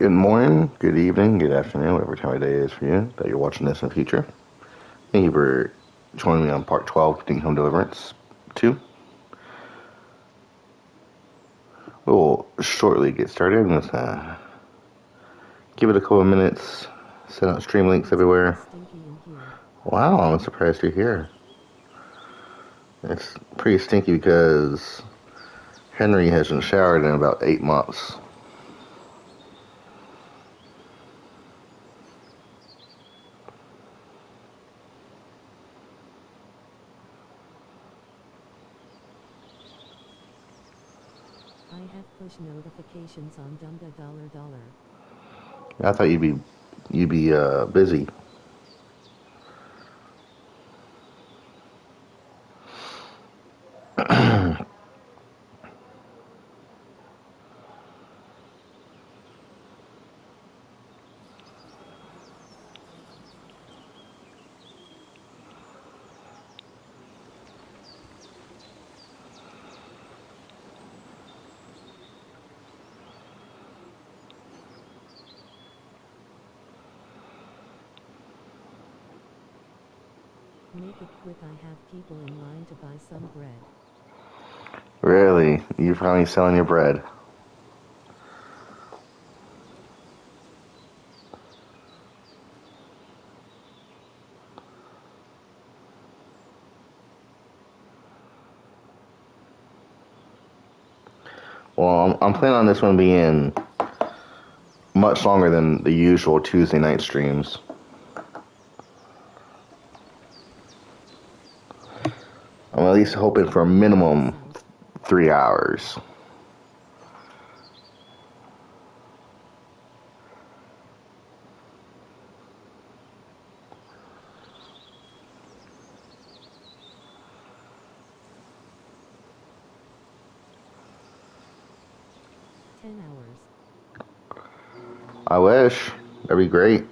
Good morning, good evening, good afternoon, whatever time of day it is for you that you're watching this in the future. Thank you for joining me on part 12 of Come Deliverance 2. We'll shortly get started. Let's give it a couple of minutes, send out stream links everywhere. Wow, I'm surprised you're here. It's pretty stinky because Henry hasn't showered in about 8 months. I have push notifications on $. I thought you'd be busy. Make it quick, I have people in line to buy some bread. Really? You're finally selling your bread. Well, I'm planning on this one being much longer than the usual Tuesday night streams. I'm at least hoping for a minimum 3 hours. I wish. That'd be great.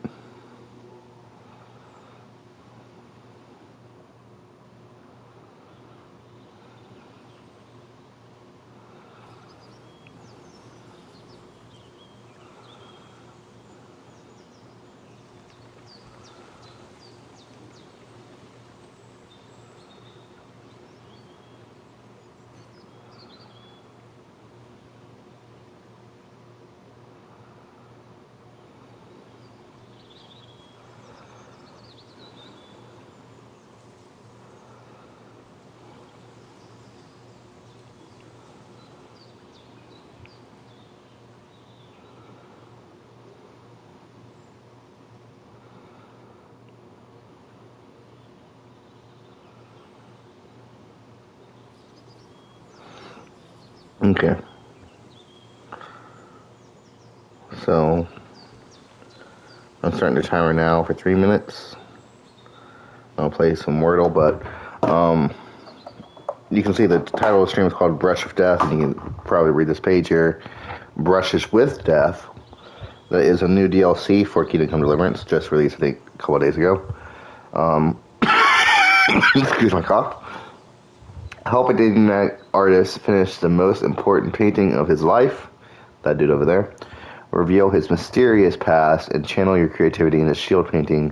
Okay. So, I'm starting the timer now for 3 minutes. I'll play some Wordle, but you can see the title of the stream is called Brush with Death, and you can probably read this page here. Brushes with Death. That is a new DLC for Come Deliverance, just released, I think, a couple of days ago. Excuse my cough. Help a dating artist finish the most important painting of his life, that dude over there. Reveal his mysterious past and channel your creativity into shield painting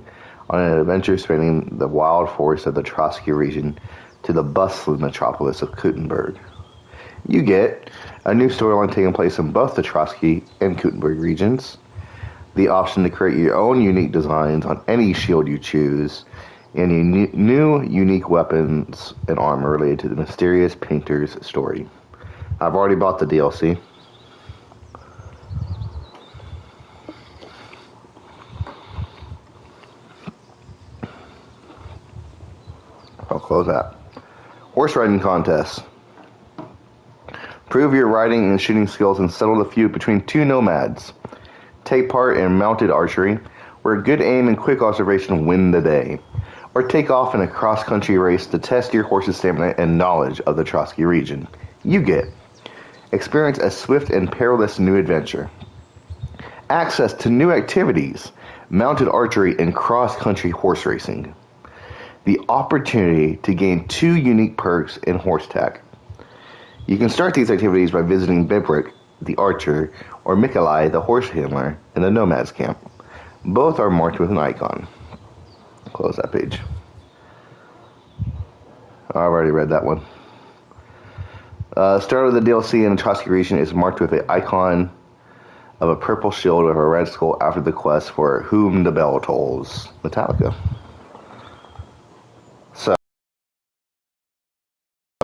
on an adventure spanning the wild forests of the Trotsky region to the bustling metropolis of Kuttenberg. You get a new storyline taking place in both the Trotsky and Kuttenberg regions, the option to create your own unique designs on any shield you choose, and new unique weapons and armor related to the mysterious painter's story. I've already bought the DLC. I'll close that. Horse riding contest. Prove your riding and shooting skills and settle the feud between two nomads. Take part in mounted archery, where good aim and quick observation win the day. Or take off in a cross-country race to test your horse's stamina and knowledge of the Trotsky region. You get experience a swift and perilous new adventure. Access to new activities, mounted archery and cross-country horse racing. The opportunity to gain 2 unique perks in horse tech. You can start these activities by visiting Bibrick the archer, or Mikolai, the horse handler, in the Nomads camp. Both are marked with an icon. Close that page. I've already read that one. Start of the DLC in the Trotsky region is marked with an icon of a purple shield of a red skull after the quest for Whom the Bell Tolls. Metallica. So,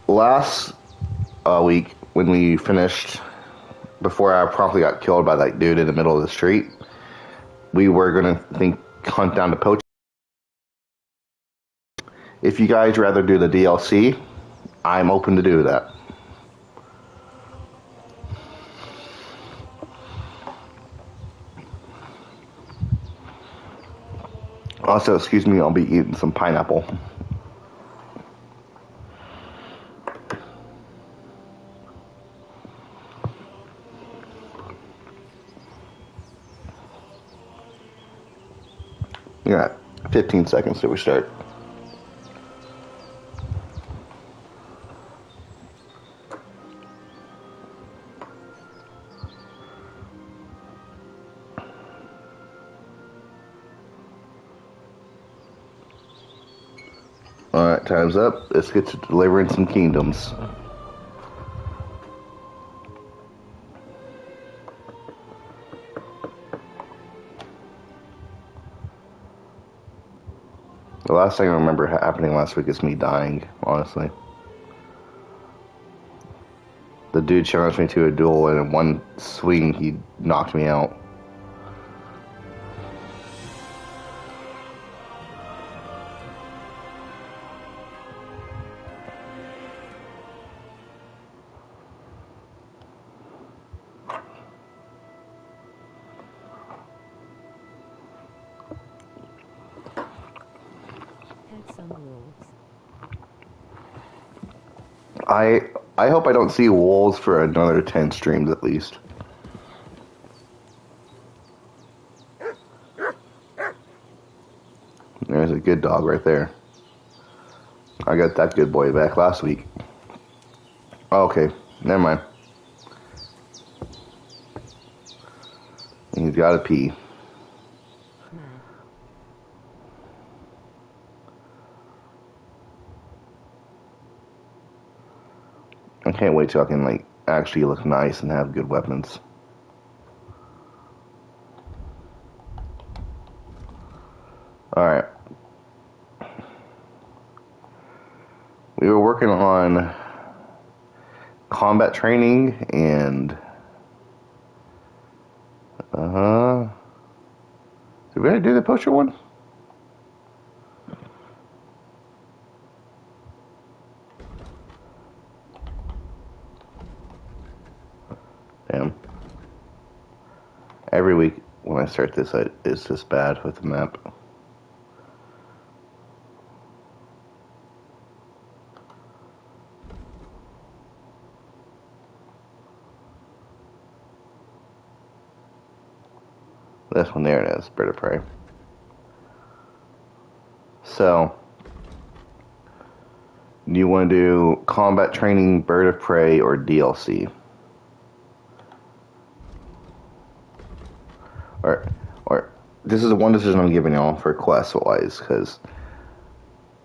last week when we finished, before I promptly got killed by that dude in the middle of the street, we were going to hunt down the poach. If you guys rather do the DLC, I'm open to do that. Also, excuse me, I'll be eating some pineapple. Yeah, 15 seconds till we start. Alright, time's up. Let's get to delivering some kingdoms. The last thing I remember happening last week is me dying, honestly. The dude challenged me to a duel, and in one swing, he knocked me out. Had some wolves. I hope I don't see wolves for another 10 streams at least. There's a good dog right there. I got that good boy back last week. Okay, never mind. He's gotta pee. Mad. I can't wait till I can actually look nice and have good weapons. Alright. We were working on combat training and did we already do the poacher one? Damn. Every week when I start this, it's just bad with the map. This one, there it is, Bird of Prey. So, do you want to do combat training, Bird of Prey, or DLC? Or this is the one decision I'm giving y'all for quest wise, because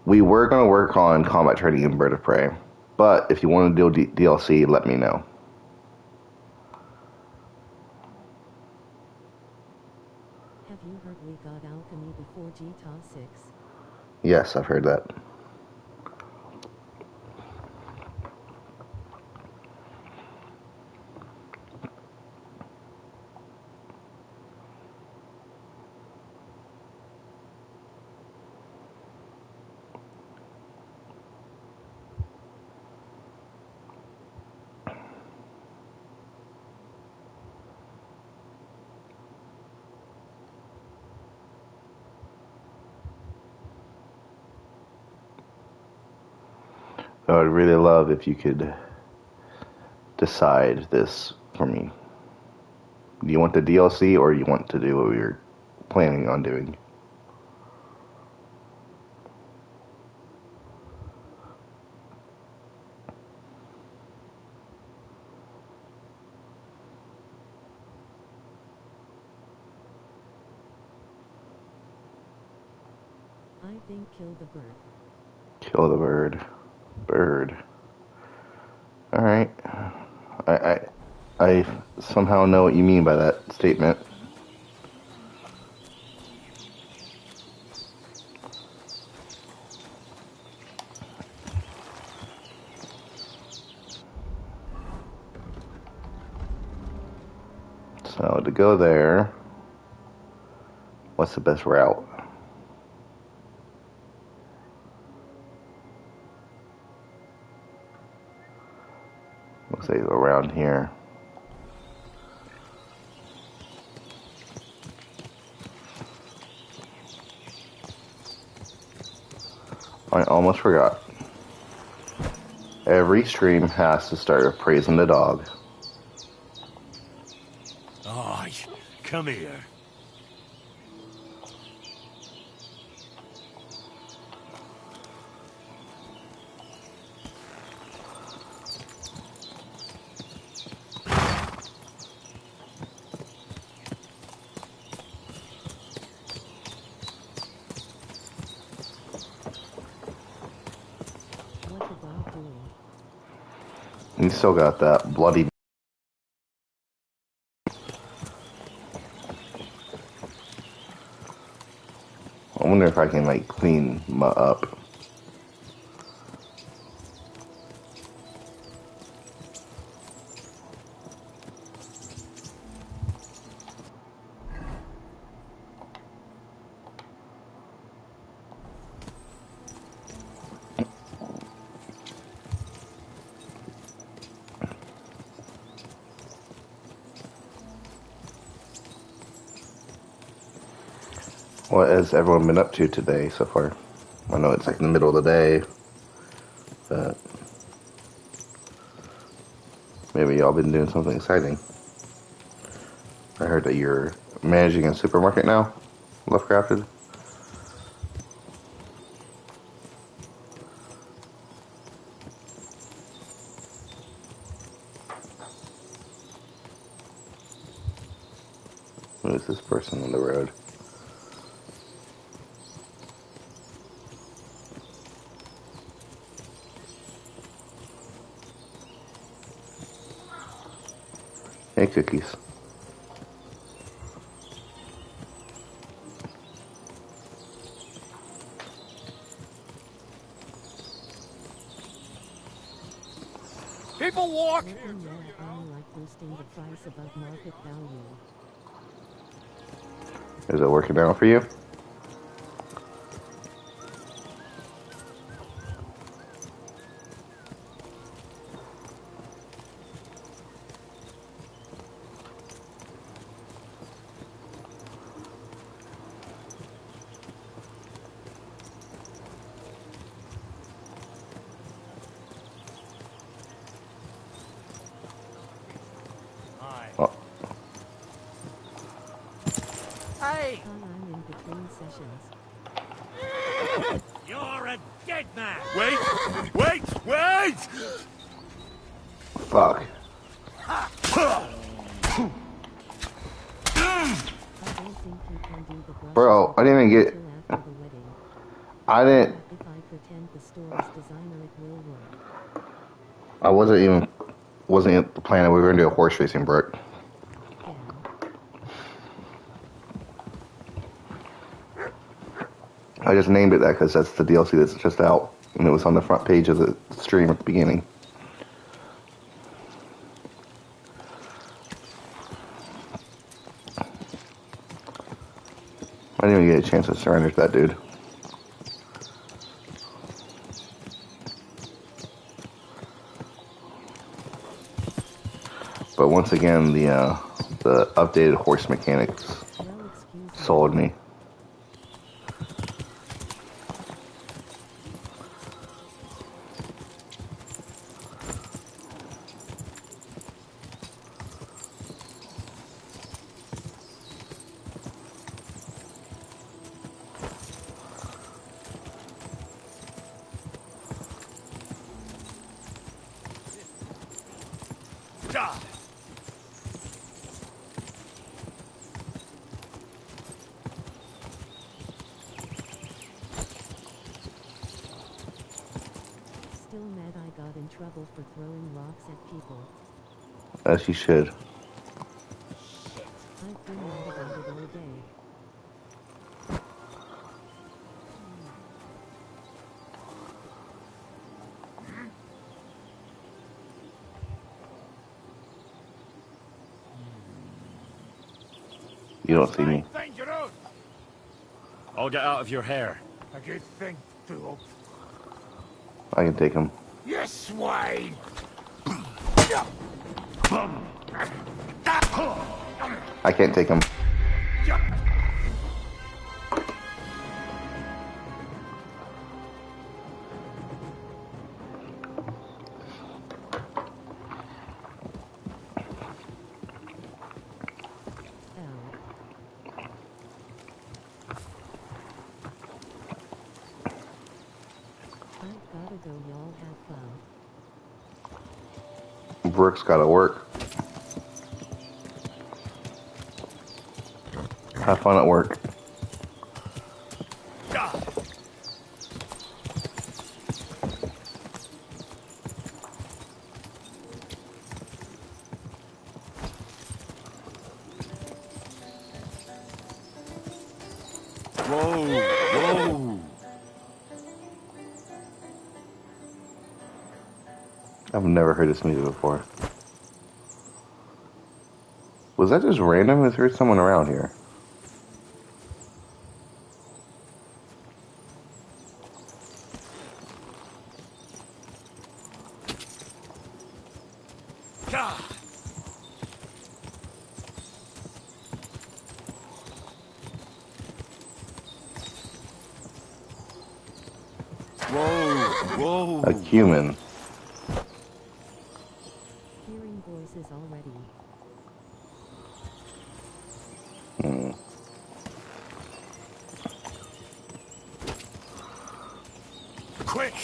we were going to work on combat training and Bird of Prey, but if you want to do DLC, let me know. Have you heard we got alchemy before GTA 6? Yes, I've heard that. I would really love if you could decide this for me. Do you want the DLC or do you want to do what we were planning on doing? I think kill the bird. Kill the bird. Bird. Alright. I somehow know what you mean by that statement. So to go there, what's the best route? Looks like around here. I almost forgot. Every stream has to start with praising the dog. Oh, come here. What the dog doing? You still got that bloody. I wonder if I can like clean up. What has everyone been up to today so far? I know it's like in the middle of the day, but maybe y'all been doing something exciting. I heard that you're managing a supermarket now, Lovecrafted. Who is this person on the road? Hey, cookies. People walk Let here. me know if I like boosting the price above market value. Is it working out for you? Hi. Oh, Hey! Hi, I'm in between sessions. You're a dead man! Wait! Wait! Wait! fuck. I don't think you can do the brushes Bro, I didn't even get. until after the wedding. I didn't. But if I pretend the store is designer, it will work. I wasn't planning we were gonna do a horse racing, Brooke. Damn. I just named it that because that's the DLC that's just out, and it was on the front page of the stream at the beginning. I didn't even get a chance to surrender to that dude. But once again, the updated horse mechanics Well, excuse me. sold me. God! I got in trouble for throwing rocks at people. As you should. I've been mad about it all day. You don't see me. Dangerous. I'll get out of your hair. A good thing, fool. I can take him. You swine! I can't take him. I've gotta go, y'all have fun. Brooks gotta work. Have fun at work. Whoa, whoa. I've never heard this music before. Was that just random? Is there someone around here? Whoa, whoa. A human. Hearing voices already. Quick!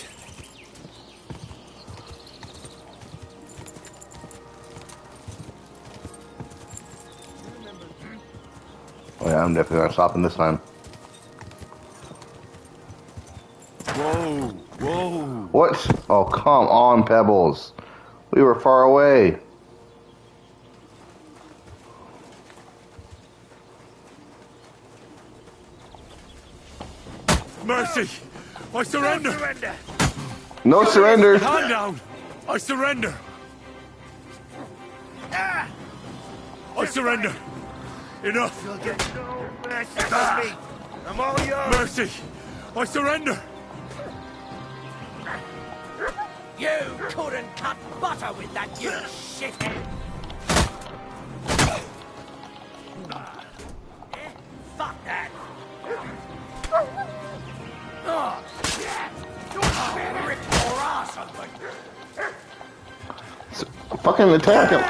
Oh yeah, I'm definitely not stopping this time. Whoa, whoa. What? Oh, come on, Pebbles. We were far away. Mercy! I surrender! No surrender. Hand down! I surrender! I surrender! Enough! You'll get no mercy from me. I'm all yours. Mercy! I surrender! You couldn't cut butter with that, you shithead. Fuck that. Oh, shit. Don't rip your ass open. Fucking attack him.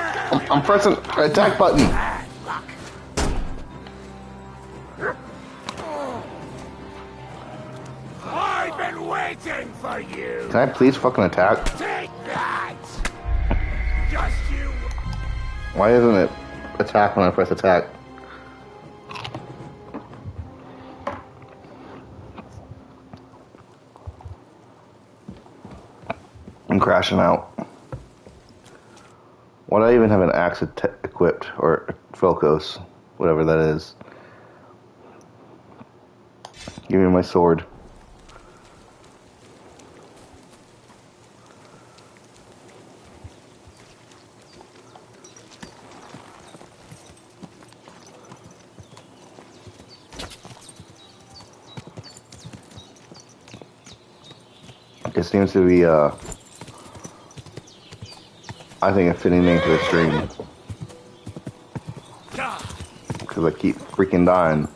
I'm pressing the attack button. Bad luck. I've been waiting for you! Can I please fucking attack? Take that! Just you! Why isn't it attack when I press attack? I'm crashing out. Why do I even have an axe equipped? Or Felkos, whatever that is. Give me my sword. It seems to be, I think a fitting name for the stream. Because I keep freaking dying.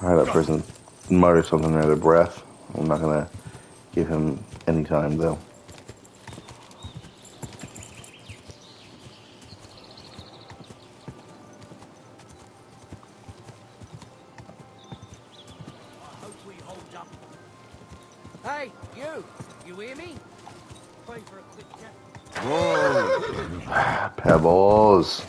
I had that person mutter something under their breath. I'm not gonna give him any time though. stop. Hey, you! You hear me? Going for a quick chat. Pebbles.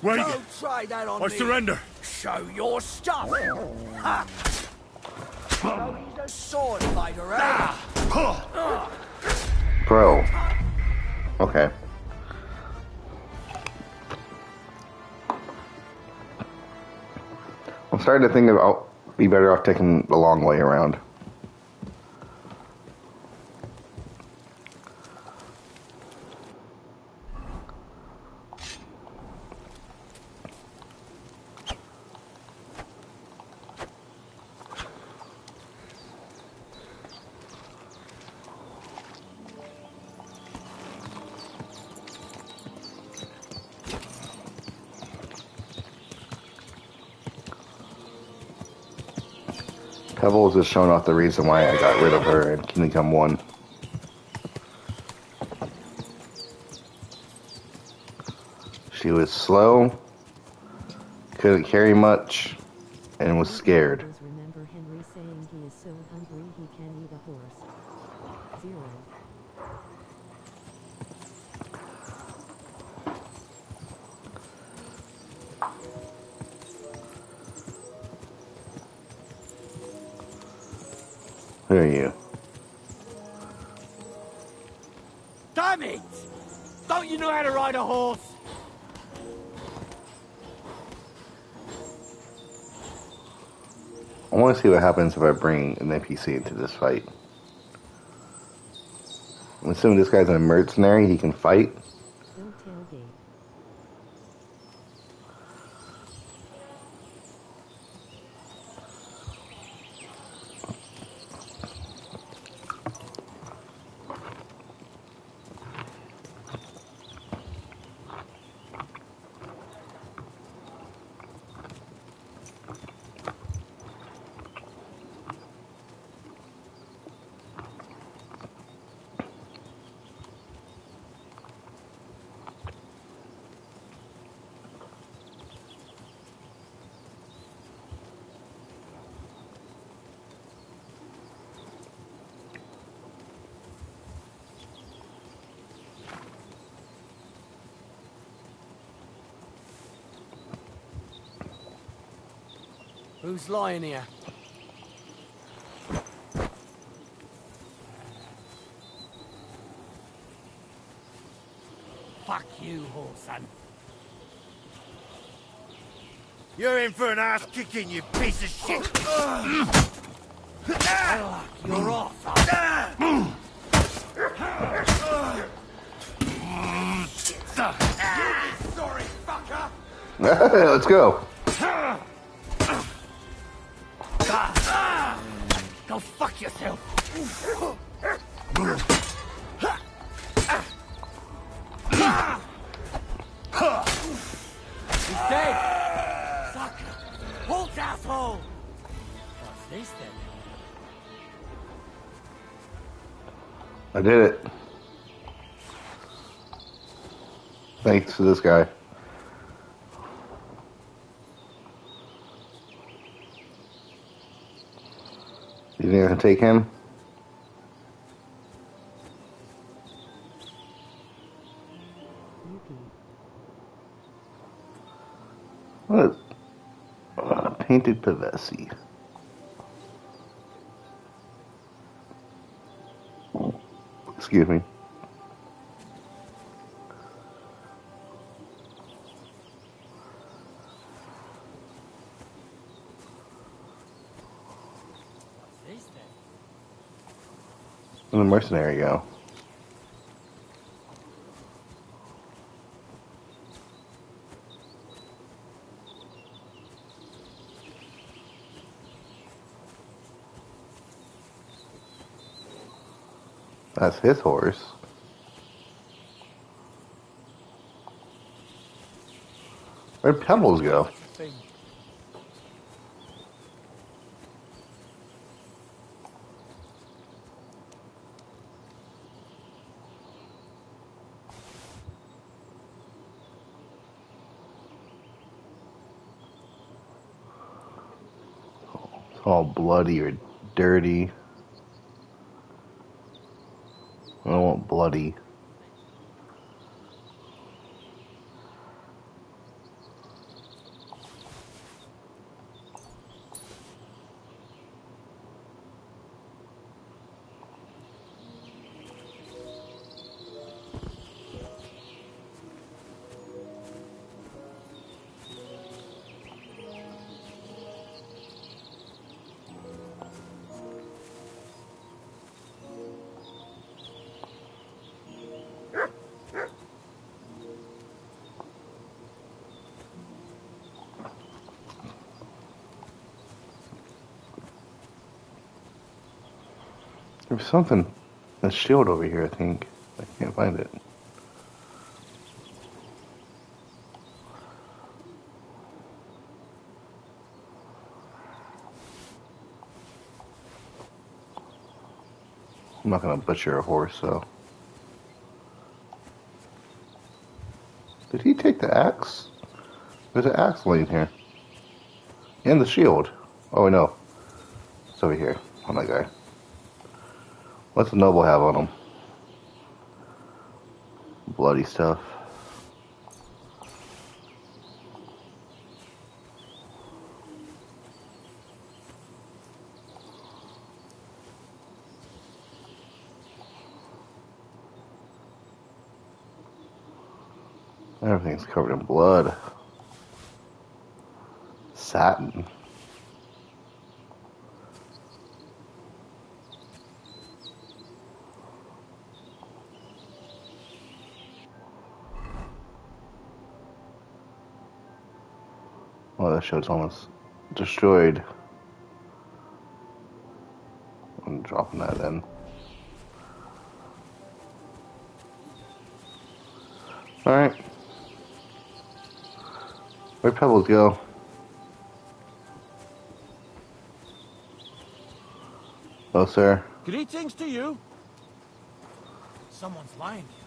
Wait! Don't try that on I me. surrender! Show your stuff. Ha! So he's a sword fighter, eh? Bro. Okay. I'm starting to think I'll be better off taking the long way around. Pebbles is showing off the reason why I got rid of her in Kingdom 1. She was slow, couldn't carry much, and was scared. Remember Henry saying he is so hungry he can eat a horse. 0. Who are you? Damn it! Don't you know how to ride a horse? I want to see what happens if I bring an NPC into this fight. I'm assuming this guy's a mercenary, he can fight. Don't tailgate. Who's lying here? Fuck you, whoreson. You're in for an ass kicking, you piece of shit! Well, you're off. Sorry, fucker! Let's go. Go fuck yourself! He's dead! Sucker! Halt, asshole! What's this then? I did it. Thanks to this guy. You think I can take him? Yuki. What is painted Pavesi? Excuse me. What's this then? Where'd the mercenary go? That's his horse. Where'd Pebbles go? Thing. all bloody or dirty. I don't want bloody. There's something, a shield over here, I think. I can't find it. I'm not gonna butcher a horse, so. Did he take the axe? There's an axe laying here. And the shield. Oh, no. It's over here on that guy. What's the noble have on him? Bloody stuff. Everything's covered in blood. Satin. Oh, that show's almost destroyed. I'm dropping that in. Alright. Where'd Pebbles go? Oh, sir. Greetings to you. Someone's lying here.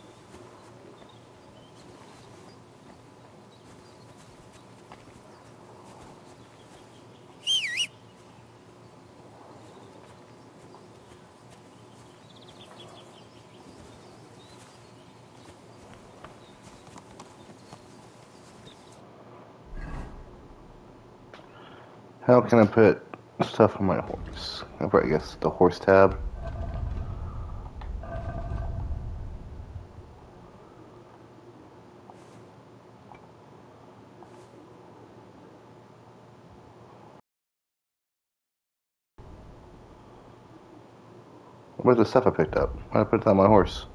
How can I put stuff on my horse? I guess the horse tab. Where's the stuff I picked up? Why did I put that on my horse?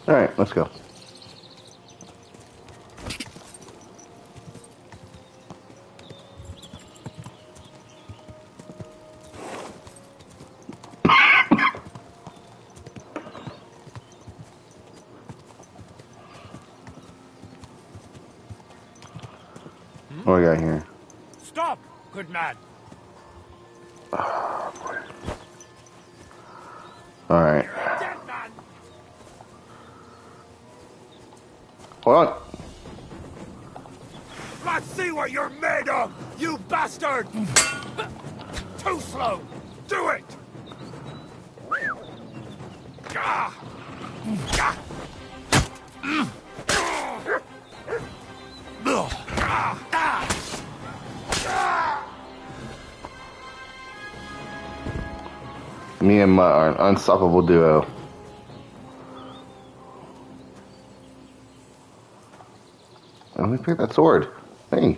Alright, let's go. What do we got here? Stop, good man. Oh, boy. Alright. Dead man. Hold on. Let's see what you're made of, you bastard! Too slow. Do it. Ah! Me and Mutt are an unstoppable duo. Let me pick that sword. Hey.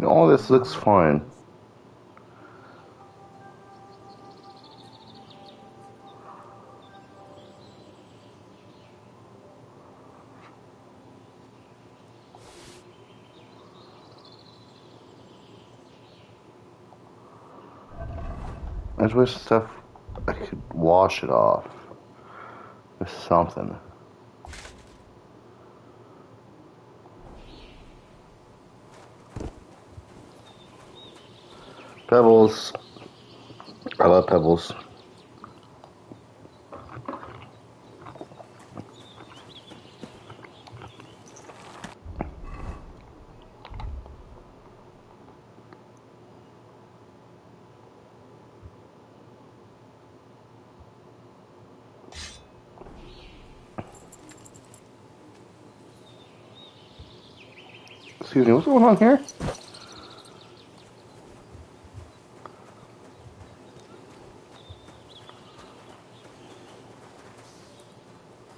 All this looks fine. I just wish stuff I could wash it off with something. Pebbles. I love pebbles. Excuse me, what's going on here?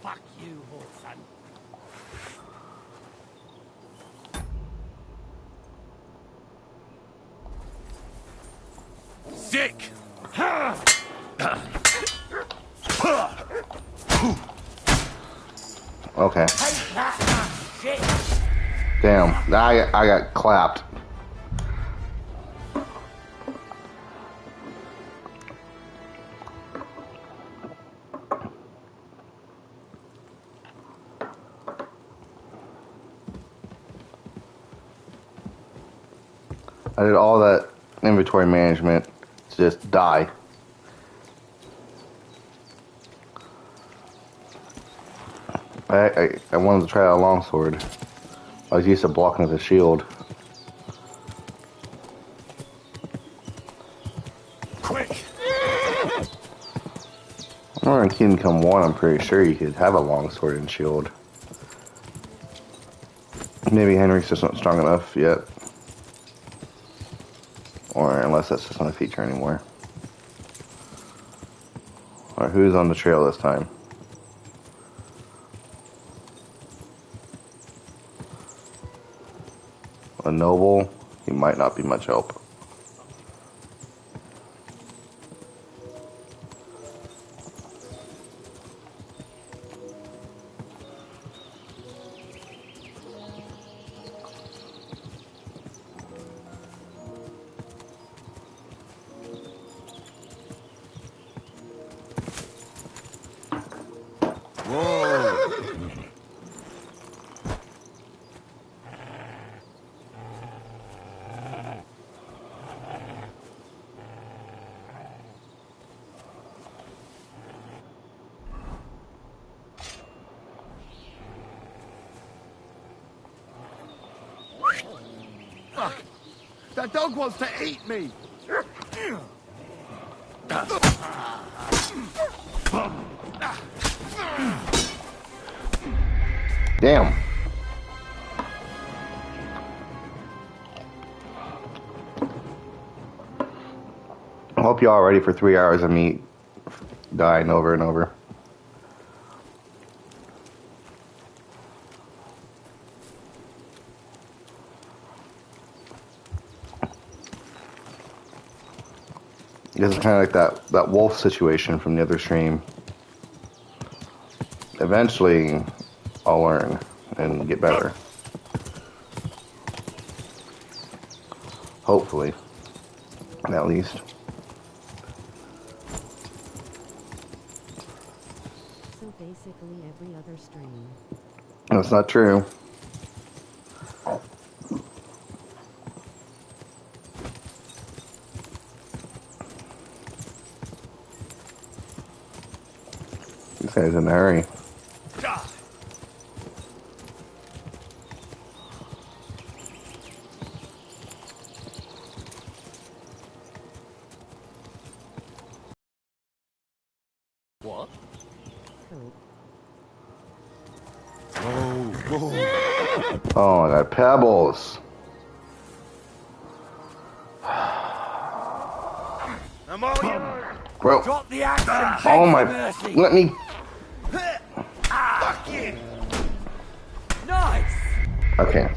Fuck you, Wolfson. Sick! Okay. Take that, shit. Damn. I got clapped. I did all that inventory management to just die. I wanted to try out a longsword. I was used to blocking with a shield. Quick! I remember in Kingdom Come 1, I'm pretty sure you could have a longsword and shield. Maybe Henry's just not strong enough yet. Or unless that's just not a feature anymore. Alright, who's on the trail this time? A noble? He might not be much help. Fuck. That dog wants to eat me. Damn. I hope y'all are ready for 3 hours of me dying over and over. This is kind of like that wolf situation from the other stream. Eventually, I'll learn and get better. Hopefully, at least. So basically every other stream. That's not true. guy's in a hurry. What? Code. Oh, I got pebbles. I'm all yours. Bro. Drop the axe and beg Oh for my. mercy. Let me. Fuck you. Nice. Okay.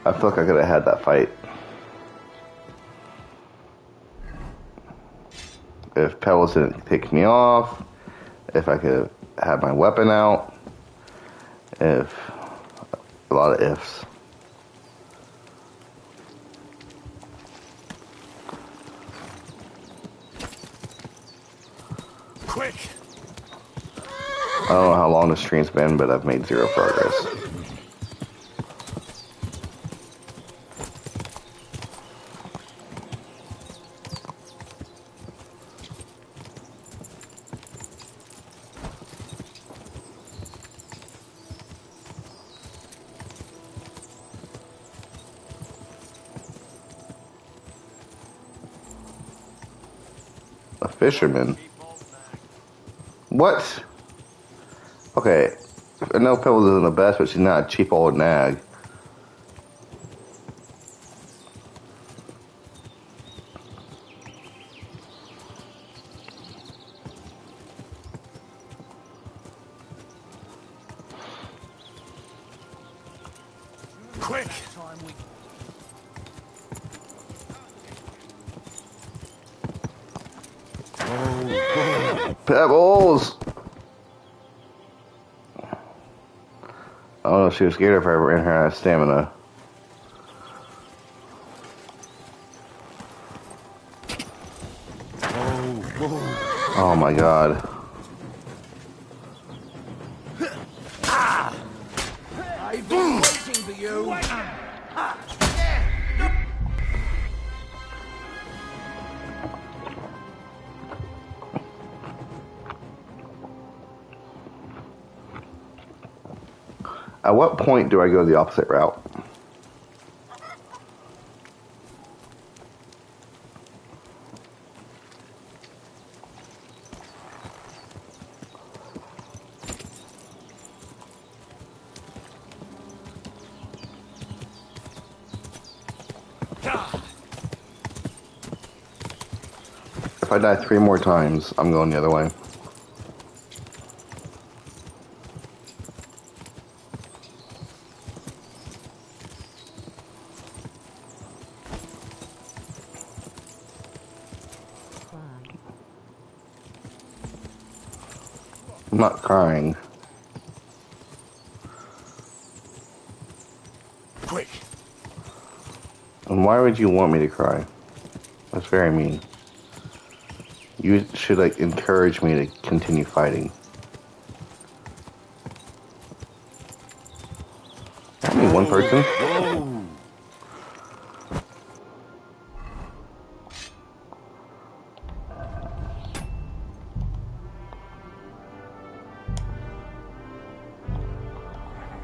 I feel like I could have had that fight. If Pebbles didn't pick me off, if I could have my weapon out, if a lot of ifs. Quick! I don't know how long the stream's been, but I've made 0 progress. A fisherman? What? Okay, I know Pebbles isn't the best, but she's not a cheap old nag. Quick! Time we Pebbles! I don't know if she was scared if I ran her out of stamina. Oh my god. I've been waiting for you. At what point do I go the opposite route? If I die 3 more times, I'm going the other way. Cry. I'm not crying. Quick! And why would you want me to cry? That's very mean. You should, like, encourage me to continue fighting. Only one person? Whoa!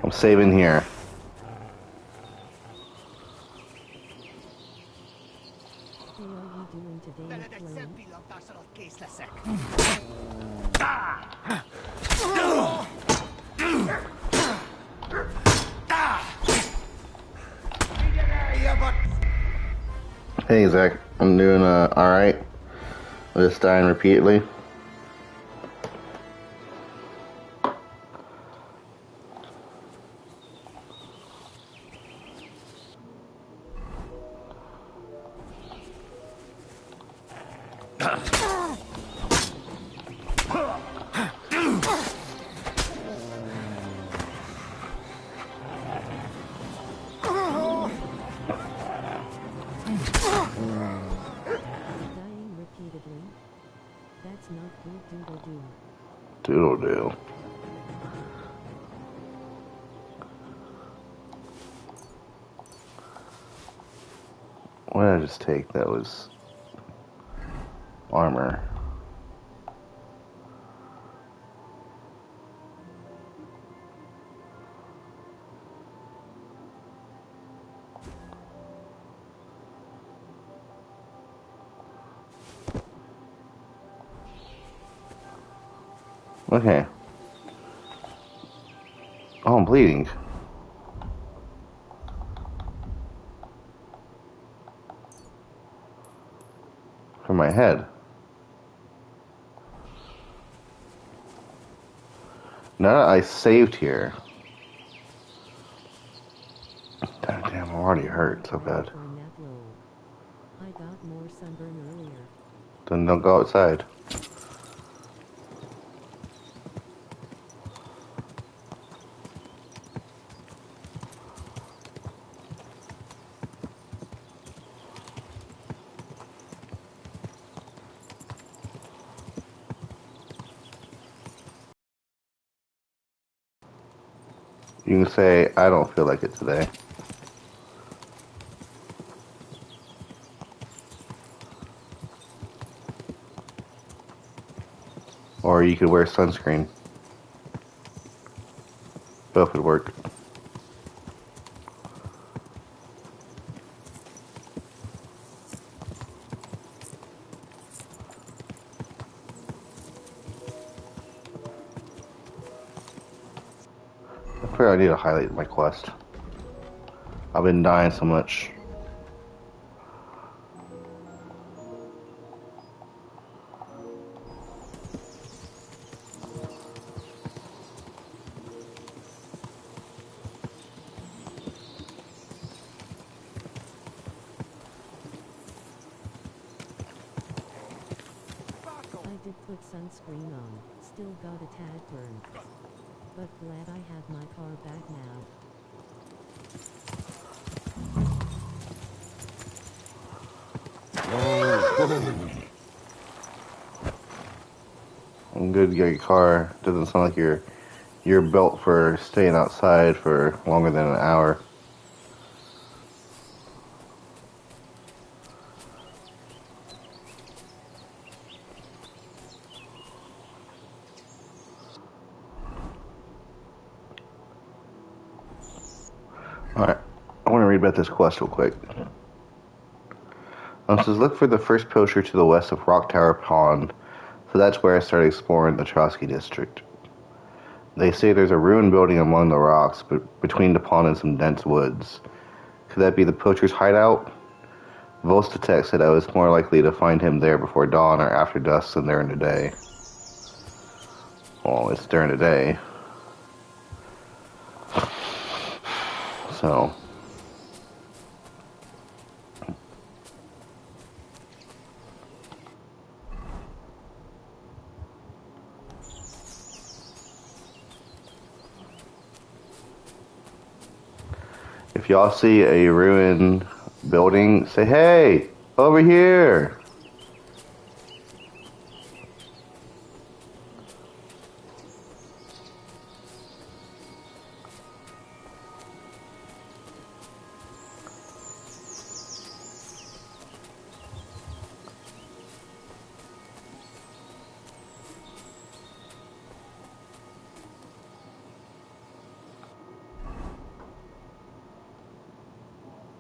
I'm saving here. Hey, are you doing today, McClone? Hey, Zach. I'm doing, alright. I'm just dying repeatedly. Dying repeatedly? That's not good doodle-doo. Doodle-doo. What did I just take? That was Armor. Okay. Oh, I'm bleeding. From my head. Now that I saved here. Damn, I'm already hurt so bad. For a nap lol. I got more sunburn earlier. Then don't go outside. You can say, I don't feel like it today. Or you could wear sunscreen. Both would work. I figure I need to highlight my quest. I've been dying so much. I did put sunscreen on, still got a tad burn. But glad I have my car back now. I'm good to get your car. Doesn't sound like you're built for staying outside for longer than an hour. Alright, I want to read about this quest real quick. It says, look for the first poacher to the west of Rock Tower Pond. So that's where I started exploring the Trotsky district. They say there's a ruined building among the rocks, but between the pond and some dense woods. Could that be the poacher's hideout? Vostatek said I was more likely to find him there before dawn or after dusk than during the day. Well, it's during the day. So... if y'all see a ruined building, say, hey, over here.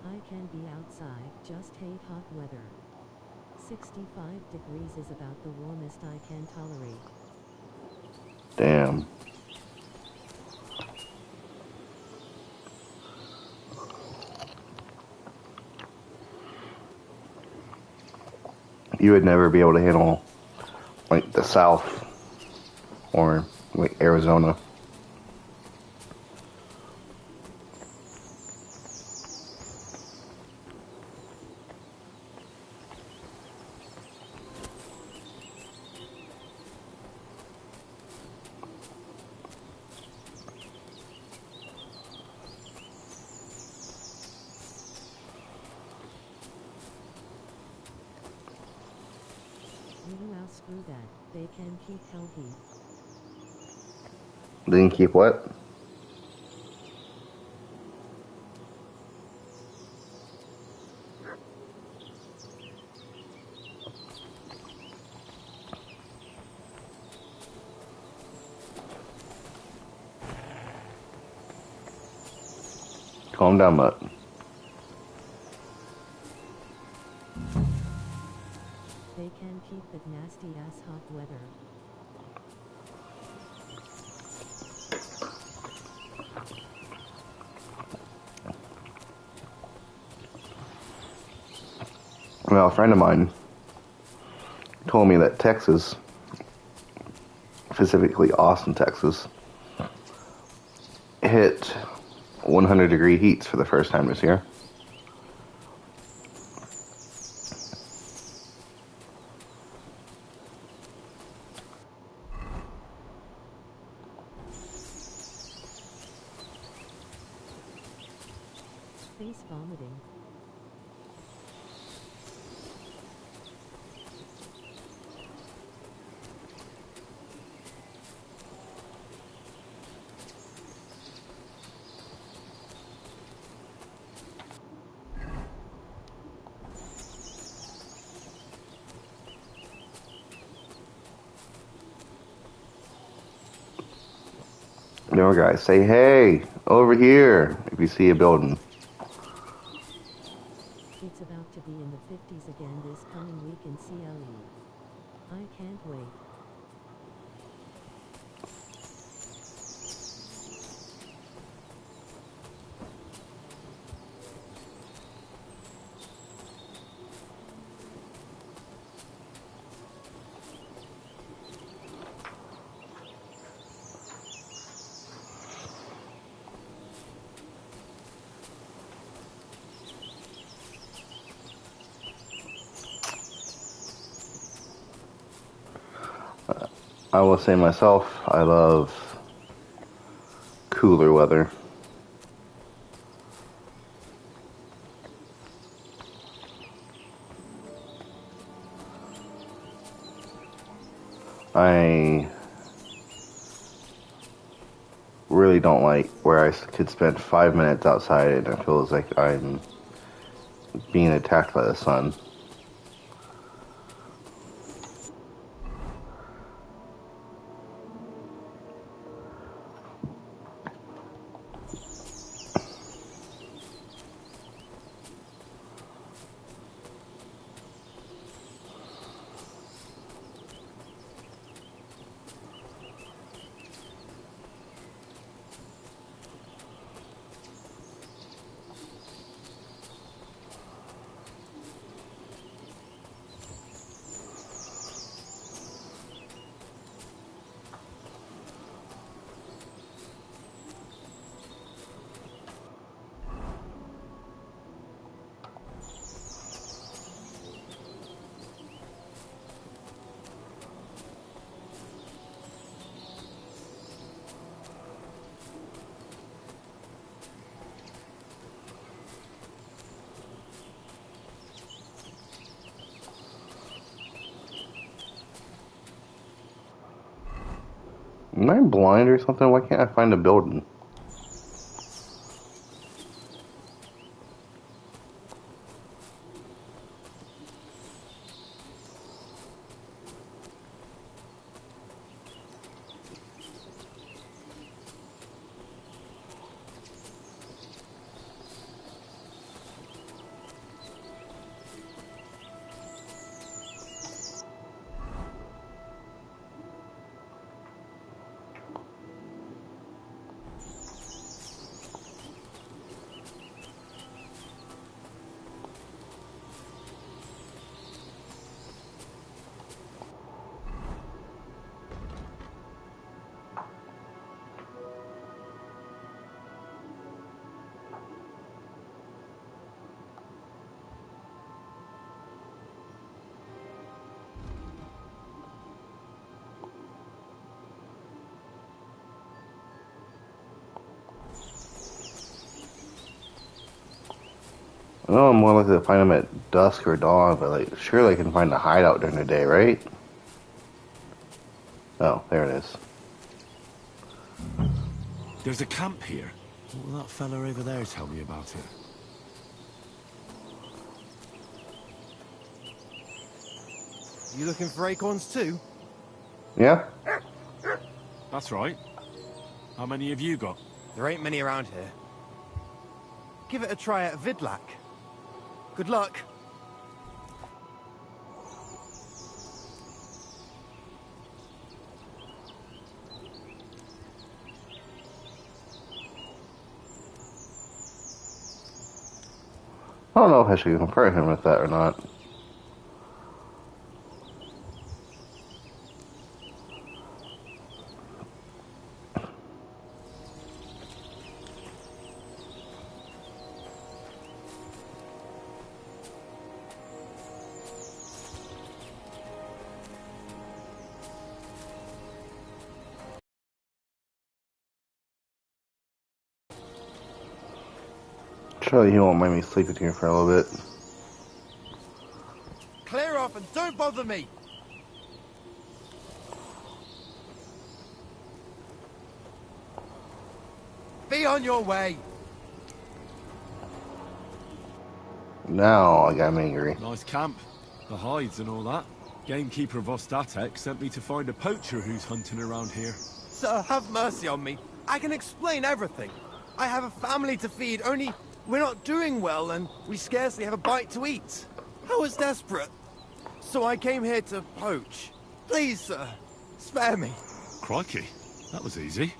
I can be outside, just hate hot weather. 65 degrees is about the warmest I can tolerate. Damn. You would never be able to handle, like, the South or, like, Arizona. Well, screw that. They can keep hell heat. Didn't keep what? Calm down, Mutt. They can keep that nasty ass hot weather. Well, a friend of mine told me that Texas, specifically Austin, Texas, hit 100-degree heats for the first time this year. Face vomiting. No, guys, say hey over here if you see a building. It's about to be in the 50s again this coming week in CLE. I can't wait. I will say myself, I love cooler weather. I really don't like where I could spend 5 minutes outside and it feels like I'm being attacked by the sun. Am I blind or something? Why can't I find a building? I know I'm more likely to find them at dusk or dawn, but like surely I can find a hideout during the day, right? Oh, there it is. There's a camp here. What will that fella over there tell me about it? You looking for acorns too? Yeah? That's right. How many have you got? There ain't many around here. give it a try at Vidlak. Good luck. I don't know if I should compare him with that or not. Surely he won't mind me sleeping here for a little bit. Clear off and don't bother me! Be on your way! Now I got him angry. Nice camp. The hides and all that. Gamekeeper Vostatek sent me to find a poacher who's hunting around here. Sir, have mercy on me. I can explain everything. I have a family to feed, only we're not doing well and we scarcely have a bite to eat. I was desperate, so I came here to poach. Please, sir, spare me. Crikey, that was easy.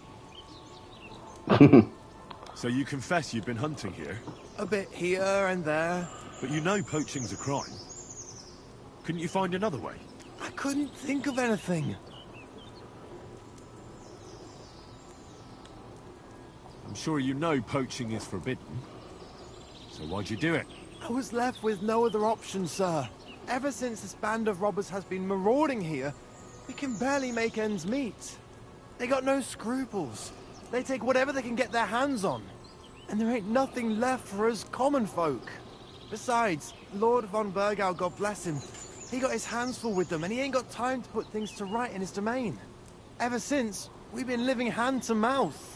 So you confess you've been hunting here? A bit here and there. But you know poaching's a crime. Couldn't you find another way? I couldn't think of anything. I'm sure you know poaching is forbidden. So why'd you do it? I was left with no other option, sir. Ever since this band of robbers has been marauding here, we can barely make ends meet. They got no scruples. They take whatever they can get their hands on. And there ain't nothing left for us common folk. Besides, Lord von Burgau, God bless him, he got his hands full with them and he ain't got time to put things to right in his domain. Ever since, we've been living hand to mouth.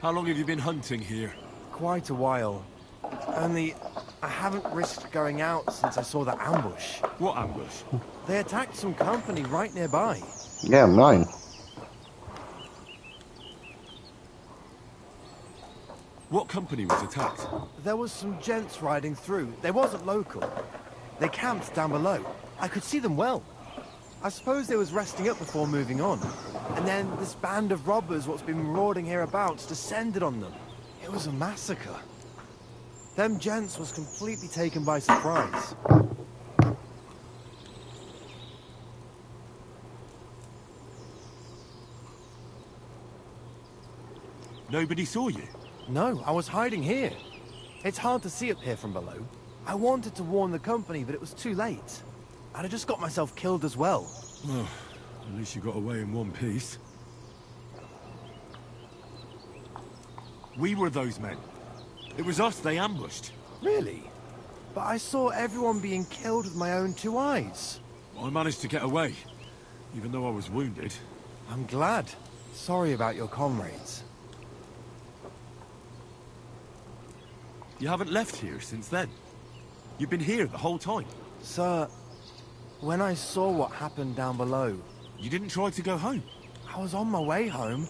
How long have you been hunting here? Quite a while. Only, I haven't risked going out since I saw that ambush. What ambush? They attacked some company right nearby. Yeah, mine. What company was attacked? There was some gents riding through. They wasn't local. They camped down below. I could see them well. I suppose they was resting up before moving on. And then this band of robbers what's been marauding hereabouts descended on them. It was a massacre. Them gents was completely taken by surprise. Nobody saw you? No, I was hiding here. It's hard to see up here from below. I wanted to warn the company, but it was too late. I'd have just got myself killed as well. Oh, at least you got away in one piece. We were those men. It was us they ambushed. Really? But I saw everyone being killed with my own two eyes. I managed to get away, even though I was wounded. I'm glad. Sorry about your comrades. You haven't left here since then. You've been here the whole time. Sir, when I saw what happened down below... You didn't try to go home? I was on my way home.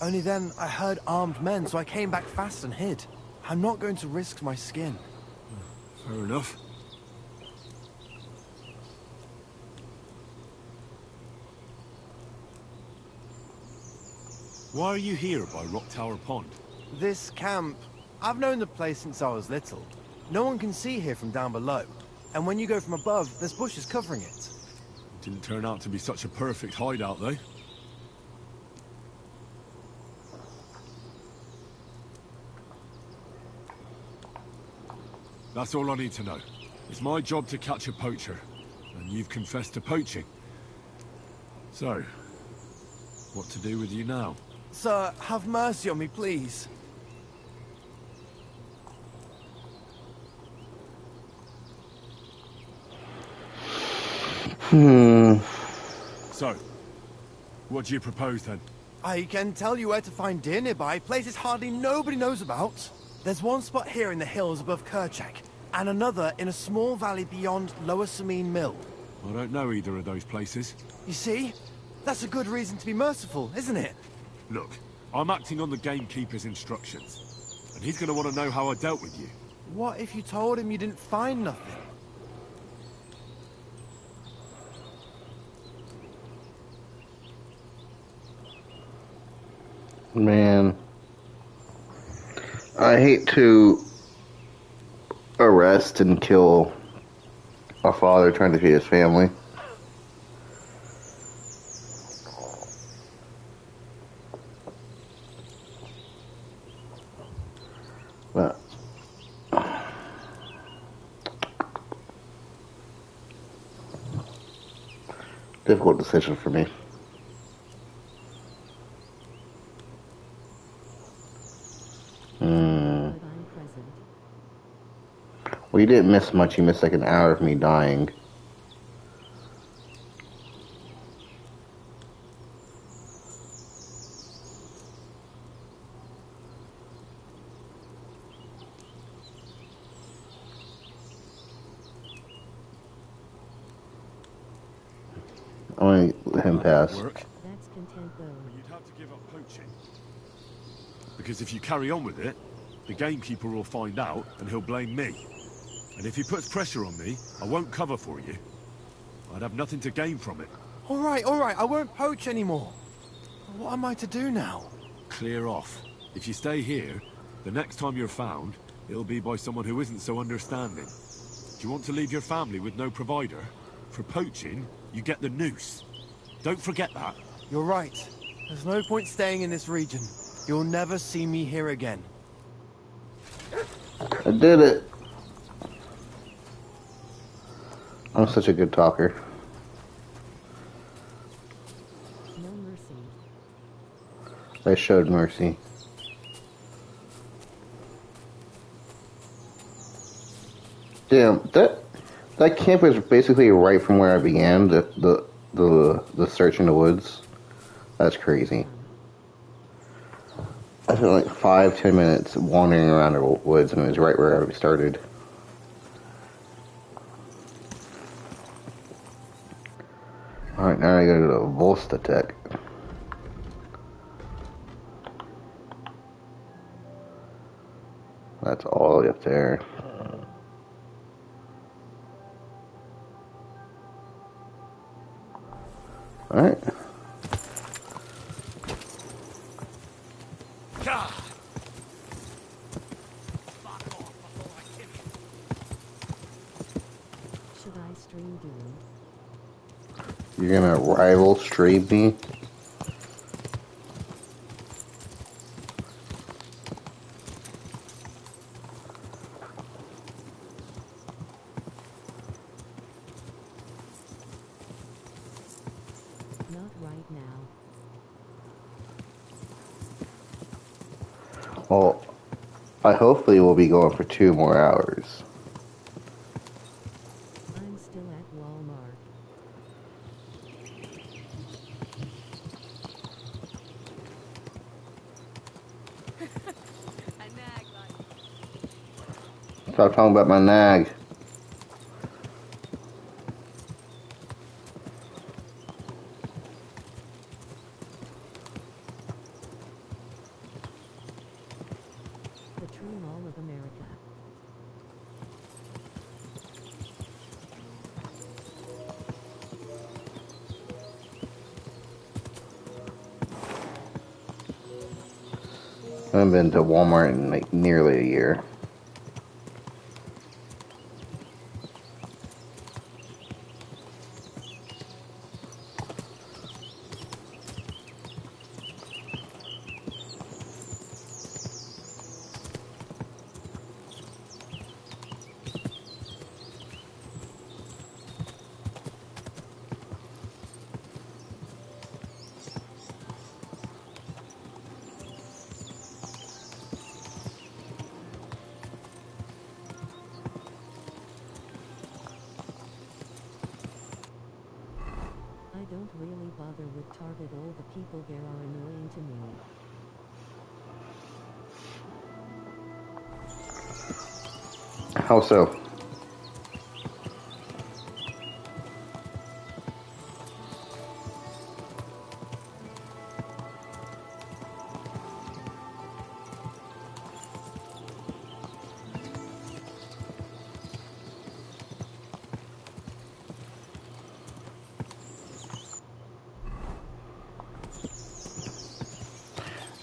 Only then I heard armed men, so I came back fast and hid. I'm not going to risk my skin. Fair enough. Why are you here by Rock Tower Pond? This camp... I've known the place since I was little. No one can see here from down below. And when you go from above, there's bushes covering it. Didn't turn out to be such a perfect hideout, though. That's all I need to know. It's my job to catch a poacher, and you've confessed to poaching. So, what to do with you now? Sir, have mercy on me, please. So, what do you propose then? I can tell you where to find deer nearby, places hardly nobody knows about. There's one spot here in the hills above Kerchak, and another in a small valley beyond Lower Samine Mill. I don't know either of those places. You see? That's a good reason to be merciful, isn't it? Look, I'm acting on the gamekeeper's instructions. And he's gonna want to know how I dealt with you. What if you told him you didn't find nothing? Man, I hate to arrest and kill a father trying to feed his family. But difficult decision for me. But I'm present. Well, you didn't miss much. You missed like an hour of me dying. I want to let him pass. Work, That's content though. but you'd have to give up poaching. Because if you carry on with it, the gamekeeper will find out and he'll blame me. And if he puts pressure on me, I won't cover for you. I'd have nothing to gain from it. All right, I won't poach anymore. What am I to do now? Clear off. If you stay here, the next time you're found, it'll be by someone who isn't so understanding. Do you want to leave your family with no provider? For poaching, you get the noose. Don't forget that. You're right. There's no point staying in this region. You'll never see me here again. I did it. I'm such a good talker. No mercy. I showed mercy. Damn, that camp is basically right from where I began. The search in the woods. That's crazy. I spent like 5-10 minutes wandering around the woods, and it was right where I started. Alright, now I gotta go to Volstatech. That's all the way up there. Alright. Should I stream Doom? You're gonna rival stream me? Not right now. Well, I hopefully will be going for 2 more hours. I'm still at Walmart. Stop talking about my nag. The true mall of America. I haven't been to Walmart in like nearly a year. I don't really bother with Target. All the people there are annoying to me. How so?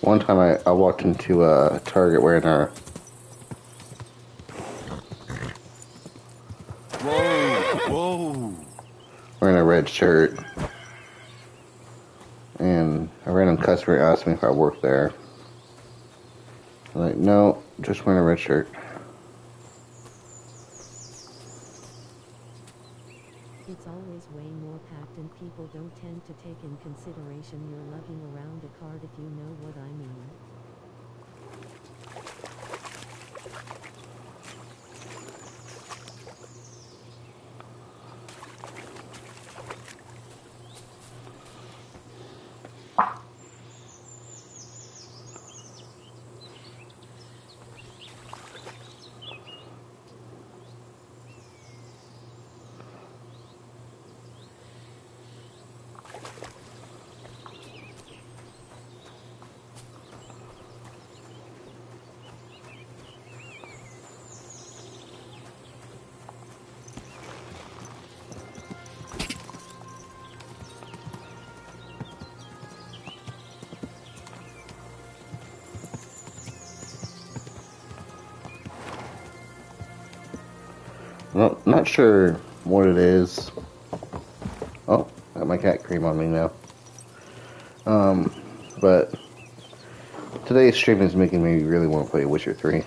One time I walked into a Target wearing Whoa! a red shirt, and a random customer asked me if I worked there. I'm like, no, just wearing a red shirt. It's always way more packed and people don't tend to take in consideration you're lugging around a cart, if you know what I mean. Well, not sure what it is. Oh, got my cat cream on me now. But today's stream is making me really want to play Witcher 3.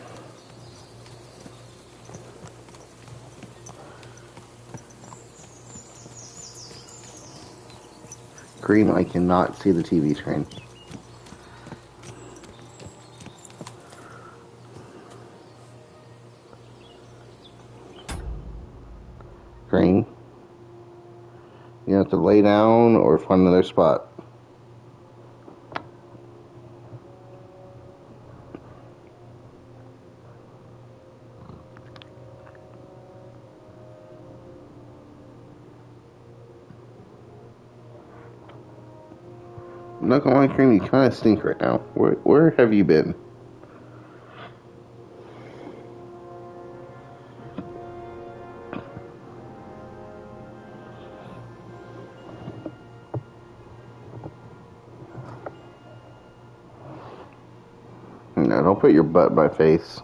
Green, I cannot see the TV screen. Green, you have to lay down or find another spot. I'm not gonna lie, Cream, you kind of stink right now. Where have you been? No, don't put your butt in my face.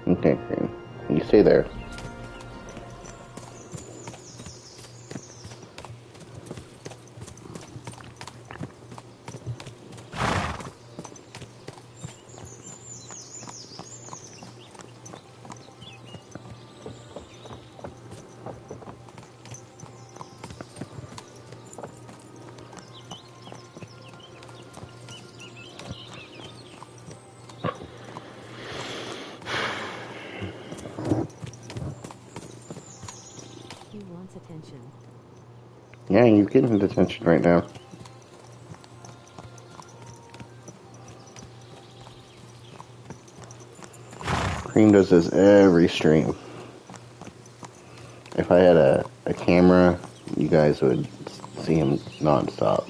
Okay, Cream. You stay there. He wants attention. Yeah, you're getting his attention right now. Cream does this every stream. If I had a camera, you guys would see him non-stop.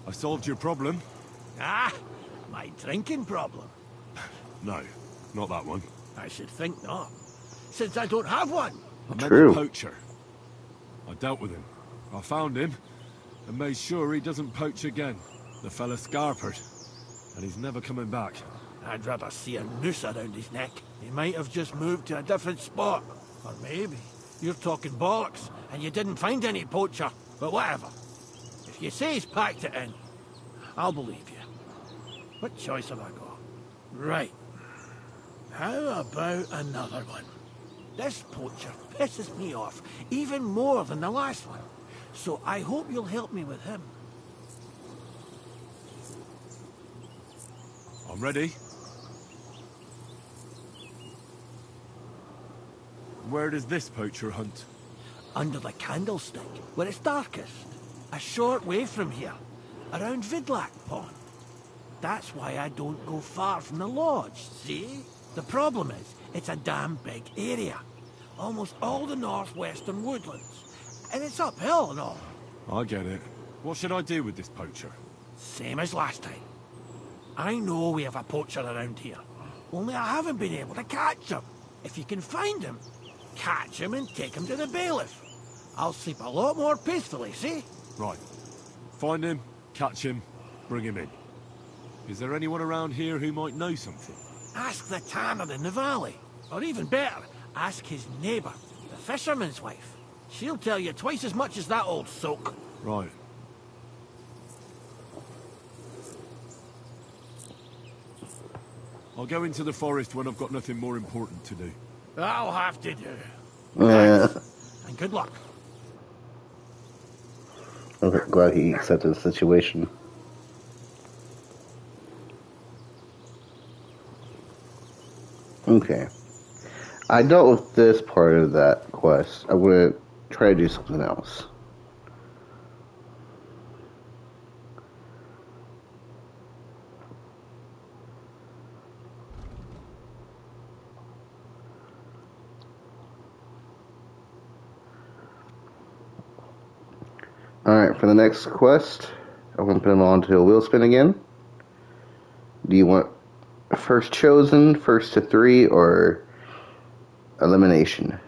I solved your problem? Ah, my drinking problem. No, not that one. I should think not, since I don't have one. I meant True. the poacher. I dealt with him. I found him, and made sure he doesn't poach again. The fella scarpered, and he's never coming back. I'd rather see a noose around his neck. He might have just moved to a different spot. Or maybe you're talking bollocks, and you didn't find any poacher. But whatever. If you say he's packed it in, I'll believe you. What choice have I got? Right. How about another one? This poacher pisses me off even more than the last one. So I hope you'll help me with him. I'm ready. Where does this poacher hunt? Under the candlestick, where it's darkest. a short way from here, around Vidlac Pond. That's why I don't go far from the lodge, see? The problem is, it's a damn big area. Almost all the northwestern woodlands. And it's uphill and all. I get it. What should I do with this poacher? Same as last time. I know we have a poacher around here. Only I haven't been able to catch him. If you can find him, catch him and take him to the bailiff. I'll sleep a lot more peacefully, see? Right. Find him, catch him, bring him in. Is there anyone around here who might know something? Ask the tanner in the valley. Or even better, ask his neighbour, the fisherman's wife. She'll tell you twice as much as that old soak. Right. I'll go into the forest when I've got nothing more important to do. That'll have to do. Yeah. And good luck. I'm glad he accepted the situation. Okay. I dealt with this part of that quest. I'm going to try to do something else. Alright, for the next quest, I'm going to put him on to a wheel spin again. Do you want first chosen, first to 3, or elimination?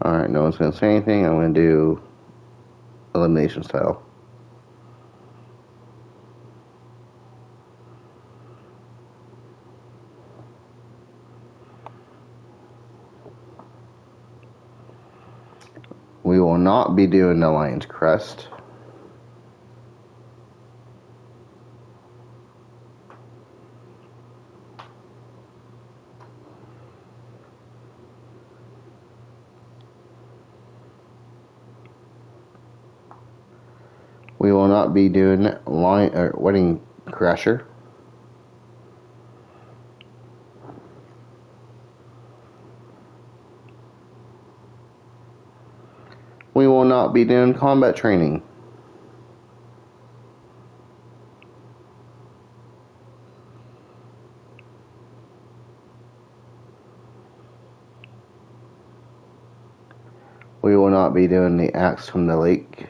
Alright, no one's going to say anything. I'm going to do elimination style. We will not be doing the Lion's Crest. We will not be doing Wedding Crasher. We will not be doing combat training. We will not be doing the Axe from the Lake.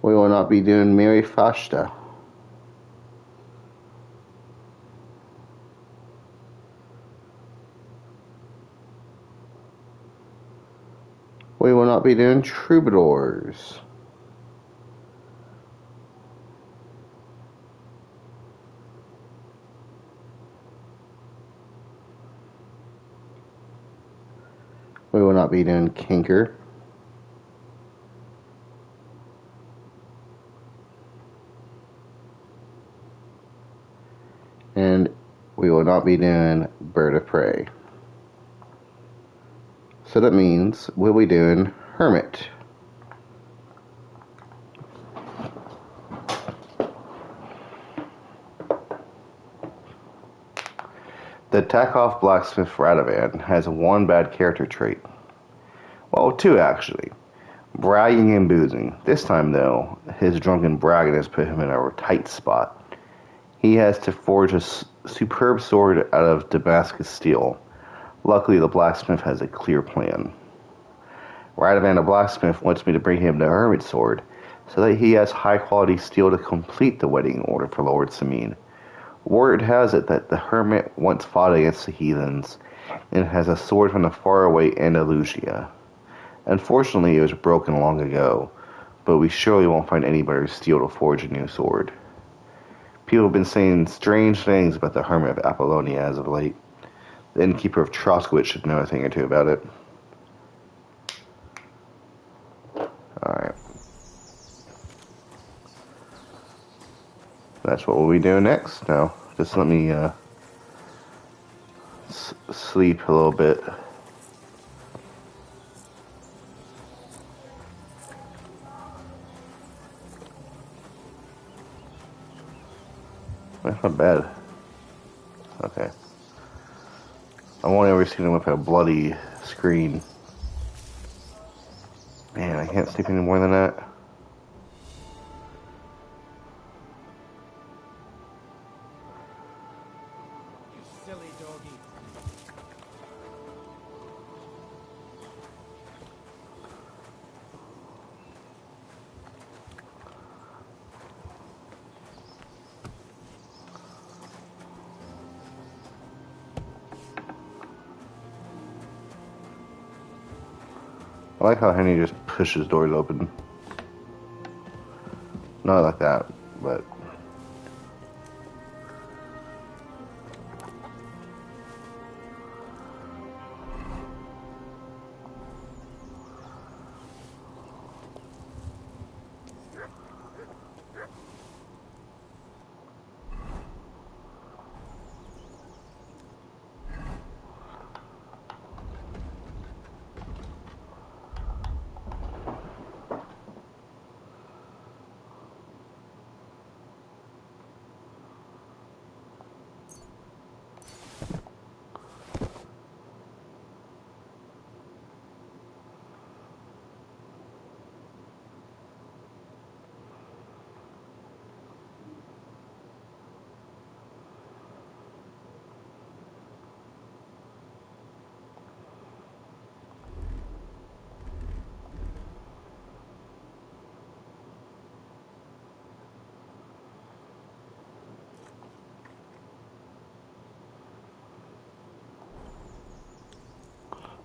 We will not be doing Mary Fashta. We will not be doing Troubadours. We will not be doing Kinker. And we will not be doing Bird of Prey. So that means we'll be doing Hermit. The Takoff blacksmith Radovan has one bad character trait. Well, two actually. Bragging and boozing. This time, though, his drunken bragging has put him in a tight spot. He has to forge a superb sword out of Damascus steel. Luckily, the blacksmith has a clear plan. Radovan the blacksmith wants me to bring him the hermit sword, so that he has high-quality steel to complete the wedding order for Lord Samine. Word has it that the hermit once fought against the heathens, and has a sword from the faraway Andalusia. Unfortunately, it was broken long ago, but we surely won't find any better steel to forge a new sword. People have been saying strange things about the hermit of Apollonia as of late. The innkeeper of Troskowitz should know a thing or two about it. Alright. That's what we'll be doing next. Now, just let me sleep a little bit. That's not bad. Okay. I've only ever seen him with a bloody screen. Man, I can't sleep any more than that. You silly doggy. I like how Henry just pushes doors open. Not like that, but...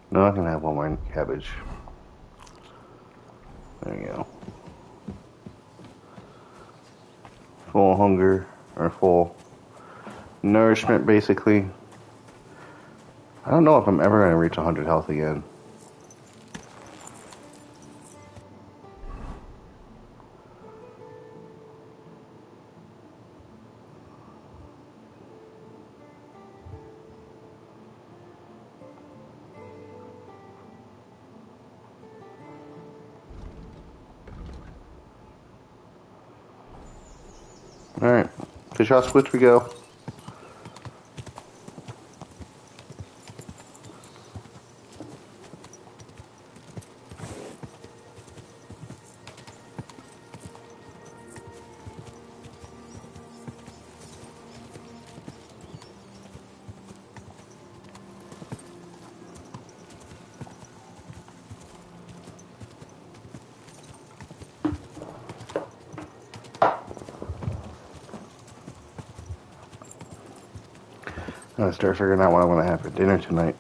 No, I can have one more cabbage. There you go. Full hunger, or full nourishment, basically. I don't know if I'm ever going to reach 100 health again. Alright, fish house, which we go. I'm gonna start figuring out what I'm gonna have for dinner tonight.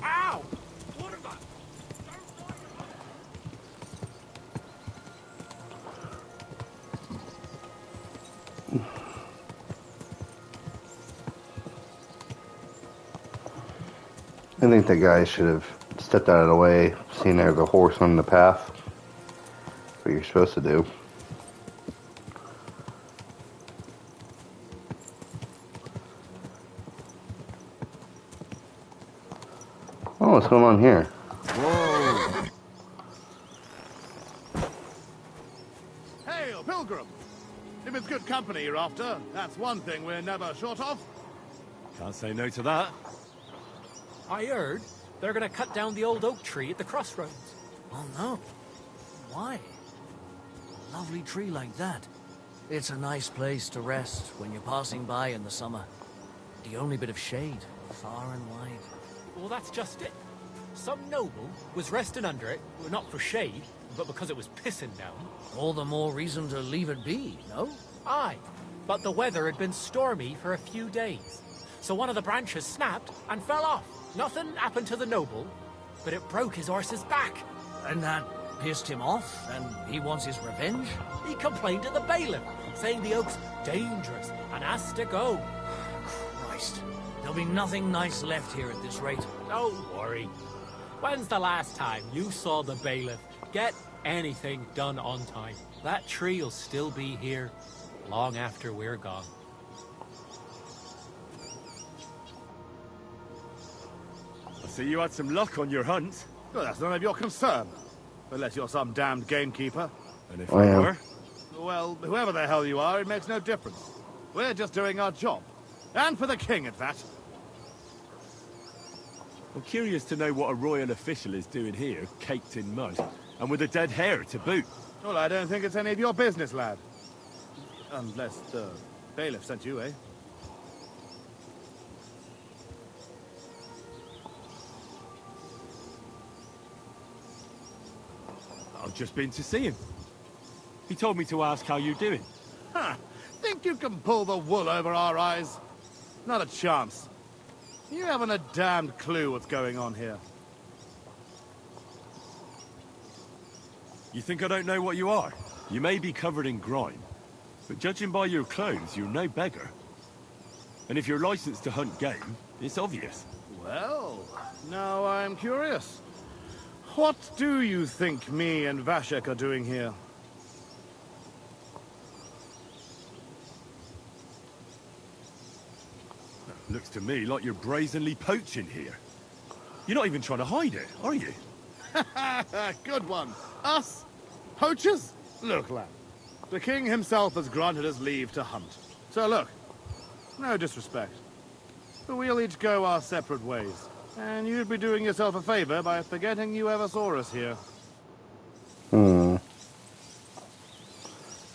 Ow! What am I? I think the guy should have stepped out of the way, seen there's a horse on the path. That's what you're supposed to do. what's going on here? Whoa! Hail, pilgrim! If it's good company you're after, that's one thing we're never short of. Can't say no to that. I heard they're gonna cut down the old oak tree at the crossroads. Oh no. Why? A lovely tree like that. It's a nice place to rest when you're passing by in the summer. The only bit of shade, far and wide. Well, that's just it. Some noble was resting under it, well, not for shade, but because it was pissing down. All the more reason to leave it be, no? Aye, but the weather had been stormy for a few days. So one of the branches snapped and fell off. Nothing happened to the noble, but it broke his horse's back. And that pissed him off, and he wants his revenge? He complained to the bailiff, saying the oak's dangerous and has to go. Christ. There'll be nothing nice left here at this rate. Don't worry. When's the last time you saw the bailiff get anything done on time? That tree will still be here long after we're gone. I see you had some luck on your hunt. Well, that's none of your concern. Unless you're some damned gamekeeper. And if I I am. were, Well, whoever the hell you are, it makes no difference. We're just doing our job. And for the king, at that. I'm curious to know what a royal official is doing here, caked in mud, and with a dead hare to boot. Well, I don't think it's any of your business, lad. Unless the bailiff sent you, eh? I've just been to see him. He told me to ask how you're doing. Ha! Think you can pull the wool over our eyes? Not a chance. You haven't a damned clue what's going on here. You think I don't know what you are? You may be covered in grime, but judging by your clothes, you're no beggar. And if you're licensed to hunt game, it's obvious. Well, now I'm curious. What do you think me and Vashek are doing here? Looks to me like you're brazenly poaching here. You're not even trying to hide it, are you? Good one. Us? Poachers? Look, lad. The king himself has granted us leave to hunt. So look, no disrespect, but we'll each go our separate ways. And you'd be doing yourself a favor by forgetting you ever saw us here. It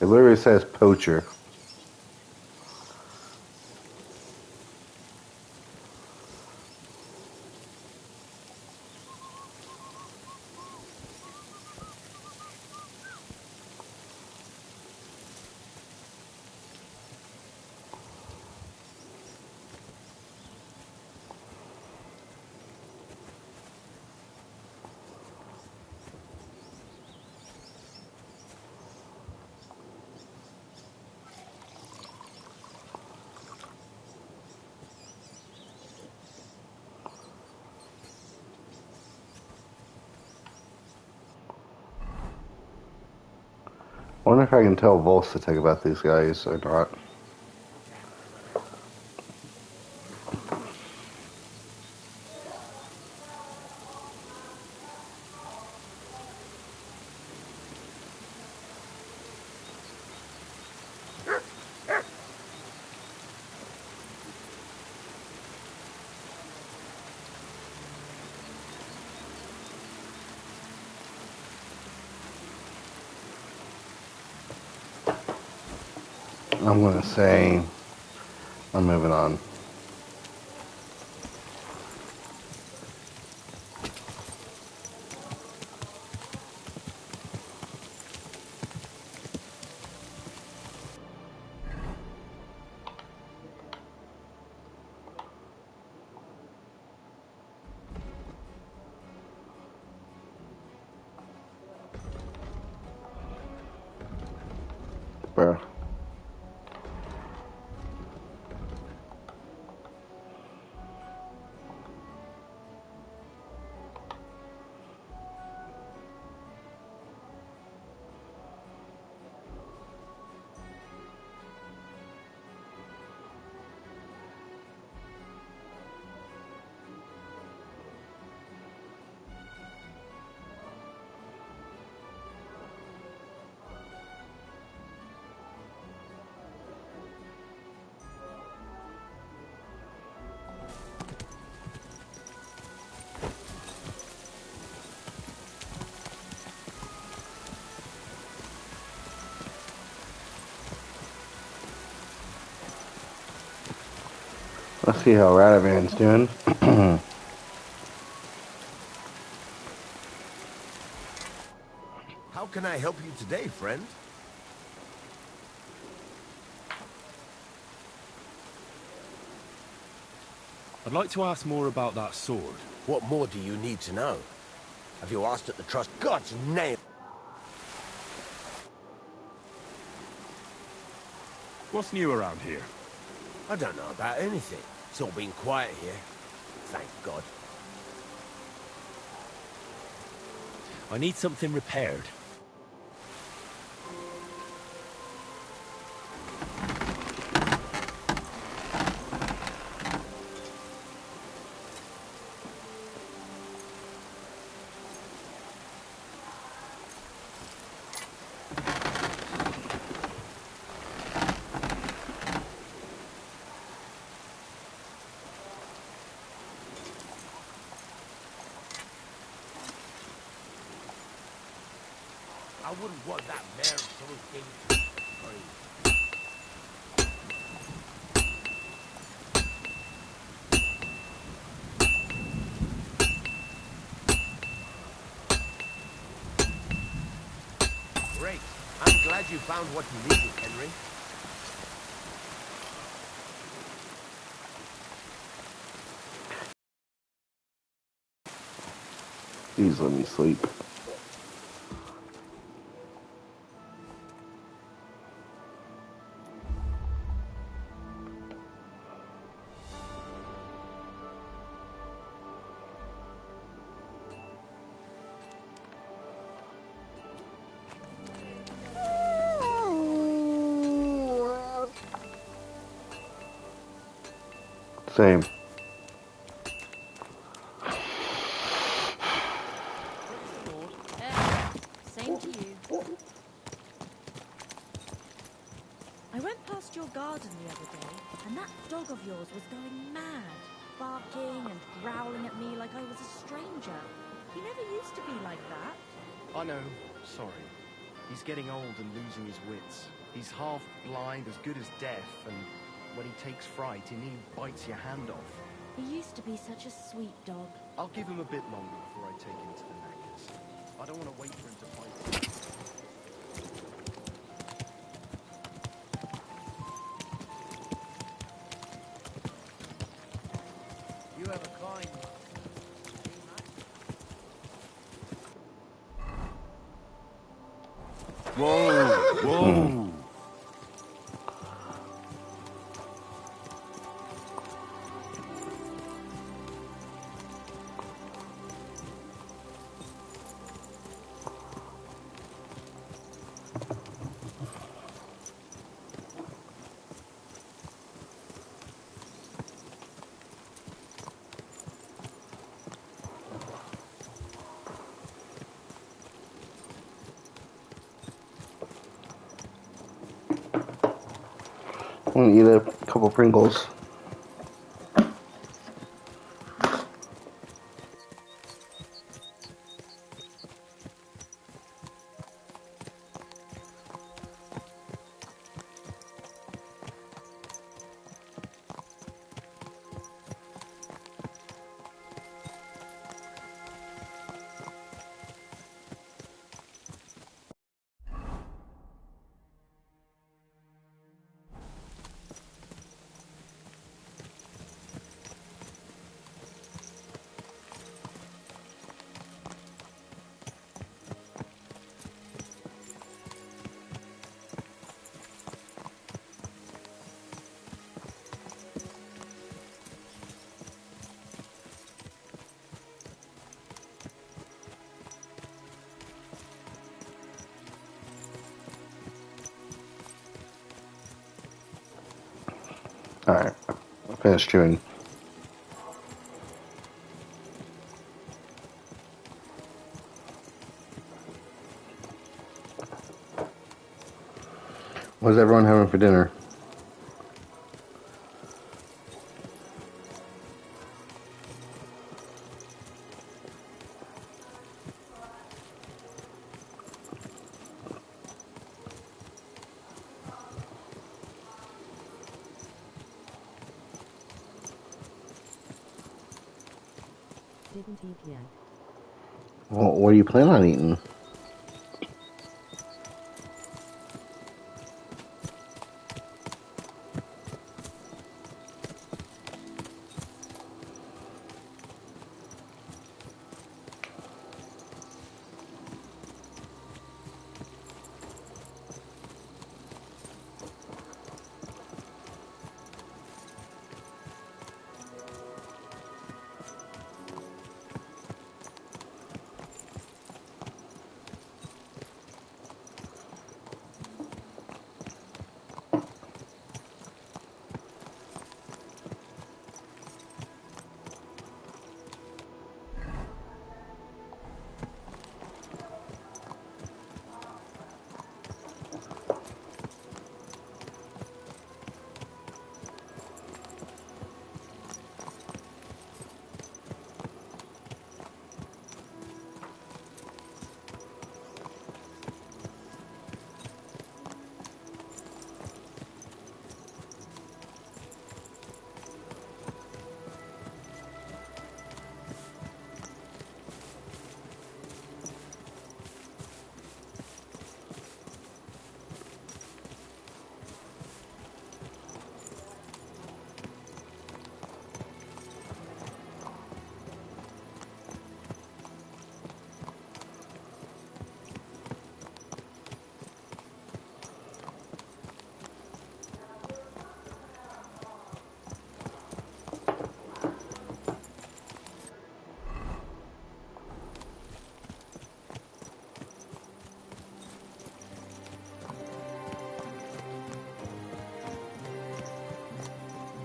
literally says poacher. I wonder if I can tell Volstatic about these guys or not. I'm gonna say I'm moving on. Bro. Let's see how Radavan's doing. How can I help you today, friend? I'd like to ask more about that sword. What more do you need to know? Have you asked at the trust? God's name! What's new around here? I don't know about anything. It's all been quiet here. Thank God. I need something repaired. I wouldn't want that mare of someone's getting free. Great. I'm glad you found what you needed, Henry. Please let me sleep. Same. Praise the Lord. Same to you. I went past your garden the other day, and that dog of yours was going mad, barking and growling at me like I was a stranger. He never used to be like that. I know. Sorry. He's getting old and losing his wits. He's half blind, as good as deaf, and when he takes fright, he nearly bites your hand off. He used to be such a sweet dog. I'll give him a bit longer before I take him to the knackers. I don't want to wait for him to bite. You have a kind... Whoa! Whoa! I'm gonna eat a couple Pringles. Alright, I finished chewing. What's everyone having for dinner? Didn't eat yet. Well, what are you planning on eating?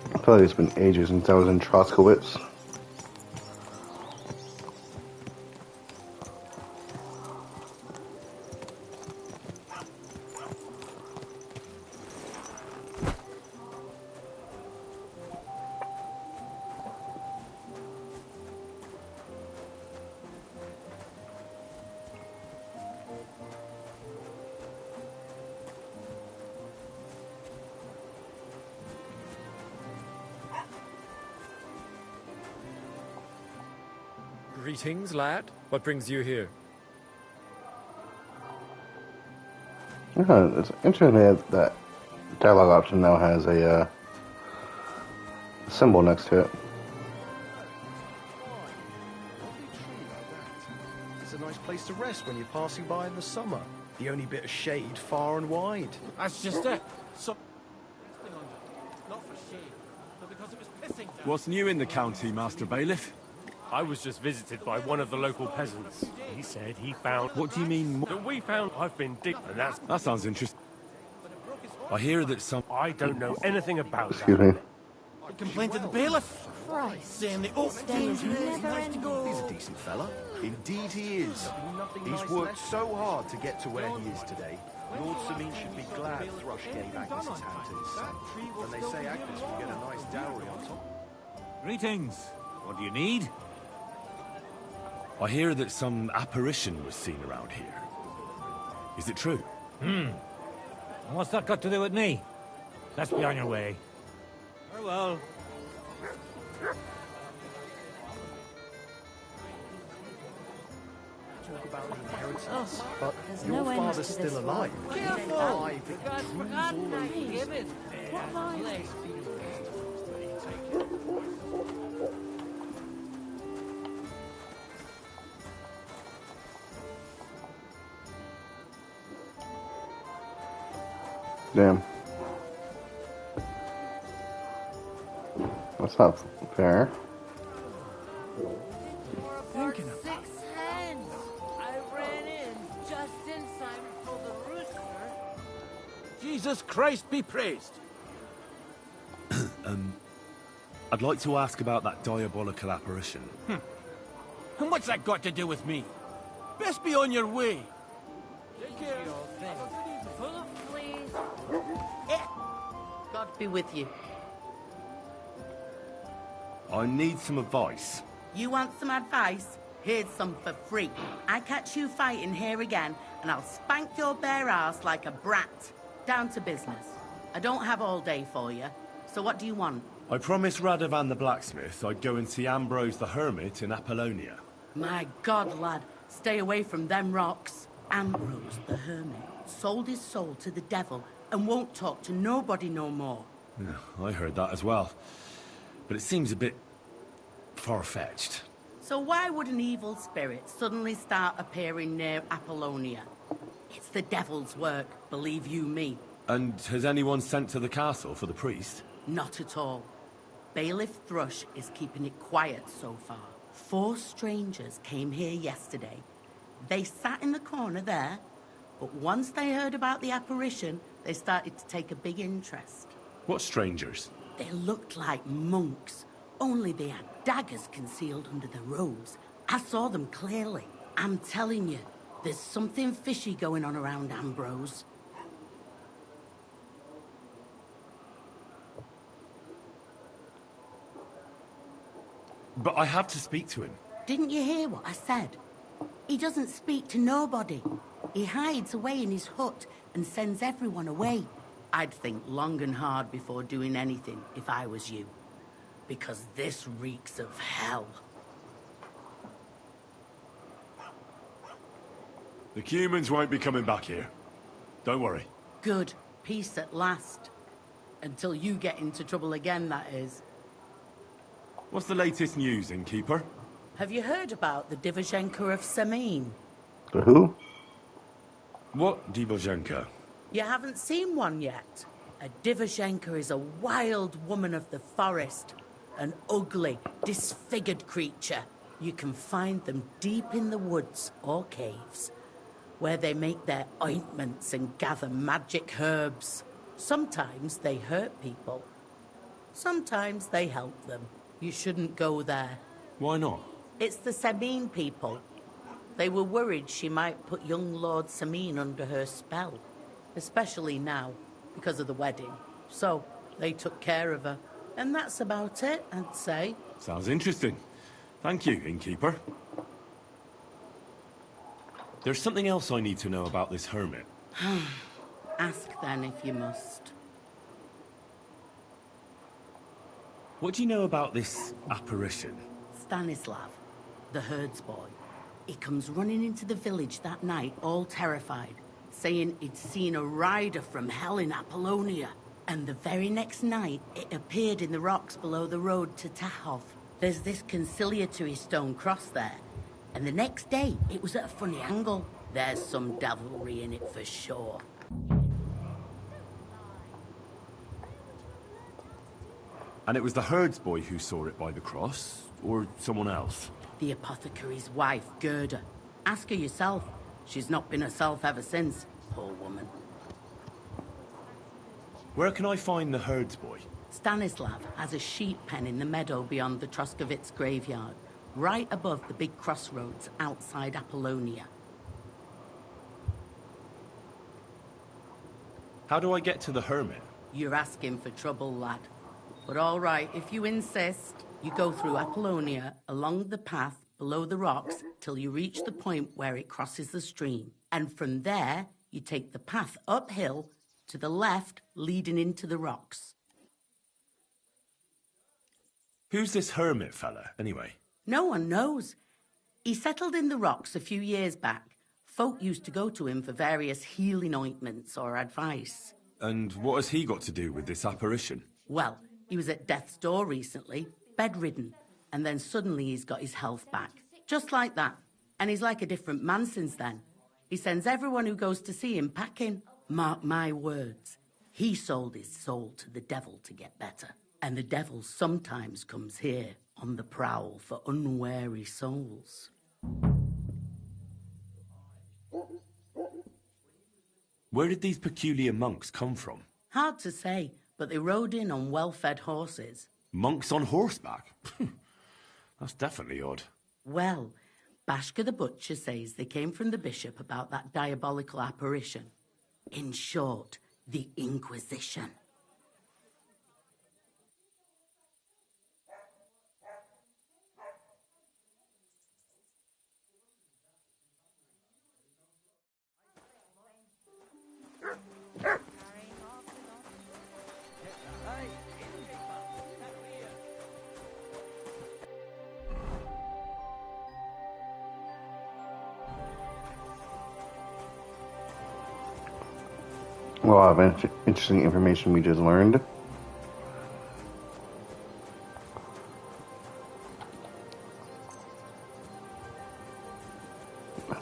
I feel like it's been ages since I was in Troskowitz. Greetings, lad. What brings you here? Yeah, it's interesting that dialogue option now has a symbol next to it. It's a nice place to rest when you're passing by in the summer. The only bit of shade far and wide. That's just it. So, not for shade, but because it was pissing down. What's new in the county, Master Bailiff? I was just visited by one of the local peasants. He said he found... What do you mean? That we found... I've been digging, and that's... That sounds interesting. I hear that some... I don't know anything about Excuse that. me. I complained to the bailiff. Christ. Saying the oak team's never nice to go. He's a decent fella. Indeed he is. He's worked so hard to get to where he is today. Lord Celine should be glad Thrush gave Agnes his hand to his son. And they say Agnes will get a nice dowry on top. Greetings. What do you need? I hear that some apparition was seen around here. Is it true? What's that got to do with me? Let's be on your way. Very well. Talk about the inheritance, but There's your no end father's to still this alive. world. Careful! What life? Damn. That's not fair. Thinking of 6 hens. I ran in just in time for the rooster. Jesus Christ be praised. I'd like to ask about that diabolical apparition. And what's that got to do with me? Best be on your way. Take care. Full of fleas. God be with you. I need some advice. You want some advice? Here's some for free. I catch you fighting here again, and I'll spank your bare ass like a brat. Down to business. I don't have all day for you, So what do you want? I promised Radovan the blacksmith I'd go and see Ambrose the hermit in Apollonia. My God, lad, stay away from them rocks. Ambrose the hermit sold his soul to the devil and won't talk to nobody no more. Yeah, I heard that as well. But it seems a bit far-fetched. So why would an evil spirit suddenly start appearing near Apollonia? It's the devil's work, believe you me. And has anyone sent to the castle for the priest? Not at all. Bailiff Thrush is keeping it quiet so far. 4 strangers came here yesterday. They sat in the corner there, but once they heard about the apparition, they started to take a big interest. What strangers? They looked like monks, only they had daggers concealed under their robes. I saw them clearly. I'm telling you, there's something fishy going on around Ambrose. But I have to speak to him. Didn't you hear what I said? He doesn't speak to nobody. He hides away in his hut and sends everyone away. I'd think long and hard before doing anything if I was you. Because this reeks of hell. The humans won't be coming back here. Don't worry. Good. Peace at last. Until you get into trouble again, that is. What's the latest news, innkeeper? Have you heard about the Divashenka of Samin? The who? What Divashenka? You haven't seen one yet. A Divashenka is a wild woman of the forest. An ugly, disfigured creature. You can find them deep in the woods or caves, where they make their ointments and gather magic herbs. Sometimes they hurt people. Sometimes they help them. You shouldn't go there. Why not? It's the Samin people. They were worried she might put young Lord Samin under her spell. Especially now, because of the wedding. So, they took care of her. And that's about it, I'd say. Sounds interesting. Thank you, innkeeper. There's something else I need to know about this hermit. Ask then if you must. What do you know about this apparition? Stanislav, the herds boy. He comes running into the village that night, all terrified, saying he'd seen a rider from hell in Apollonia. And the very next night, it appeared in the rocks below the road to Tahov. There's this conciliatory stone cross there. And the next day, it was at a funny angle. There's some devilry in it for sure. And it was the herds boy who saw it by the cross, or someone else? The apothecary's wife, Gerda. Ask her yourself. She's not been herself ever since, poor woman. Where can I find the herds boy? Stanislav has a sheep pen in the meadow beyond the Troskovitz graveyard, right above the big crossroads outside Apollonia. How do I get to the hermit? You're asking for trouble, lad. But all right, if you insist, you go through Apollonia, along the path below the rocks, till you reach the point where it crosses the stream. And from there, you take the path uphill to the left, leading into the rocks. Who's this hermit fella, anyway? No one knows. He settled in the rocks a few years back. Folk used to go to him for various healing ointments or advice. And what has he got to do with this apparition? Well, he was at death's door recently, bedridden, and then suddenly he's got his health back. Just like that. And he's like a different man since then. He sends everyone who goes to see him packing. Mark my words. He sold his soul to the devil to get better. And the devil sometimes comes here on the prowl for unwary souls. Where did these peculiar monks come from? Hard to say, but they rode in on well-fed horses. Monks on horseback? That's definitely odd. Well, Bashka the butcher says they came from the bishop about that diabolical apparition. In short, the Inquisition. A lot of interesting information we just learned.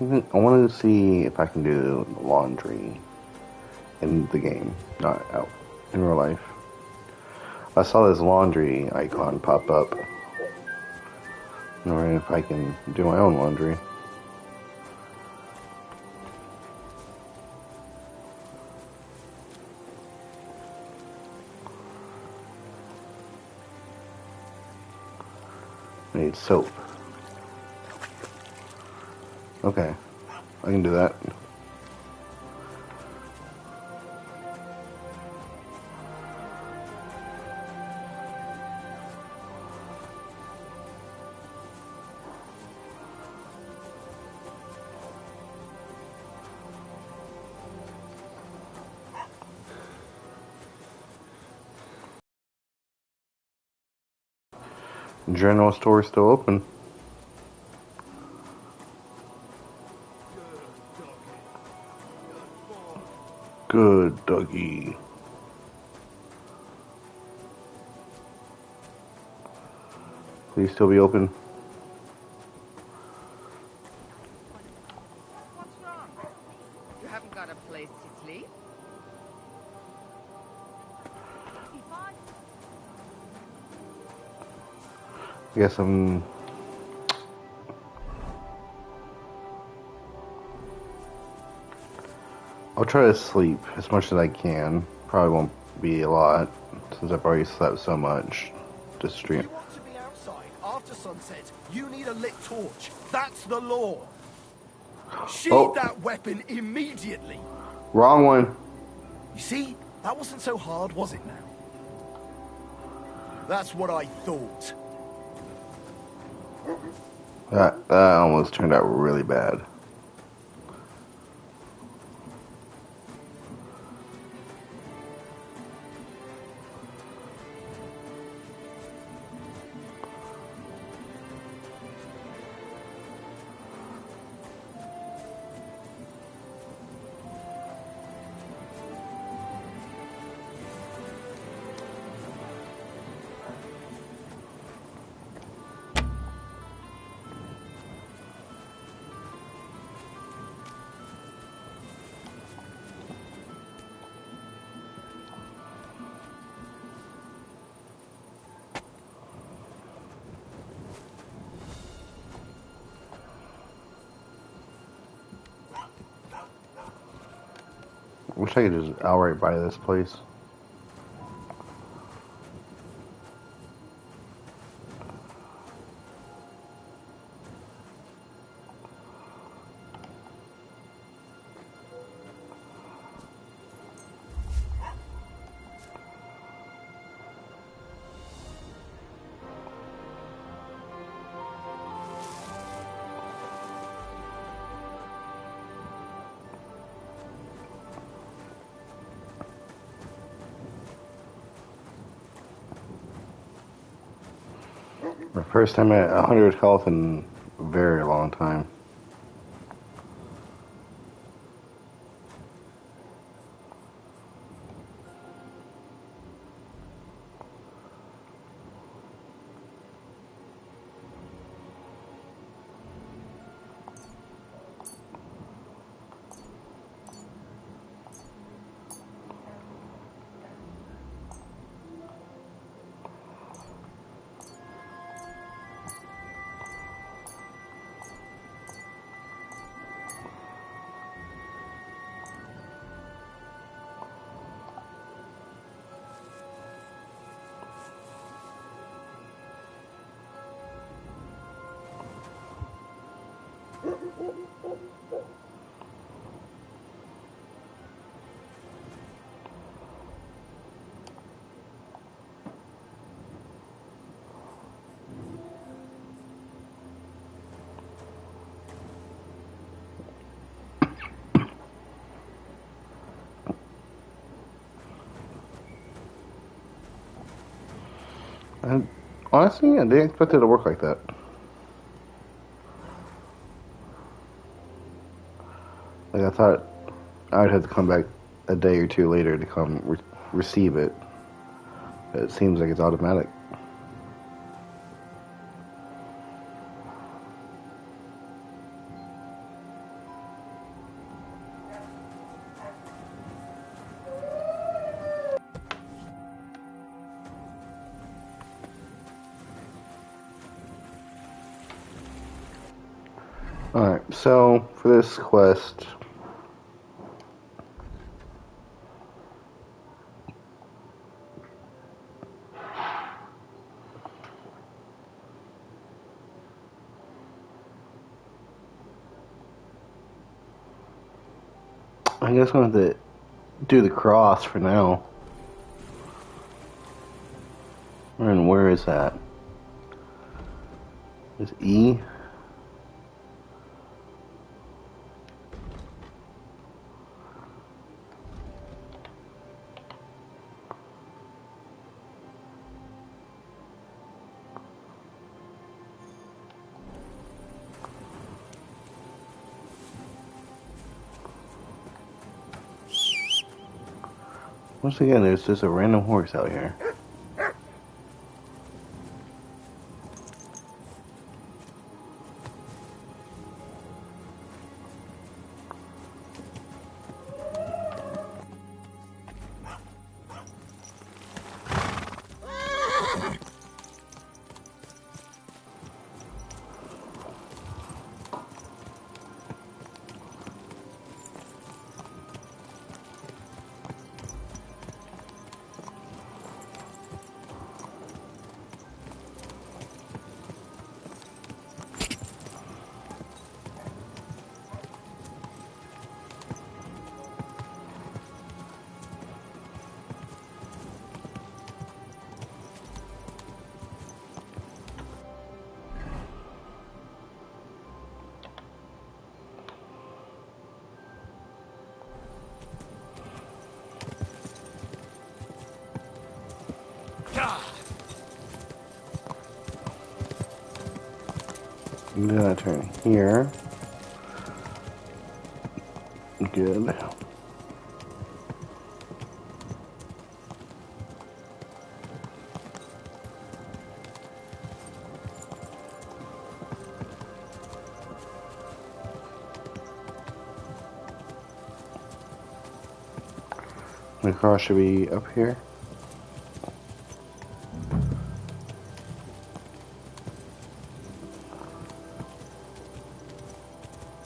I wanted to see if I can do laundry in the game, not out in real life. I saw this laundry icon pop up. I'm wondering if I can do my own laundry. I need soap. Okay, I can do that. General store still open. Good doggy. Please still be open. What's wrong? You haven't got a place to sleep? I guess I'll try to sleep as much as I can. Probably won't be a lot since I've already slept so much to stream. You want to be outside after sunset, you need a lit torch. That's the law. Sheath that weapon immediately. Wrong one. You see, that wasn't so hard, was it now? That's what I thought. That almost turned out really bad. Wish I could just outright buy this place. My first time at 100 health in a very long time. And honestly, I didn't expect it to work like that. Like I thought I'd have to come back a day or two later to come receive it. It seems like it's automatic. Alright, so for this quest, I guess I'm going to have to do the cross for now. And where is that? Is E? Once again, there's just a random horse out here. I'm gonna turn here. Good. The car should be up here.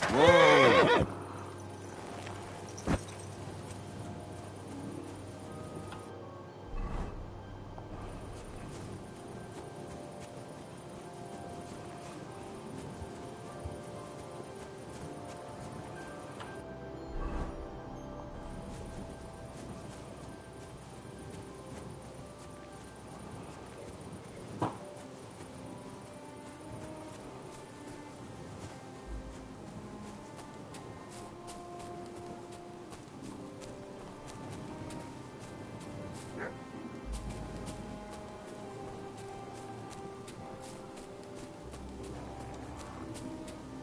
Whoa!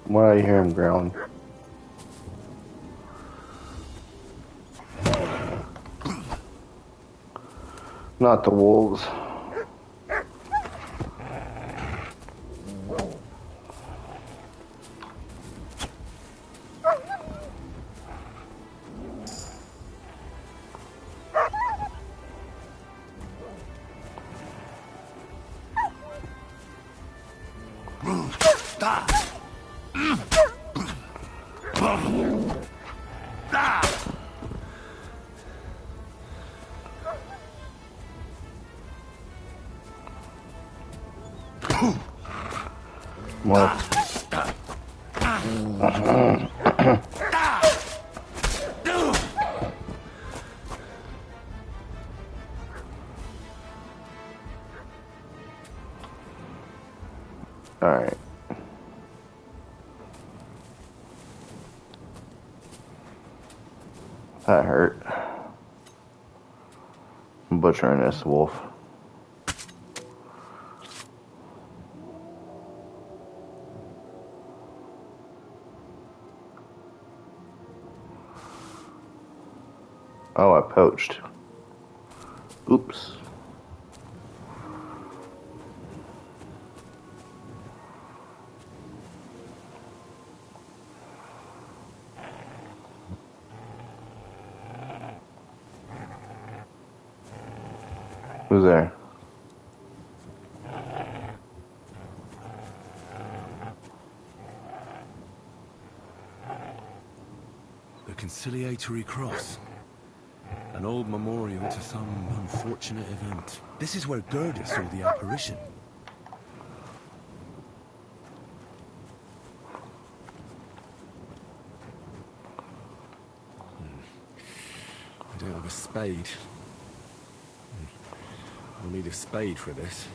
Why do I hear him growling? Not the wolves. What? Alright. That hurt. I'm butchering this wolf. Oh, I poached. Oops. Who's there? The conciliatory cross. An old memorial to some unfortunate event. This is where Gerda saw the apparition. I don't have a spade. We'll need a spade for this.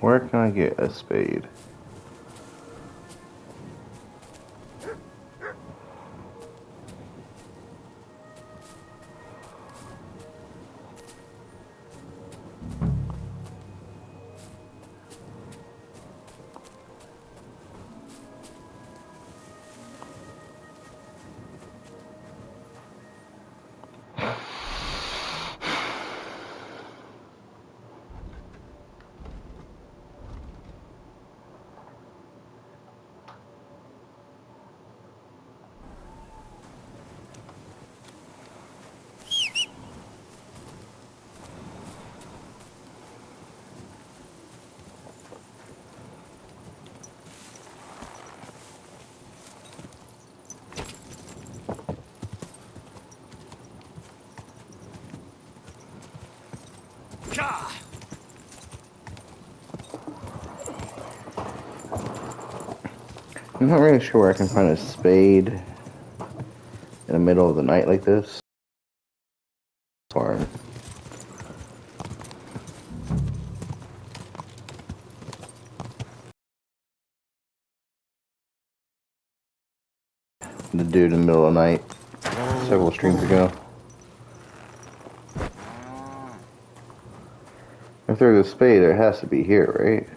Where can I get a spade? I'm not really sure where I can find a spade in the middle of the night like this. Farm. The dude in the middle of the night several streams ago. If there's a spade, there has to be here, right?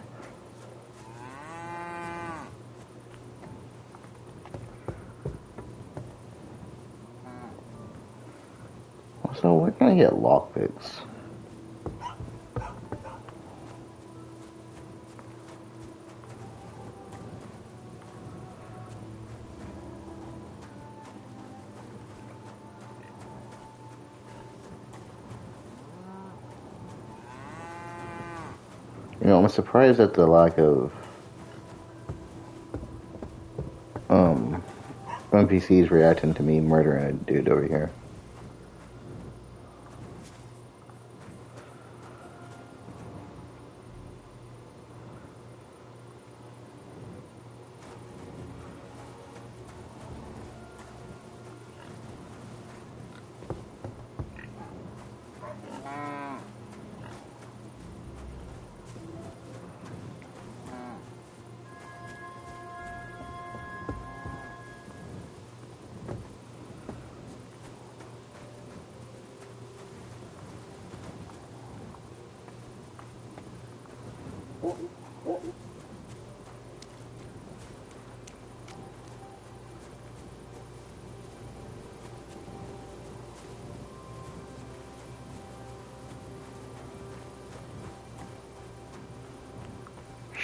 So where can I get lockpicks? You know, I'm surprised at the lack of NPCs reacting to me murdering a dude over here.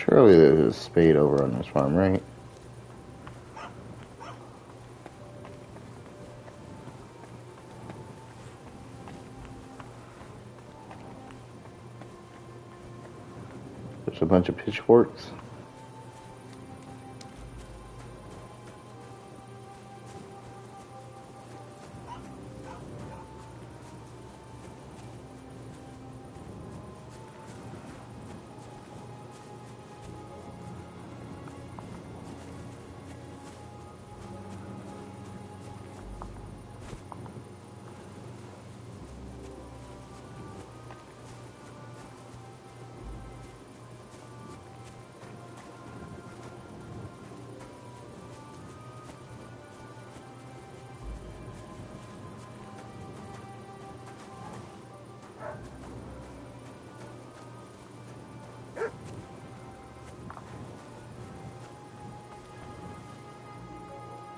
Surely there's a spade over on this farm, right? There's a bunch of pitchforks.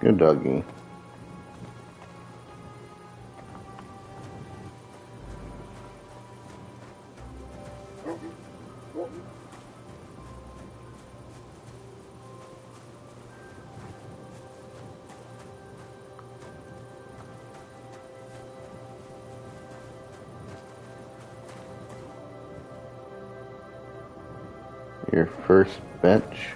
Good doggy. Your first bench.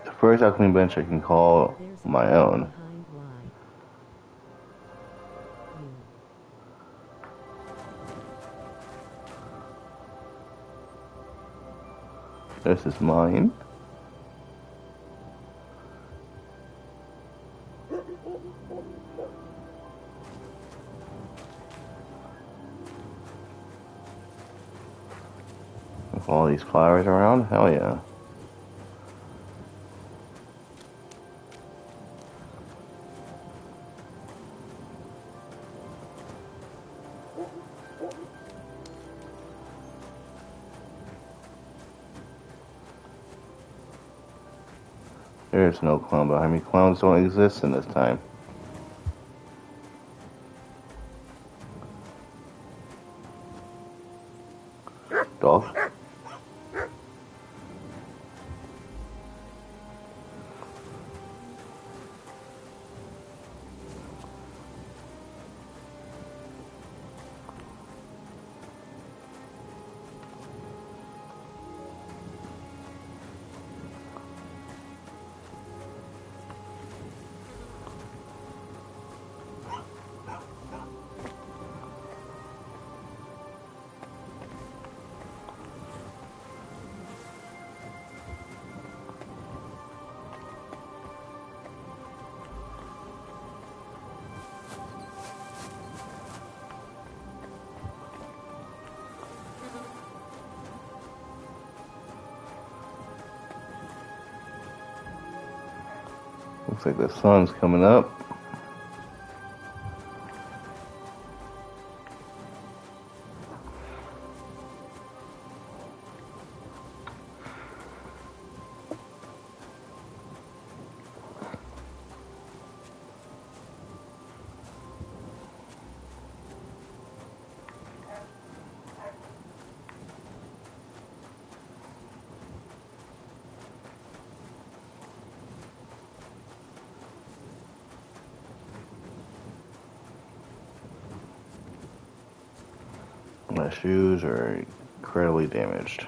The first alchemy bench I can call my own. This is mine. With all these flowers around, hell yeah. There's no clown behind me. Clowns don't exist in this time. Dog. Looks like the sun's coming up. My shoes are incredibly damaged.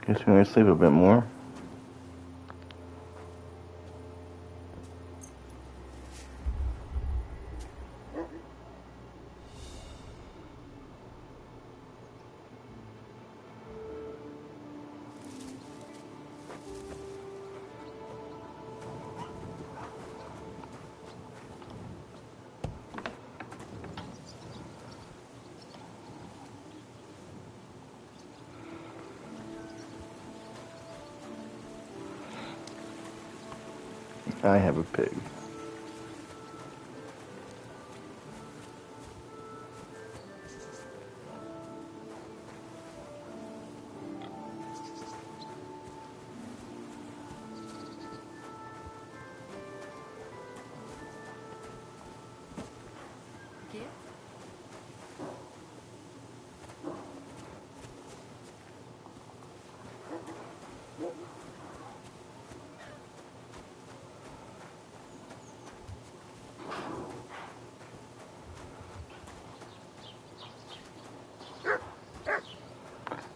Guess we're gonna sleep a bit more. I have a pig.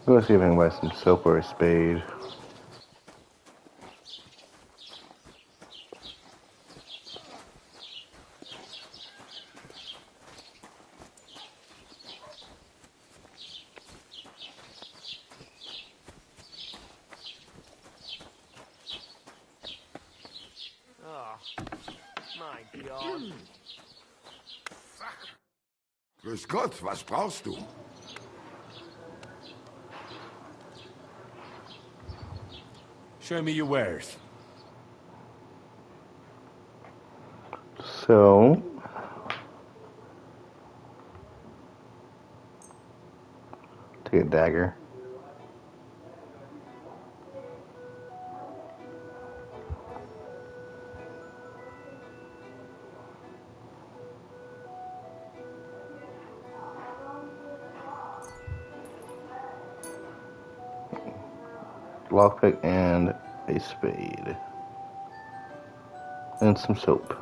Go see if I can buy some soap or a spade. mein Gott. Grüß Gott, was brauchst du? Show me your wares. So, take a dagger. Lockpick and a spade. And some soap.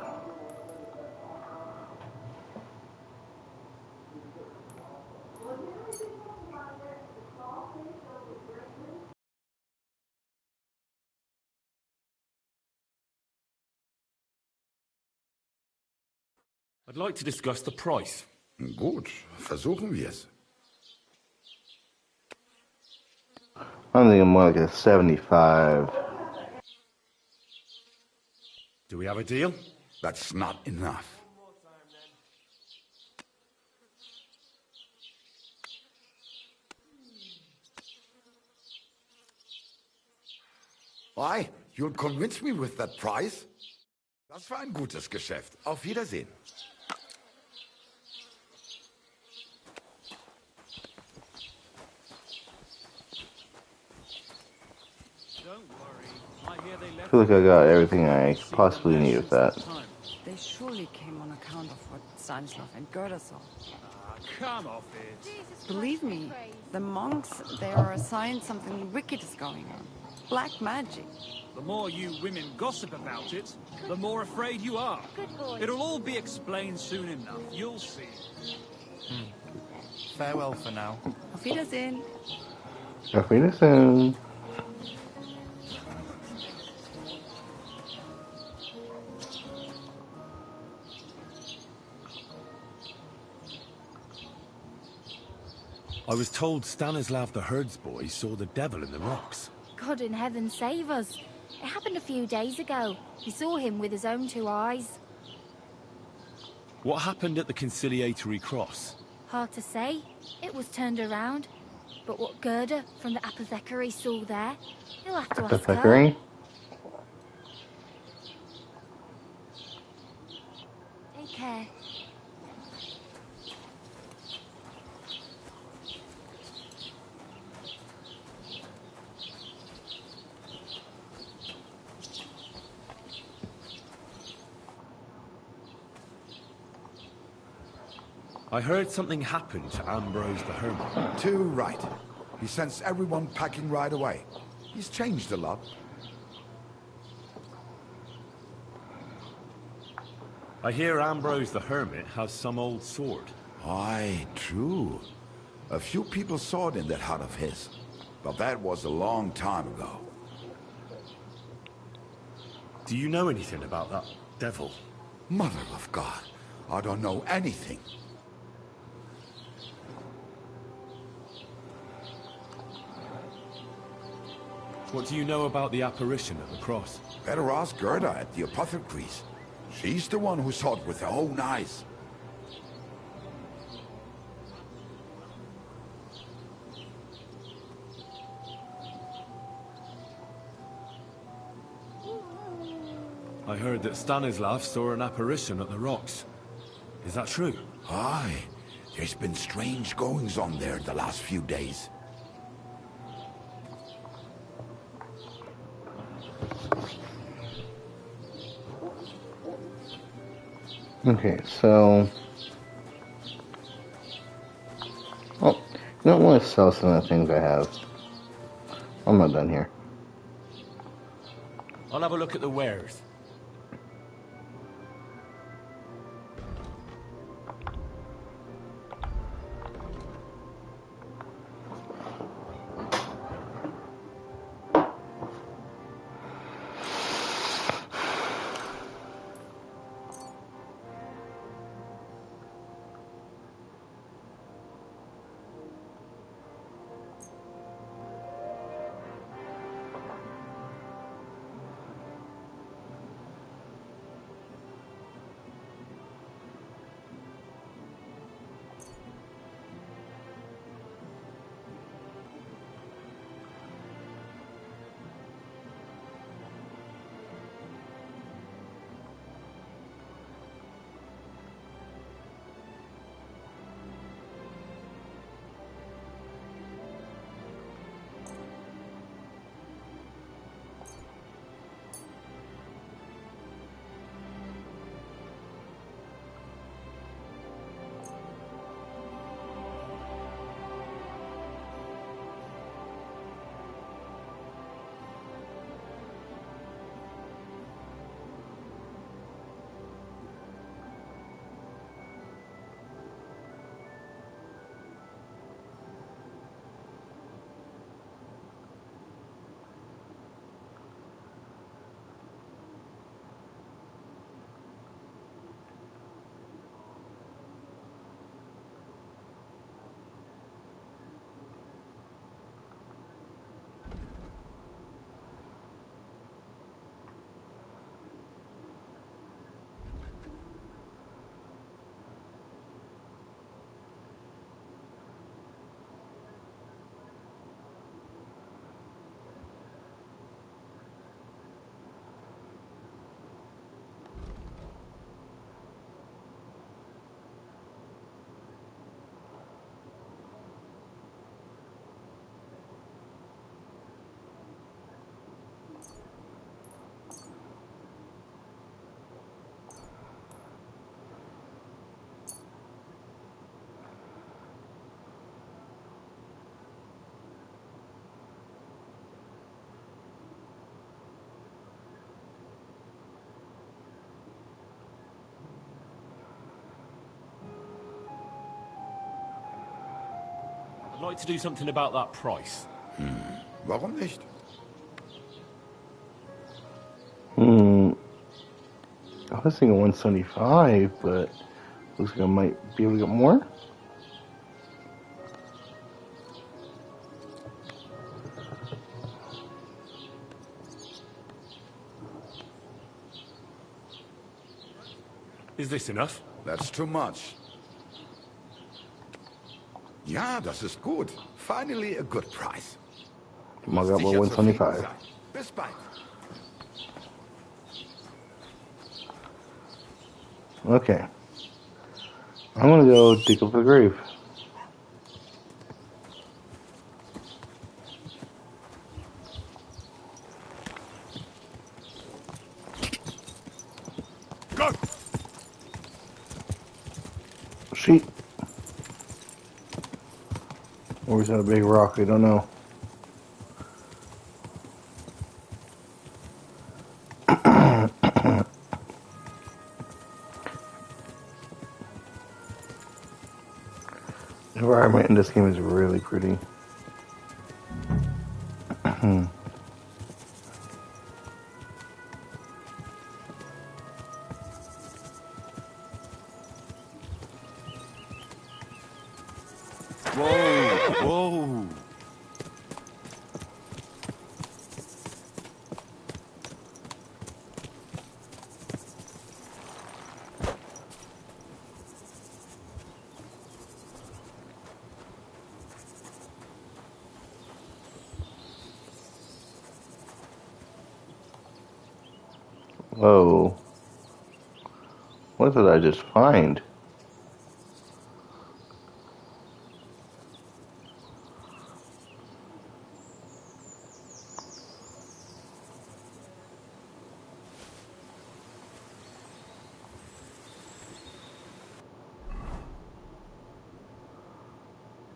I'd like to discuss the price. Gut, versuchen wir's. I'm thinking more like a 75. Do we have a deal? That's not enough. Why? You'll convince me with that price? Das war ein gutes Geschäft. Auf Wiedersehen. I feel like I got everything I possibly need with that. They surely came on account of what Stanislav and Gerda saw. Come off it. Believe me, the monks, they are assigned something wicked is going on. Black magic. The more you women gossip about it, the more afraid you are. It'll all be explained soon enough. You'll see. Farewell for now. Auf Wiedersehen. Auf Wiedersehen. I was told Stanislav the herds boy saw the devil in the rocks. God in heaven save us. It happened a few days ago. He saw him with his own 2 eyes. What happened at the conciliatory cross? Hard to say. It was turned around. But what Gerda from the apothecary saw there, you'll have to ask her. Apothecary? Take care. I heard something happened to Ambrose the Hermit. Too right. He sends everyone packing right away. He's changed a lot. I hear Ambrose the Hermit has some old sword. Aye, true. A few people saw it in that hut of his. But that was a long time ago. Do you know anything about that devil? Mother of God, I don't know anything. What do you know about the apparition at the cross? Better ask Gerda at the apothecaries. She's the one who saw it with her own eyes. I heard that Stanislav saw an apparition at the rocks. Is that true? Aye. There's been strange goings on there the last few days. Okay, so... Oh, you don't want to sell some of the things I have. I'm not done here. I'll have a look at the wares. I'd like to do something about that price. Warum nicht? I was thinking 175, but looks like I might be able to get more. Is this enough? That's too much. Ja, das ist gut. Finally a good price. I got 175. Bis bald. Okay. I'm gonna go dig up the grave. Go! Sheep. Or is that a big rock? I don't know. The environment in this game is really pretty. Whoa! Whoa. What did I just find?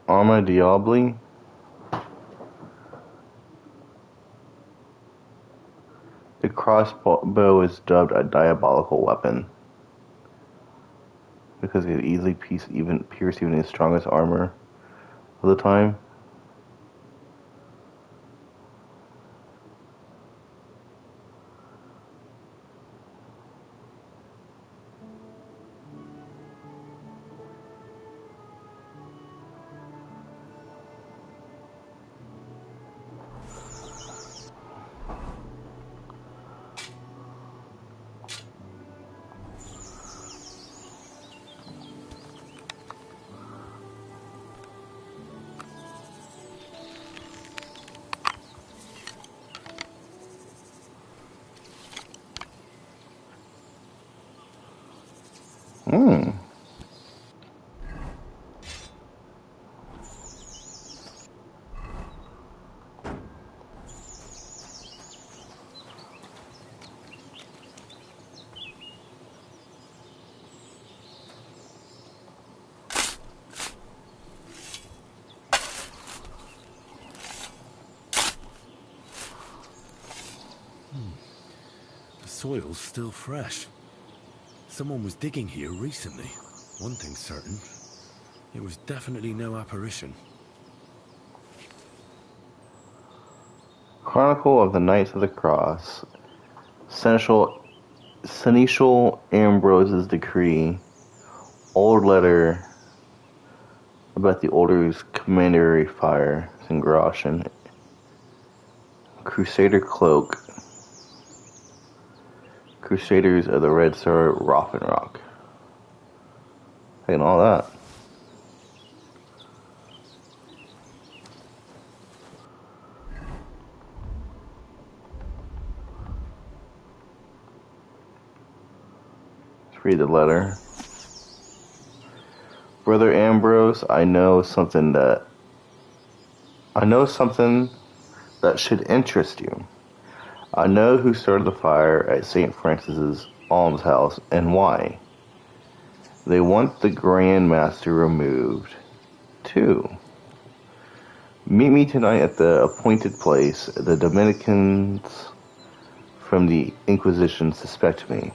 Arma Diabli? The crossbow is dubbed a diabolical weapon because it easily pierce even the strongest armor of the time. The soil's still fresh. Someone was digging here recently. One thing's certain. It was definitely no apparition. Chronicle of the Knights of the Cross. Seneschal Ambrose's decree. Old letter about the Order's commandery fire. St. Groshen. Crusader cloak. Crusaders of the Red Star, Rock. Taking all that. Let's read the letter. Brother Ambrose, I know something that should interest you. I know who started the fire at St. Francis's almshouse and why. They want the Grand Master removed, too. Meet me tonight at the appointed place. The Dominicans from the Inquisition suspect me.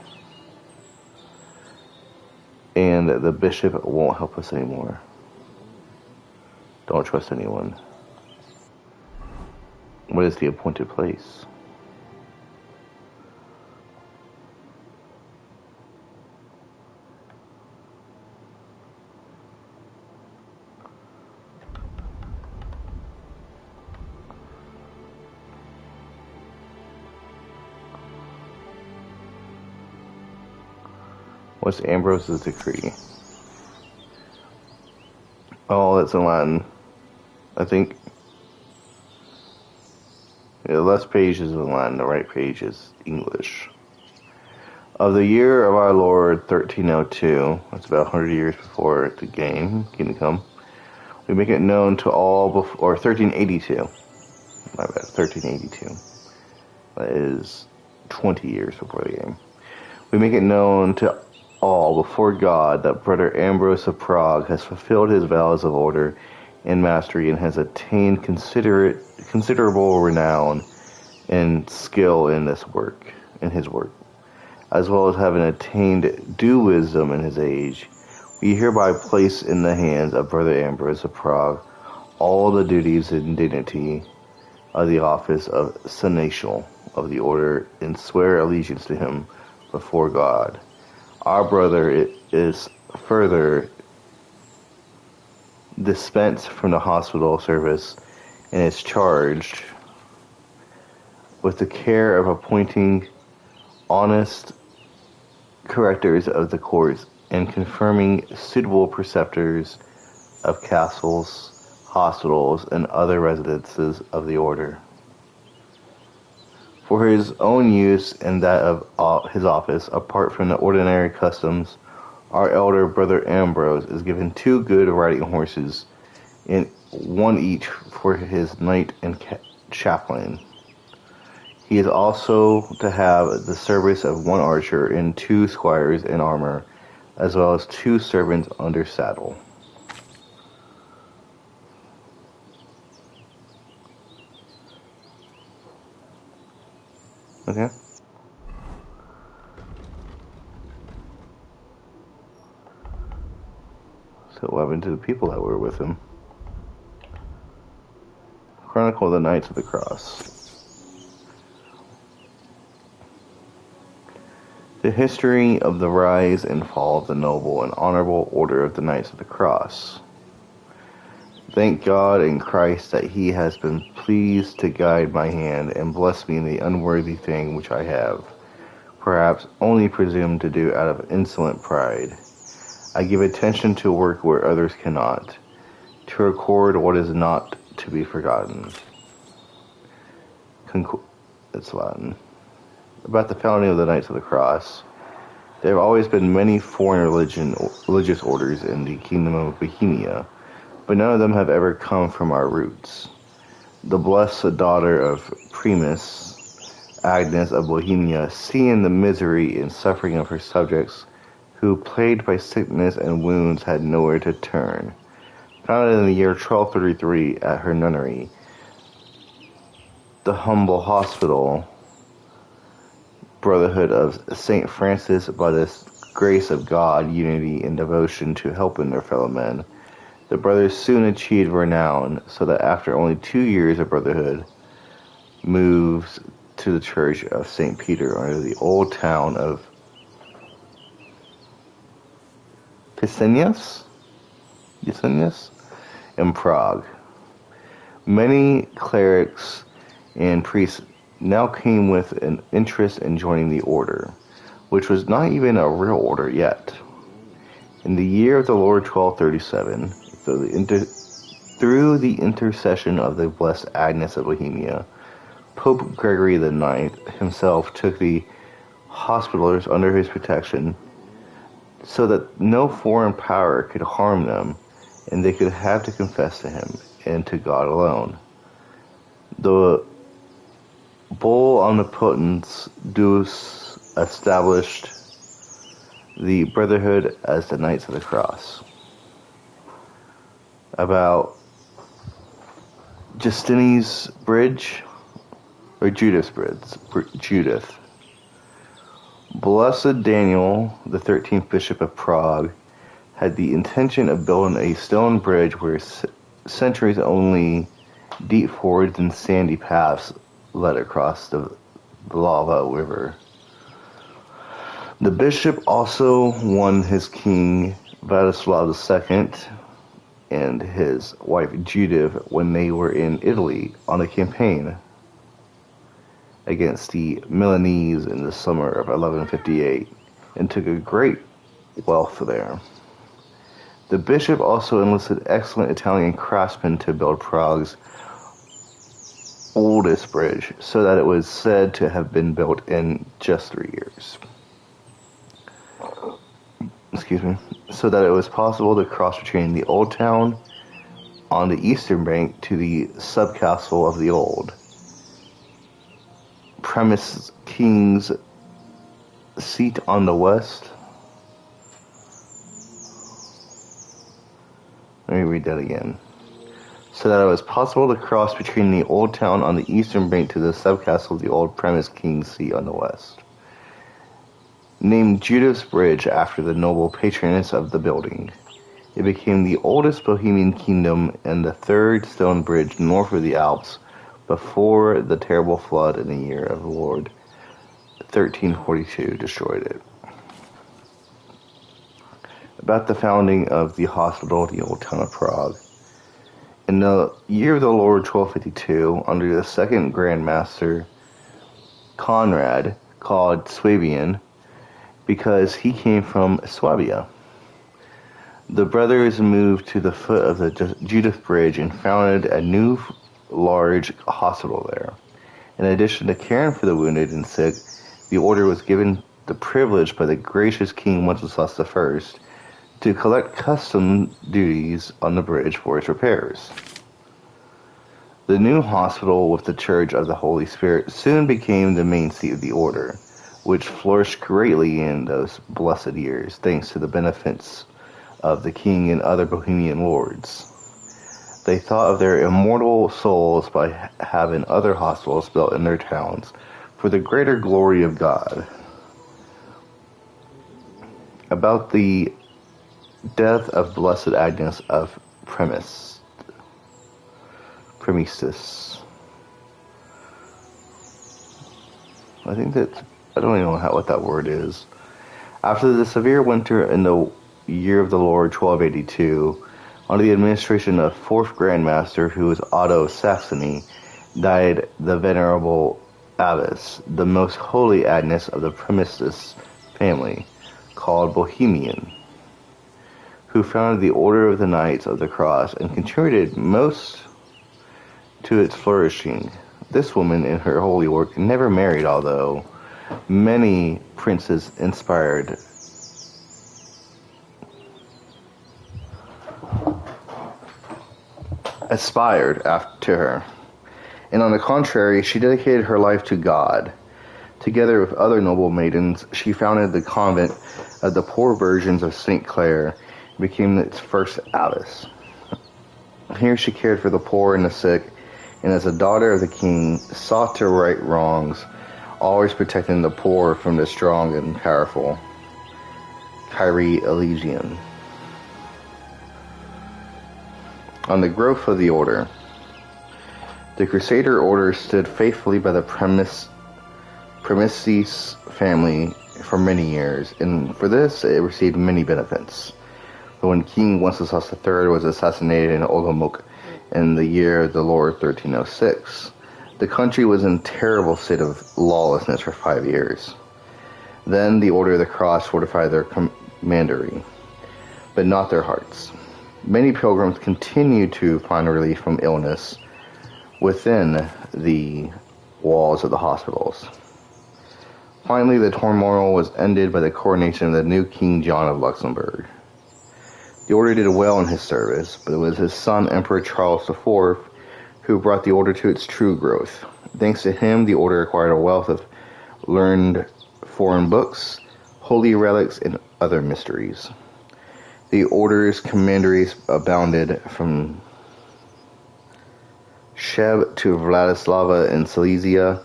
And the bishop won't help us anymore. Don't trust anyone. What is the appointed place? What's Ambrose's decree? Oh, that's in Latin. I think. The left page is in Latin, the right page is English. Of the year of our Lord 1302, that's about 100 years before the Kingdom Come, we make it known to all or 1382. My bad, 1382. That is 20 years before the game. We make it known to all before God that Brother Ambrose of Prague has fulfilled his vows of order and mastery and has attained considerable renown and skill in his work, as well as having attained due wisdom in his age. We hereby place in the hands of Brother Ambrose of Prague all the duties and dignity of the office of seneschal of the order and swear allegiance to him before God. Our brother is further dispensed from the hospital service and is charged with the care of appointing honest correctors of the courts and confirming suitable preceptors of castles, hospitals, and other residences of the order. For his own use and that of his office, apart from the ordinary customs, our elder brother Ambrose is given 2 good riding horses, and 1 each for his knight and chaplain. He is also to have the service of 1 archer and 2 squires in armor, as well as 2 servants under saddle. Okay. So what happened to the people that were with him? Chronicle of the Knights of the Cross. The history of the rise and fall of the noble and honorable order of the Knights of the Cross. Thank God in Christ that he has been pleased to guide my hand and bless me in the unworthy thing which I have, perhaps, only presumed to do out of insolent pride. I give attention to work where others cannot, to record what is not to be forgotten. It's Latin. About the founding of the Knights of the Cross. There have always been many foreign religious orders in the Kingdom of Bohemia, but none of them have ever come from our roots. The blessed daughter of Primus, Agnes of Bohemia, seeing the misery and suffering of her subjects, who, plagued by sickness and wounds, had nowhere to turn, founded in the year 1233 at her nunnery the humble hospital Brotherhood of St. Francis. By the grace of God, unity, and devotion to helping their fellow men, the brothers soon achieved renown, so that after only 2 years of brotherhood, moves to the church of St. Peter under the old town of Pisenius in Prague. Many clerics and priests now came with an interest in joining the order, which was not even a real order yet. In the year of the Lord 1237, through the intercession of the blessed Agnes of Bohemia, Pope Gregory IX himself took the hospitallers under his protection, so that no foreign power could harm them, and they could have to confess to him and to God alone. The Bull Omnipotens Deus established the Brotherhood as the Knights of the Cross. About Justinian's Bridge, or Judith's Bridge, Judith. Blessed Daniel, the 13th Bishop of Prague, had the intention of building a stone bridge where centuries, only deep fords and sandy paths led across the lava river. The bishop also won his king Vladislav II and his wife Judith when they were in Italy on a campaign against the Milanese in the summer of 1158 and took a great wealth there. The bishop also enlisted excellent Italian craftsmen to build Prague's oldest bridge, so that it was said to have been built in just 3 years. So that it was possible to cross between the old town on the eastern bank to the sub-castle of the old premise king's seat on the west. Let me read that again. So that it was possible to cross between the old town on the eastern bank to the sub-castle of the old premise king's seat on the west. Named Judith's Bridge after the noble patroness of the building, it became the oldest Bohemian kingdom and the third stone bridge north of the Alps before the terrible flood in the year of the Lord 1342 destroyed it. About the founding of the hospital of the old town of Prague. In the year of the Lord 1252, under the second Grand Master Conrad, called Swabian, because he came from Swabia, the brothers moved to the foot of the Judith Bridge and founded a new large hospital there. In addition to caring for the wounded and sick, the order was given the privilege by the gracious King Wenceslas I to collect custom duties on the bridge for its repairs. The new hospital with the Church of the Holy Spirit soon became the main seat of the order, which flourished greatly in those blessed years, thanks to the benefits of the king and other Bohemian lords. They thought of their immortal souls by having other hospitals built in their towns for the greater glory of God. About the death of Blessed Agnes of Premistus. I don't even know what that word is. After the severe winter in the year of the Lord 1282, under the administration of fourth Grand Master, who was Otto of Saxony, died the venerable abbess, the most holy Agnes of the Premistus family, called Bohemian, who founded the Order of the Knights of the Cross and contributed most to its flourishing. This woman, in her holy work, never married, although many princes aspired after her. And on the contrary, she dedicated her life to God. Together with other noble maidens, she founded the convent of the Poor Virgins of St. Clare and became its first abbess. Here she cared for the poor and the sick, and as a daughter of the king, sought to right wrongs, always protecting the poor from the strong and powerful. Kyrie Elegian. On the growth of the order. The Crusader order stood faithfully by the Premises family for many years, and for this it received many benefits. But when King Wenceslas III was assassinated in Olomouc in the year of the Lord 1306, the country was in terrible state of lawlessness for 5 years. Then the Order of the Cross fortified their commandery, but not their hearts. Many pilgrims continued to find relief from illness within the walls of the hospitals. Finally, the turmoil was ended by the coronation of the new King John of Luxembourg. The order did well in his service, but it was his son, Emperor Charles IV, who brought the order to its true growth. Thanks to him, the order acquired a wealth of learned foreign books, holy relics, and other mysteries. The order's commanderies abounded from Sheb to Vladislava in Silesia,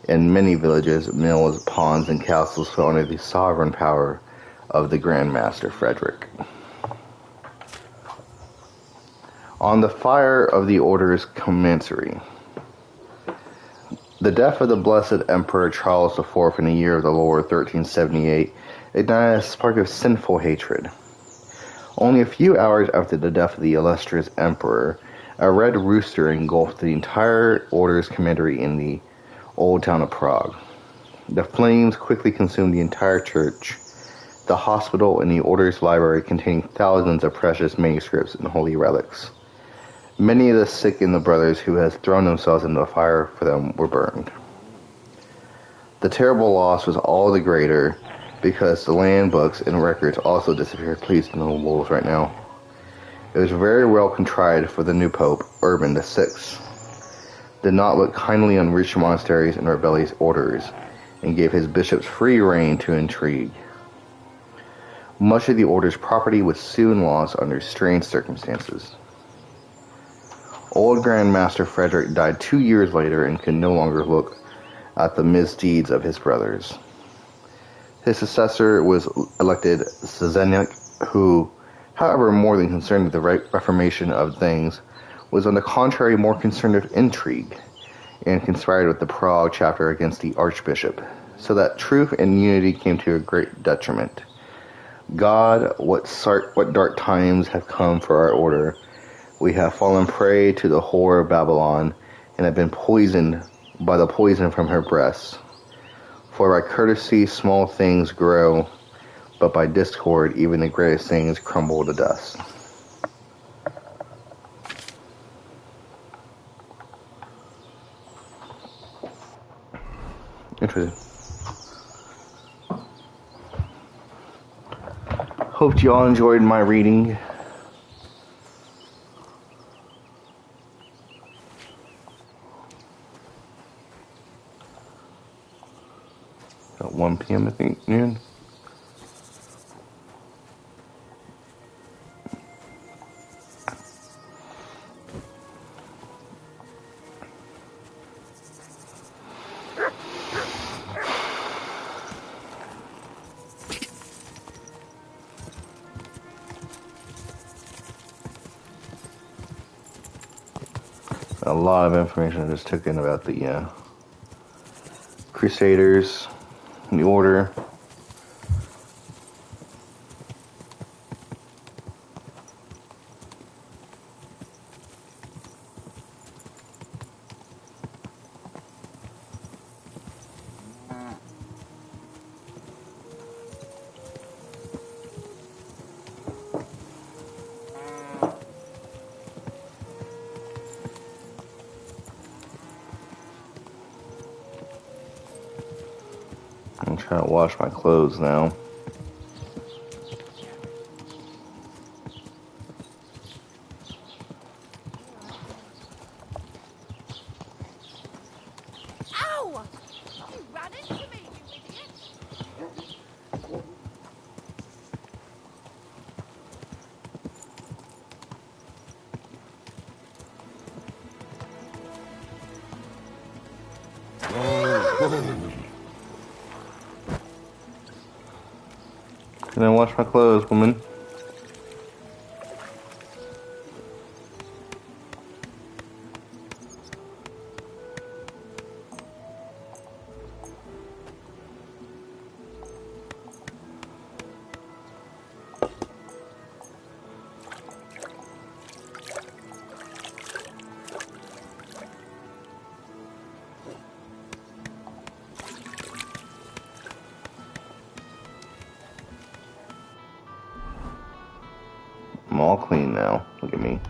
and many villages, mills, ponds, and castles fell under the sovereign power of the Grand Master Frederick. On the fire of the Order's commensary. The death of the blessed Emperor Charles IV in the year of the Lord 1378 ignited a spark of sinful hatred. Only a few hours after the death of the illustrious Emperor, a red rooster engulfed the entire Order's commandery in the old town of Prague. The flames quickly consumed the entire church, the hospital, and the Order's library containing thousands of precious manuscripts and holy relics. Many of the sick and the brothers who had thrown themselves into the fire for them were burned. The terrible loss was all the greater because the land books and records also disappeared. Please no wolves right now. It was very well contrived for the new Pope, Urban VI, did not look kindly on rich monasteries and rebellious orders, and gave his bishops free rein to intrigue. Much of the order's property was soon lost under strange circumstances. Old Grand Master Frederick died 2 years later and could no longer look at the misdeeds of his brothers. His successor was elected Czerniak, who, however more than concerned with the reformation of things, was on the contrary more concerned with intrigue, and conspired with the Prague chapter against the archbishop, so that truth and unity came to a great detriment. God, what dark times have come for our order. We have fallen prey to the whore of Babylon, and have been poisoned by the poison from her breasts. For by courtesy small things grow, but by discord even the greatest things crumble to dust. Interesting. Hope you all enjoyed my reading. At 1 p.m. I think, noon. A lot of information I just took in about the Crusaders, the Order. I'm trying to wash my clothes now. Ow! You ran into me, you idiot! Can I wash my clothes, woman? I'm all clean now. Look at me.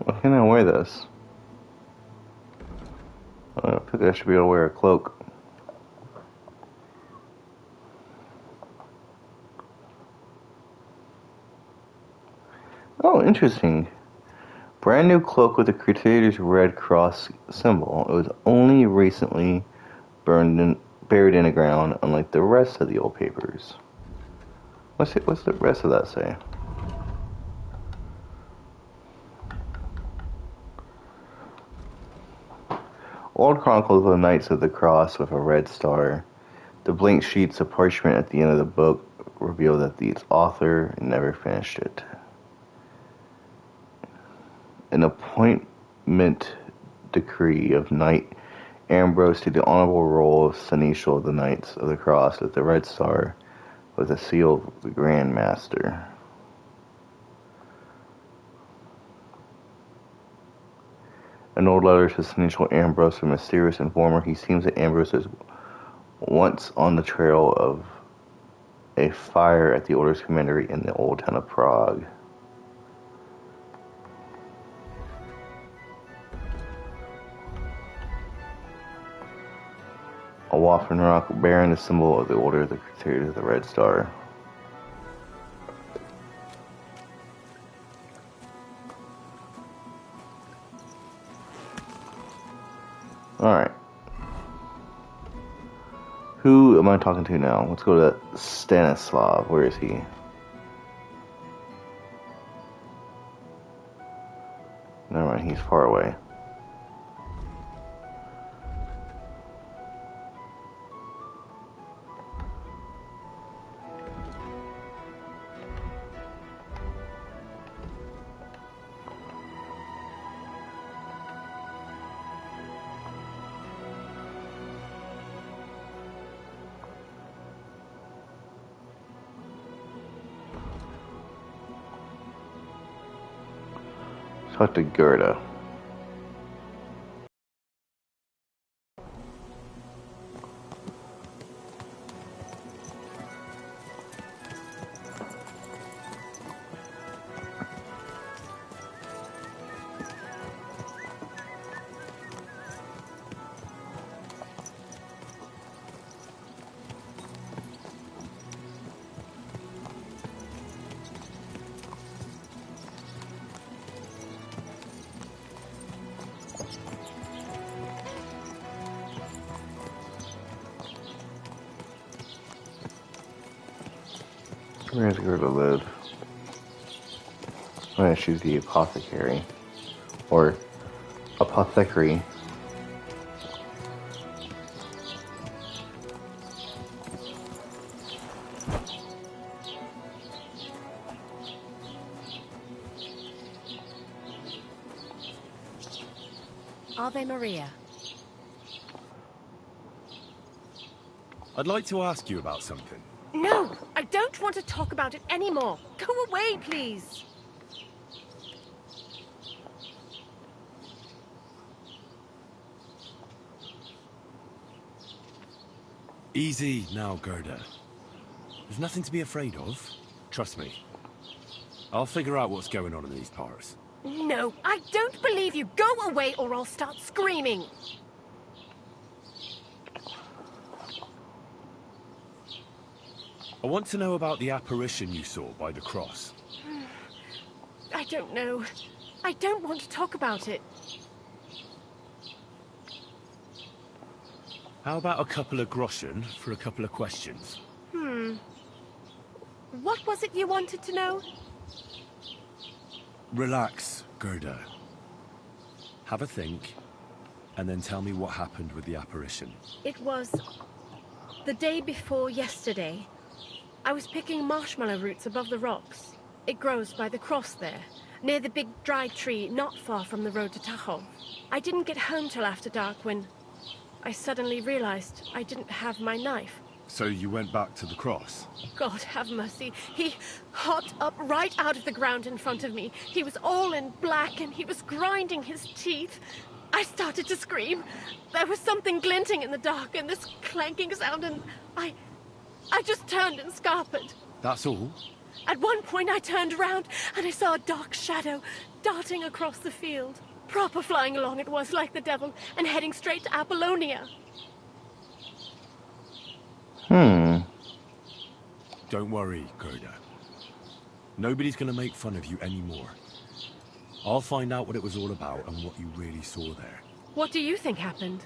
Why can't I wear this? I think I should be able to wear a cloak. Oh, interesting. Brand new cloak with the Crusaders' Red Cross symbol. It was only recently buried in the ground, unlike the rest of the old papers. What's the rest of that say? Old Chronicles of the Knights of the Cross with a red star. The blank sheets of parchment at the end of the book reveal that its author never finished it. An appointment decree of Knight Ambrose to the honorable role of Seneschal of the Knights of the Cross with the red star with a seal of the Grand Master. An old letter to Seneschal Ambrose, a mysterious informer. He seems that Ambrose is once on the trail of a fire at the Order's commandery in the old town of Prague. A Waffen rock bearing the symbol of the Order of the Crusaders of the Red Star. Alright. Who am I talking to now? Let's go to Stanislav. Where is he? Never mind, he's far away. Talk to Gerda. Where's Gerda live? Oh yeah, she's the apothecary. Or apothecary. Ave Maria. I'd like to ask you about something. No! I don't want to talk about it anymore. Go away, please. Easy now, Gerda. There's nothing to be afraid of. Trust me. I'll figure out what's going on in these parts. No, I don't believe you. Go away or I'll start screaming. I want to know about the apparition you saw by the cross. I don't know. I don't want to talk about it. How about a couple of groschen for a couple of questions? What was it you wanted to know? Relax, Gerda. Have a think, and then tell me what happened with the apparition. It was the day before yesterday. I was picking marshmallow roots above the rocks. It grows by the cross there, near the big dry tree not far from the road to Tahoe. I didn't get home till after dark when I suddenly realized I didn't have my knife. So you went back to the cross? God have mercy. He hopped up right out of the ground in front of me. He was all in black and he was grinding his teeth. I started to scream. There was something glinting in the dark and this clanking sound and I just turned and scarpered. That's all? At one point I turned around and I saw a dark shadow darting across the field. Proper flying along it was, like the devil, and heading straight to Apollonia. Don't worry, Gerda. Nobody's gonna make fun of you anymore. I'll find out what it was all about and what you really saw there. What do you think happened?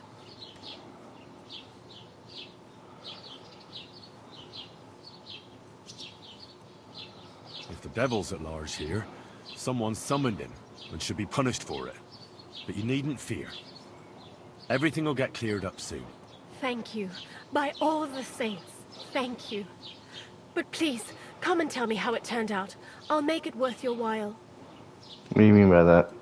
If the devil's at large here, someone summoned him and should be punished for it. But you needn't fear. Everything will get cleared up soon. Thank you. By all the saints, thank you. But please, come and tell me how it turned out. I'll make it worth your while. What do you mean by that?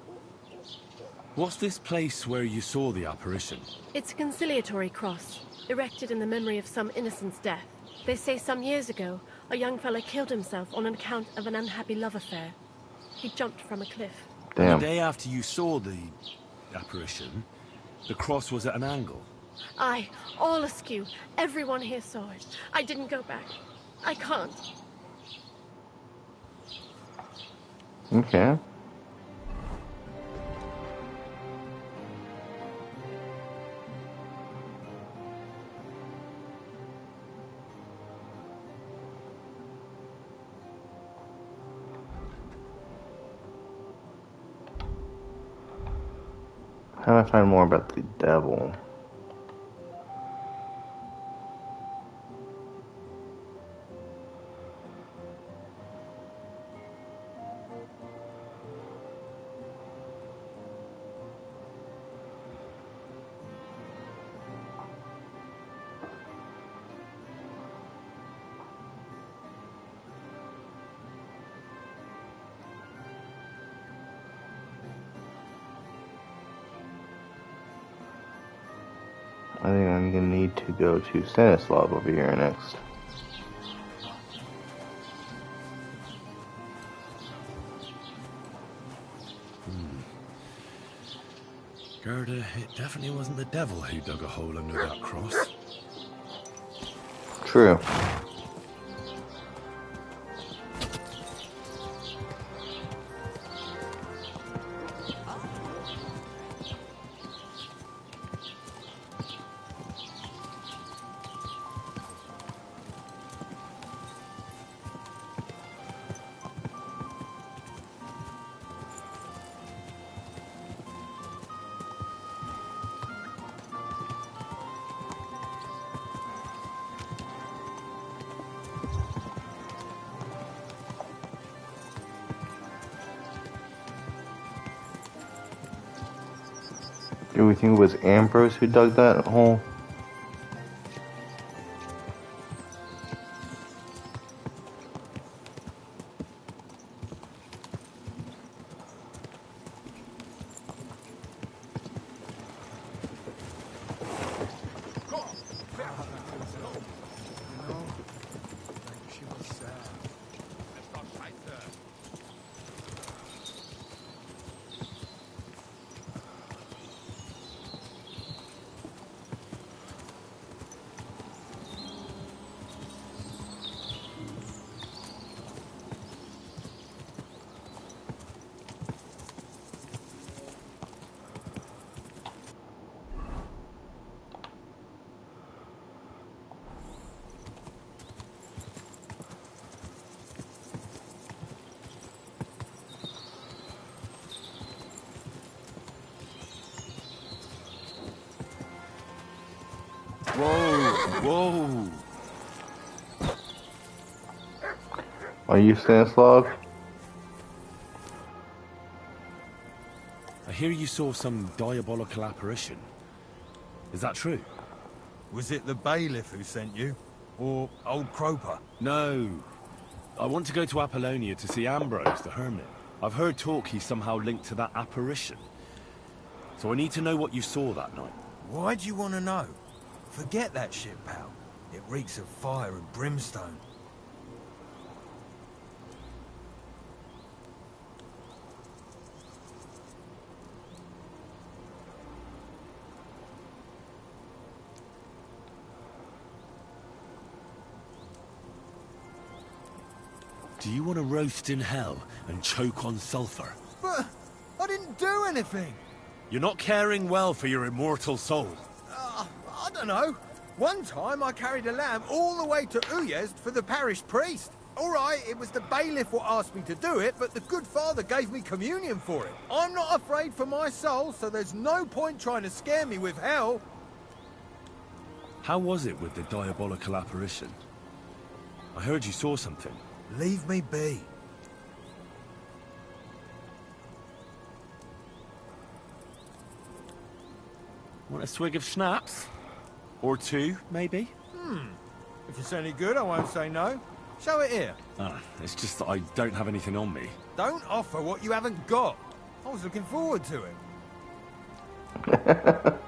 What's this place where you saw the apparition? It's a conciliatory cross, erected in the memory of some innocent's death. They say some years ago, a young fella killed himself on account of an unhappy love affair. He jumped from a cliff. Damn. The day after you saw the apparition, the cross was at an angle. Aye, all askew. Everyone here saw it. I didn't go back. I can't. Okay. How do I find more about the devil? I think I'm gonna need to go to Stanislav over here next. Gerda, it definitely wasn't the devil who dug a hole under that cross. True. Do we think it was Ambrose who dug that hole? Whoa! Are you Stanislav? I hear you saw some diabolical apparition. Is that true? Was it the bailiff who sent you? Or old Croper? No. I want to go to Apollonia to see Ambrose, the hermit. I've heard talk he's somehow linked to that apparition. So I need to know what you saw that night. Why do you want to know? Forget that shit, pal. It reeks of fire and brimstone. Do you want to roast in hell and choke on sulfur? didn't do anything. You're not caring well for your immortal soul. I don't know. One time I carried a lamb all the way to Uyezd for the parish priest. All right, it was the bailiff what asked me to do it, but the good father gave me communion for it. I'm not afraid for my soul, so there's no point trying to scare me with hell. How was it with the diabolical apparition? I heard you saw something. Leave me be. Want a swig of schnapps? Or two, maybe? If it's any good, I won't say no. Show it here. It's just that I don't have anything on me. Don't offer what you haven't got. I was looking forward to it.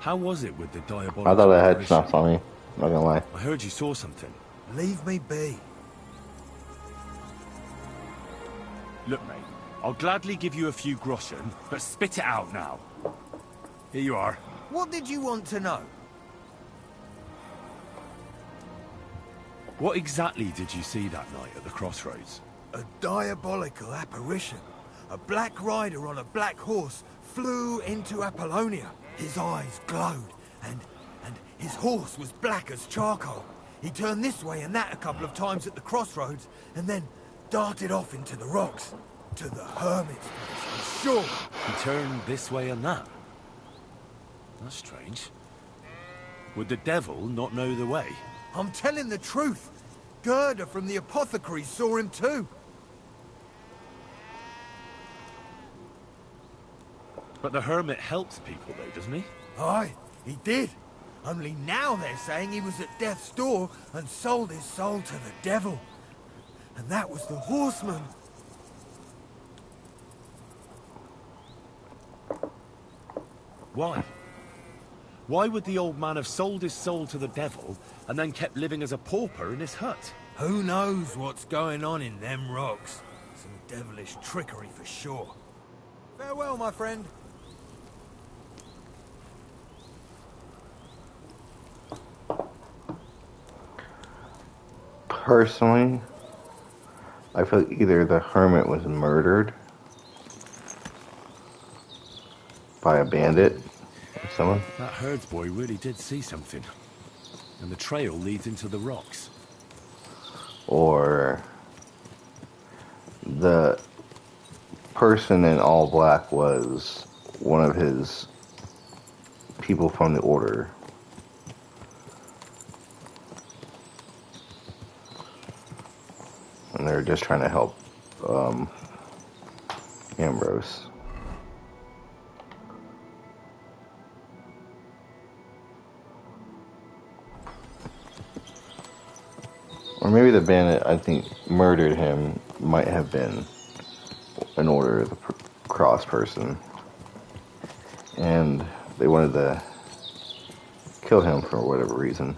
How was it with the diabolical I thought I had apparition? schnapps on me. Not gonna lie. I heard you saw something. Leave me be. Look, mate, I'll gladly give you a few groschen, but spit it out now. Here you are. What did you want to know? What exactly did you see that night at the crossroads? A diabolical apparition. A black rider on a black horse flew into Apollonia. His eyes glowed, and his horse was black as charcoal. He turned this way and that a couple of times at the crossroads, and then darted off into the rocks. To the hermit's place, I'm sure. He turned this way and that. That's strange. Would the devil not know the way? I'm telling the truth. Gerda from the apothecary saw him too. But the hermit helps people though, doesn't he? Aye, he did. Only now they're saying he was at death's door and sold his soul to the devil. And that was the horseman. Why? Why would the old man have sold his soul to the devil and then kept living as a pauper in his hut? Who knows what's going on in them rocks? Some devilish trickery for sure. Farewell, my friend. Personally, I feel either the hermit was murdered by a bandit or someone. That herdsboy really did see something. And the trail leads into the rocks. Or the person in all black was one of his people from the order. And they're just trying to help Ambrose. Or maybe the bandit, I think, murdered him might have been an order of the cross person. And they wanted to kill him for whatever reason.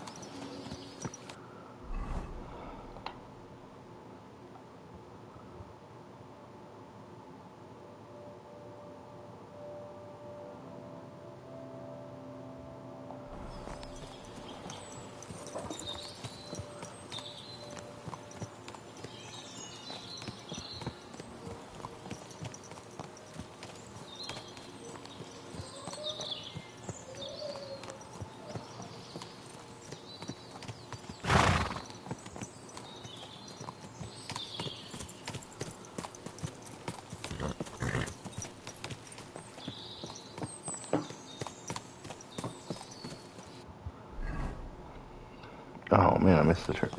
Oh man, I missed the trick.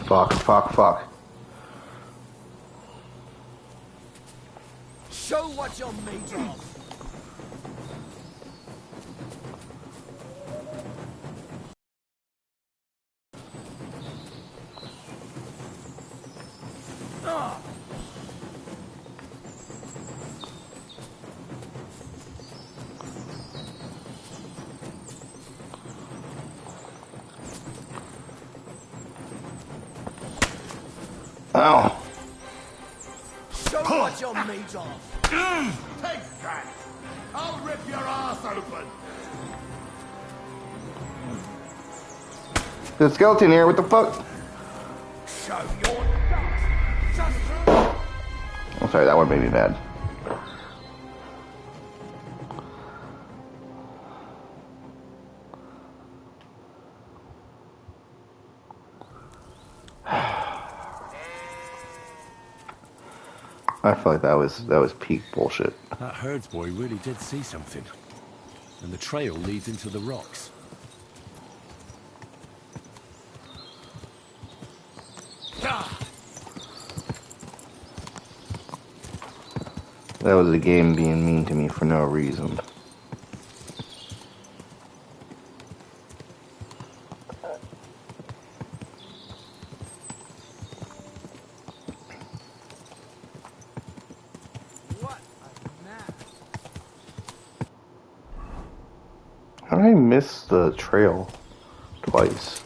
Fuck, fuck, fuck. Show what you're made of. Ow. Show what you're made of. Take that! I'll rip your ass open! There's a skeleton here, what the fuck? Show your guts. Just through. I'm sorry, that one made me mad. I feel like that was peak bullshit. That herdsboy really did see something. And the trail leads into the rocks. That was a game being mean to me for no reason. How did I miss the trail twice?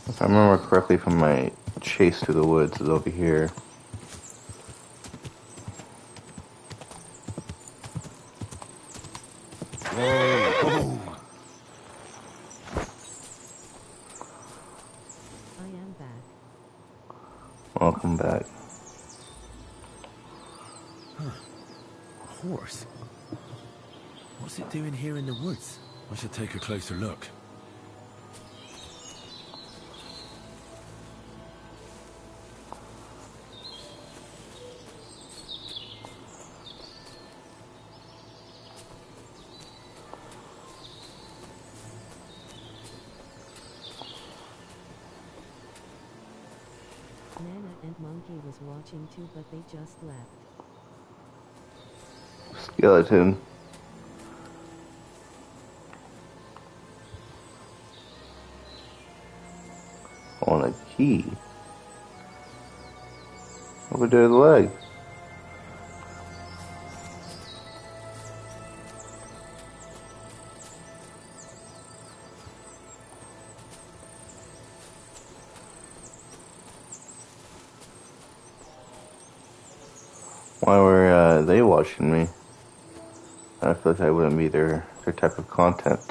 If I remember correctly from my chase through the woods, is over here. Whoa. I am back. Welcome back. Huh. A horse? What's it doing here in the woods? I should take a closer look. Nana and Monkey was watching too, but they just left. Skeleton. On a key. Over there, the leg. Why were they watching me? I feel like I wouldn't be their type of content.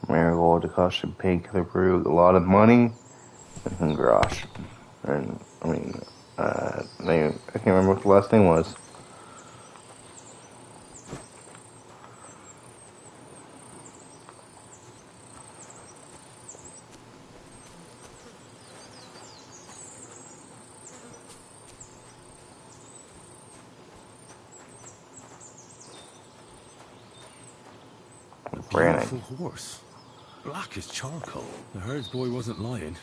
Marigold, decoction, painkiller brew, a lot of money, and grosh. And, I mean, I can't remember what the last thing was. A beautiful horse. Black as charcoal. The herds boy wasn't lying.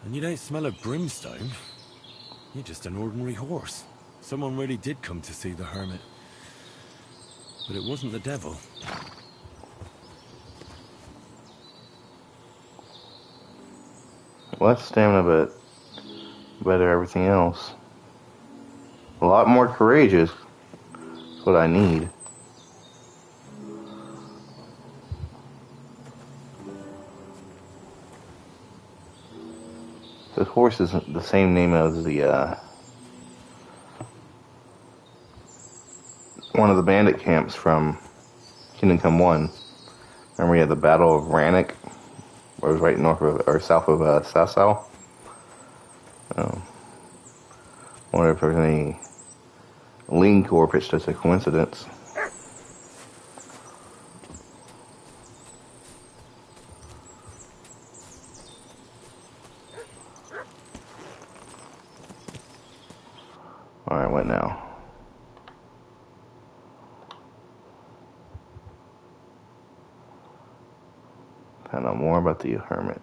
And you don't smell of brimstone. You're just an ordinary horse. Someone really did come to see the hermit. But it wasn't the devil. Less stamina, but better everything else. A lot more courageous. That's what I need. This horse isn't the same name as the one of the bandit camps from Kingdom Come 1. Remember we had the Battle of Rannoch, where it was right north of, or south of Sasau. Wonder if there's any link or if it's just a coincidence. Alright, what now? Find out more about the hermit.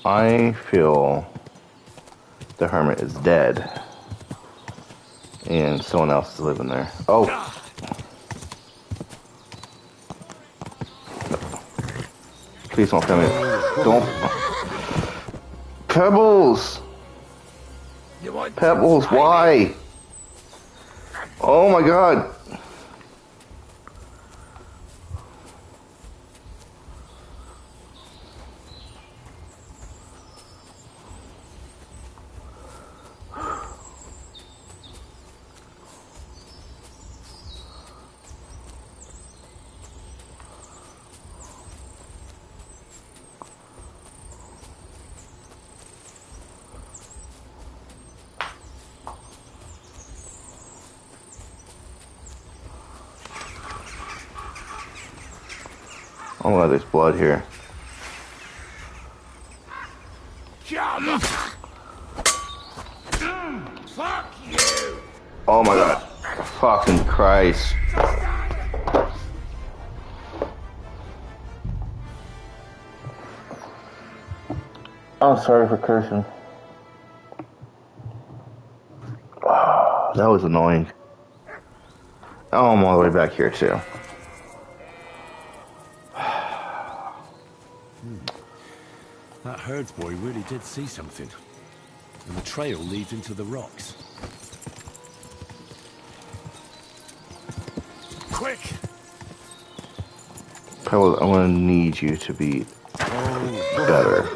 I feel the hermit is dead and someone else is living there. Oh! Please don't tell me. Don't. Pebbles! Pebbles, why? Oh my god! Oh my god, there's blood here. Fuck you! Oh my god. Fucking Christ. I'm sorry for cursing. Oh, that was annoying. Oh, I'm all the way back here too. That herdsboy really did see something. And the trail leads into the rocks. Quick! Pebbles, I'm gonna need you to be better.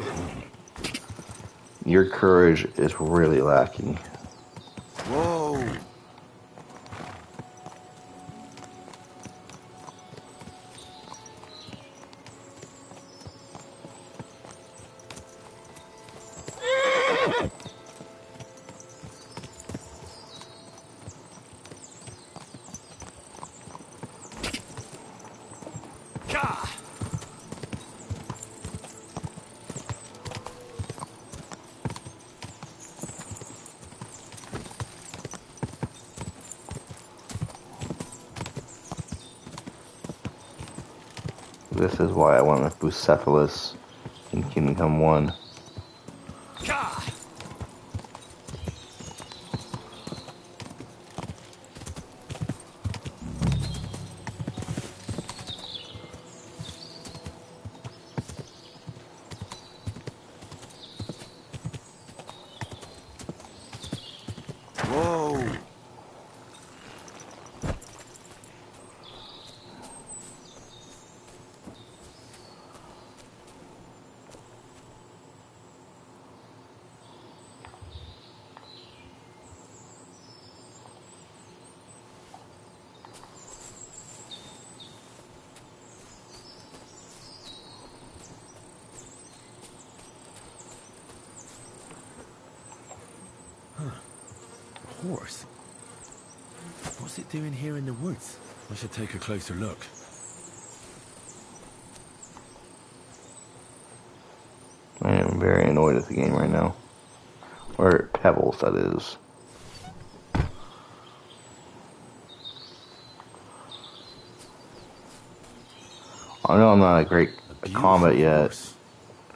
Your courage is really lacking. Whoa! This is why I went with Bucephalus in Kingdom Come 1. Whoa! Horse? What's it doing here in the woods? I should take a closer look. I am very annoyed at the game right now. Or Pebbles, that is. I know I'm not a great at combat yet. Horse.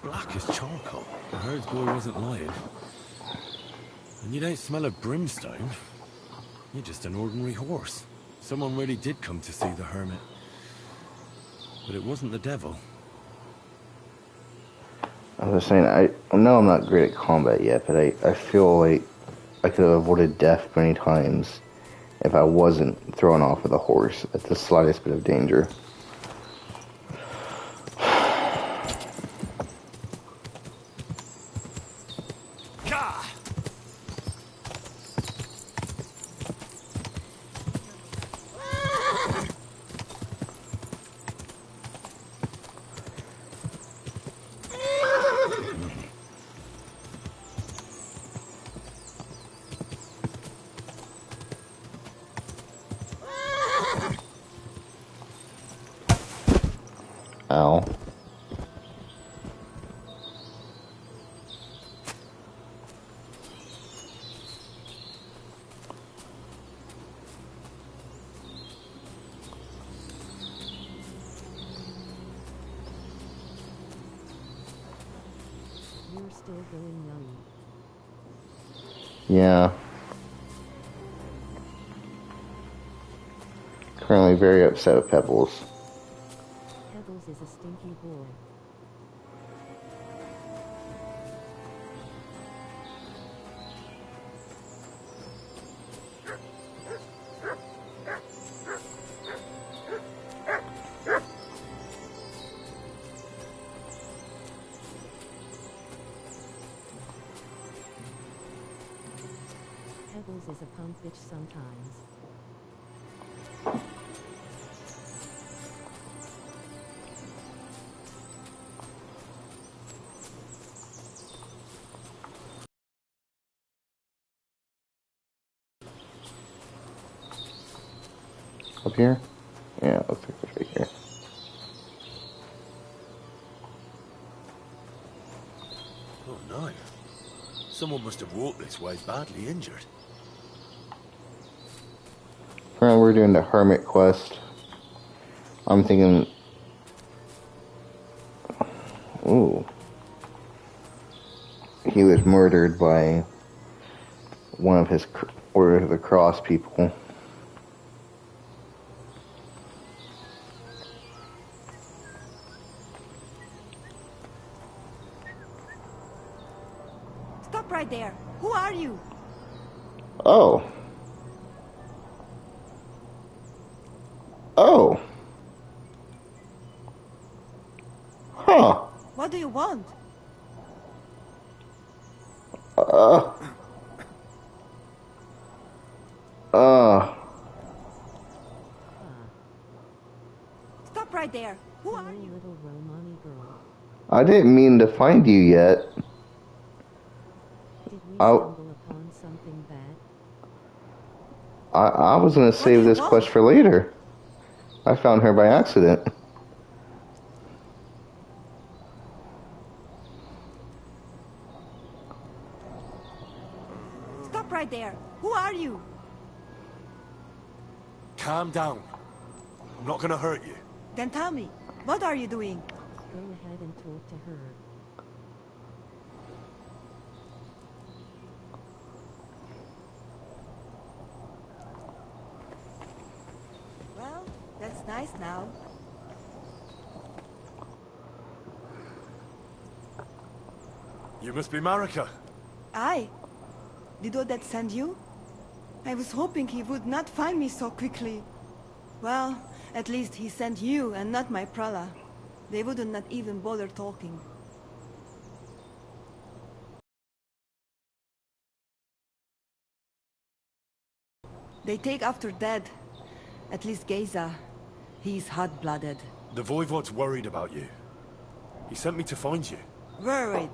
Black as charcoal. The herd's boy wasn't lying. And you don't smell of brimstone. You're just an ordinary horse. Someone really did come to see the hermit. But it wasn't the devil. I was saying, I know I'm not great at combat yet, but I feel like I could have avoided death many times if I wasn't thrown off with a horse at the slightest bit of danger. Ow. You're still going young. Yeah. Currently very upset with Pebbles. Pebbles is a stinky boy. Pebbles is a punk bitch sometimes. Up here? Yeah, it looks like it's right here. Oh no. Someone must have walked this way badly injured. Currently we're doing the Hermit quest. I'm thinking... Ooh. He was murdered by one of his Order of the Cross people. Stop right there. Who are you? Oh. Oh. Huh. What do you want? Uh. Stop right there. Who are you? Little Romani girl. I didn't mean to find you yet. Did we stumble upon something bad? I was gonna save this quest for later. I found her by accident. Stop right there. Who are you? Calm down. I'm not gonna hurt you. Then tell me, what are you doing? Go ahead and talk to her. Well, that's nice now. You must be Marika. Aye. Did Odette send you? I was hoping he would not find me so quickly. Well, at least he sent you and not my prala. They wouldn't not even bother talking. They take after dead. At least Geza. He's hot-blooded. The Voivod's worried about you. He sent me to find you. Worried.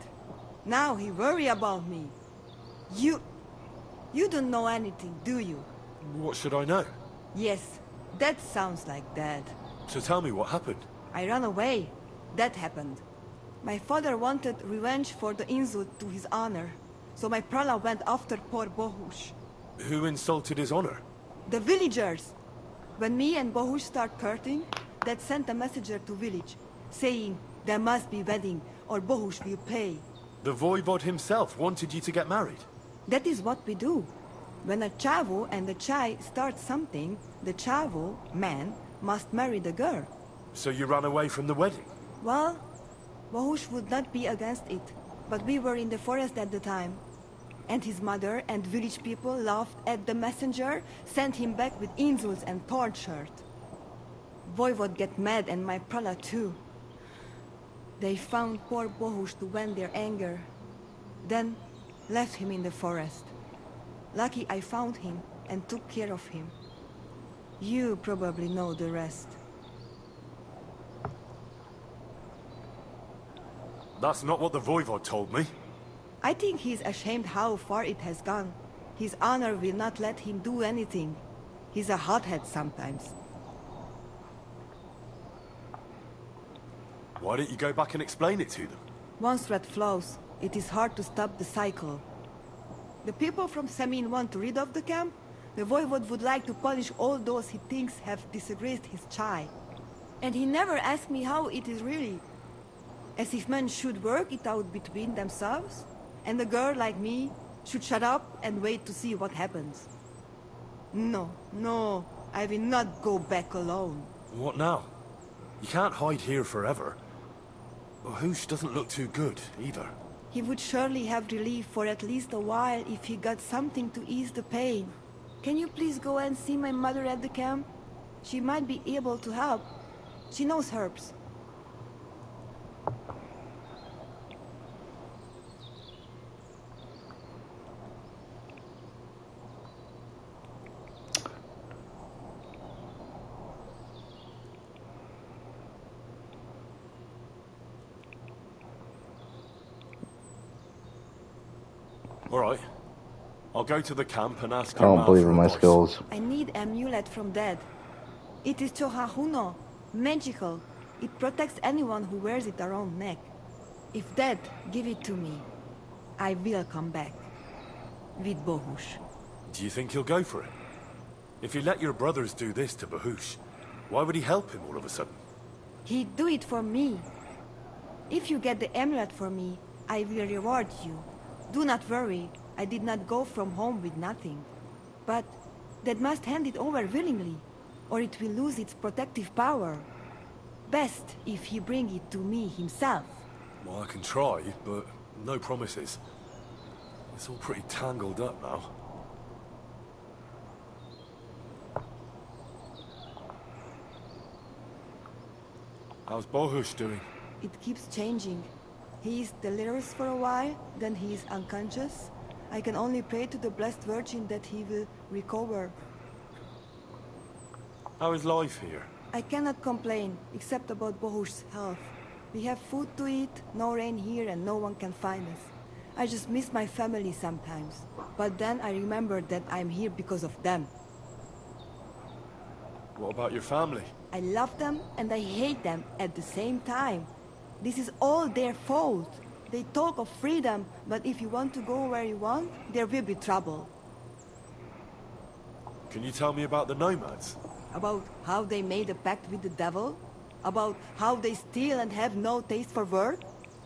Now he worry about me. You don't know anything, do you? What should I know? Yes, that sounds like Dad. So tell me what happened. I ran away. That happened. My father wanted revenge for the insult to his honor, so my prala went after poor Bohush. Who insulted his honor? The villagers! When me and Bohush start courting, Dad sent a messenger to village, saying there must be wedding or Bohush will pay. The voivod himself wanted you to get married? That is what we do. When a chavo and a chai start something, the chavo, man, must marry the girl. So you ran away from the wedding? Well, Bohush would not be against it, but we were in the forest at the time. And his mother and village people laughed at the messenger, sent him back with insults and tortured. Voivod get mad and my prala too. They found poor Bohush to vent their anger. Then left him in the forest. Lucky I found him and took care of him. You probably know the rest. That's not what the voivod told me. I think he's ashamed how far it has gone. His honor will not let him do anything. He's a hothead sometimes. Why don't you go back and explain it to them? Once threat flows, it is hard to stop the cycle. The people from Samin want to rid of the camp. The voivod would like to punish all those he thinks have disgraced his chai. And he never asked me how it is really. As if men should work it out between themselves, and a girl like me should shut up and wait to see what happens. No, no, I will not go back alone. What now? You can't hide here forever. Bohush doesn't look too good, either. He would surely have relief for at least a while if he got something to ease the pain. Can you please go and see my mother at the camp? She might be able to help. She knows herbs. All right. I'll go to the camp and ask I don't your believe for in my advice. skills. I need an amulet from Dad. It is Chohahuno, magical. It protects anyone who wears it around neck. If Dad give it to me, I will come back. With Bohush. Do you think he'll go for it? If he let your brothers do this to Bohush, why would he help him all of a sudden? He'd do it for me. If you get the amulet for me, I will reward you. Do not worry, I did not go from home with nothing. But Dad must hand it over willingly, or it will lose its protective power. Best if he bring it to me himself. Well, I can try, but no promises. It's all pretty tangled up now. How's Bohush doing? It keeps changing. He is delirious for a while, then he is unconscious. I can only pray to the Blessed Virgin that he will recover. How is life here? I cannot complain, except about Bohush's health. We have food to eat, no rain here, and no one can find us. I just miss my family sometimes. But then I remember that I'm here because of them. What about your family? I love them and I hate them at the same time. This is all their fault. They talk of freedom, but if you want to go where you want, there will be trouble. Can you tell me about the nomads? About how they made a pact with the devil? About how they steal and have no taste for work?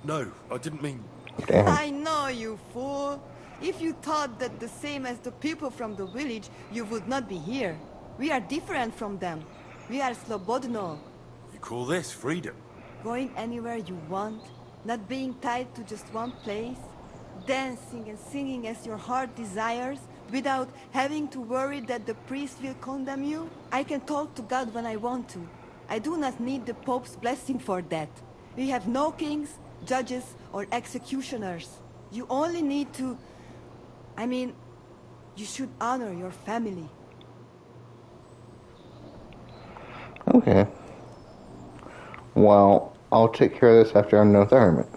No, I didn't mean... Damn. I know, you fool. If you thought that the same as the people from the village, you would not be here. We are different from them. We are slobodno. You call this freedom? Going anywhere you want, not being tied to just one place, dancing and singing as your heart desires, without having to worry that the priest will condemn you. I can talk to God when I want to. I do not need the Pope's blessing for that. We have no kings, judges, or executioners. You only need to... I mean, you should honor your family. Okay. Well, I'll take care of this after I'm done with the hermit.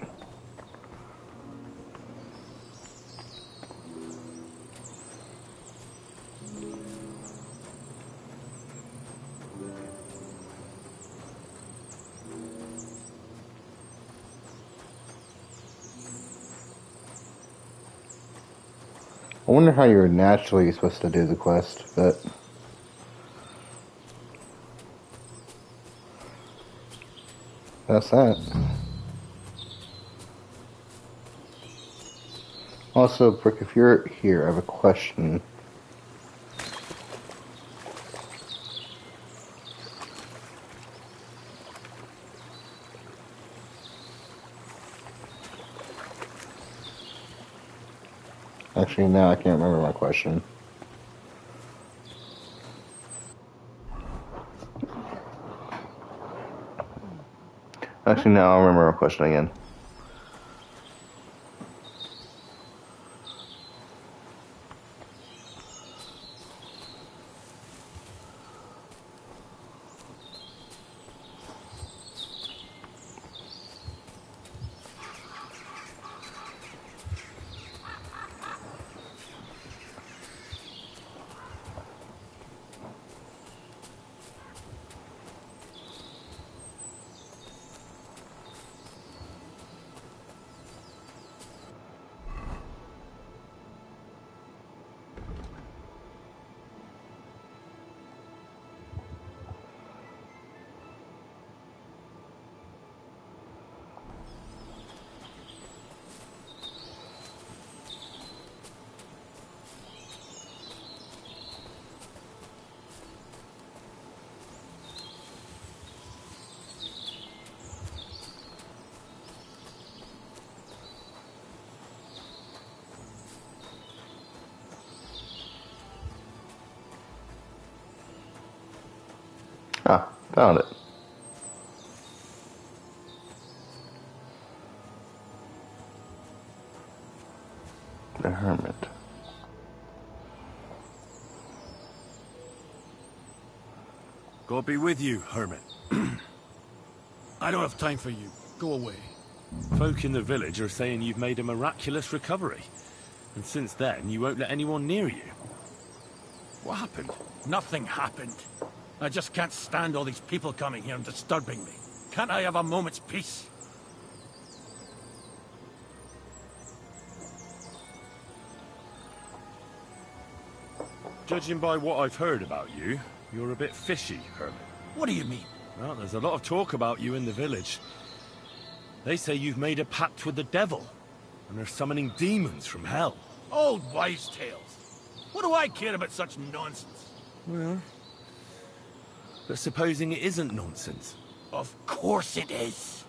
I wonder how you're naturally supposed to do the quest, but... That's that. Also, Brick, if you're here, I have a question. Actually, now I can't remember my question. Actually, now I'll remember my question again. Ah, found it. The Hermit. God be with you, Hermit. I don't have time for you. Go away. Folk in the village are saying you've made a miraculous recovery. And since then, you won't let anyone near you. What happened? Nothing happened. I just can't stand all these people coming here and disturbing me. Can't I have a moment's peace? Judging by what I've heard about you, you're a bit fishy, Hermit. What do you mean? Well, there's a lot of talk about you in the village. They say you've made a pact with the devil, and they're summoning demons from hell. Old wives' tales. What do I care about such nonsense? Well, but supposing it isn't nonsense? Of course it is.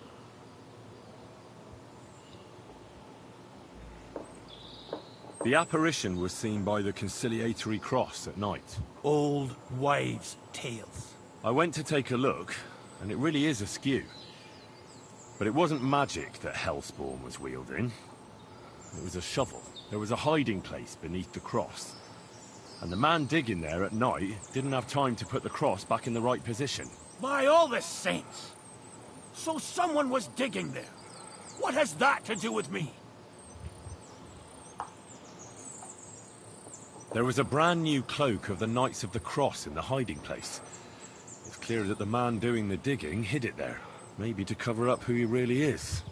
The apparition was seen by the conciliatory cross at night. Old wives' tales. I went to take a look, and it really is askew. But it wasn't magic that Hellspawn was wielding. It was a shovel. There was a hiding place beneath the cross. And the man digging there at night didn't have time to put the cross back in the right position. By all the saints! So someone was digging there. What has that to do with me? There was a brand new cloak of the Knights of the Cross in the hiding place. It's clear that the man doing the digging hid it there. Maybe to cover up who he really is.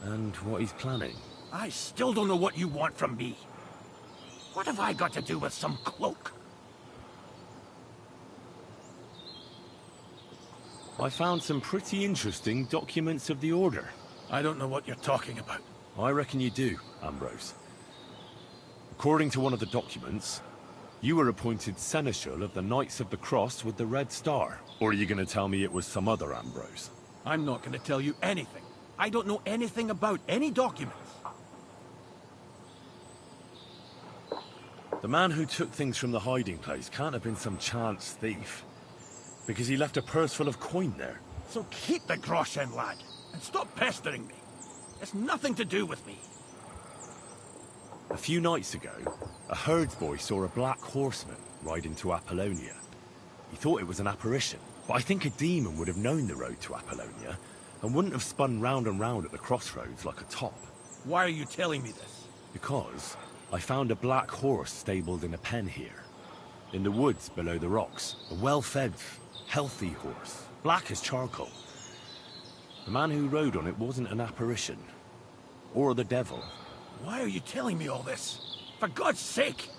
And what he's planning. I still don't know what you want from me. What have I got to do with some cloak? I found some pretty interesting documents of the Order. I don't know what you're talking about. I reckon you do, Ambrose. According to one of the documents, you were appointed Seneschal of the Knights of the Cross with the Red Star. Or are you going to tell me it was some other Ambrose? I'm not going to tell you anything. I don't know anything about any documents. The man who took things from the hiding place can't have been some chance thief. Because he left a purse full of coin there. So keep the groschen, lad, and stop pestering me. It's nothing to do with me. A few nights ago, a herdsboy saw a black horseman ride into Apollonia. He thought it was an apparition, but I think a demon would have known the road to Apollonia and wouldn't have spun round and round at the crossroads like a top. Why are you telling me this? Because I found a black horse stabled in a pen here. In the woods below the rocks. A well-fed, healthy horse. Black as charcoal. The man who rode on it wasn't an apparition. Or the devil. Why are you telling me all this? For God's sake!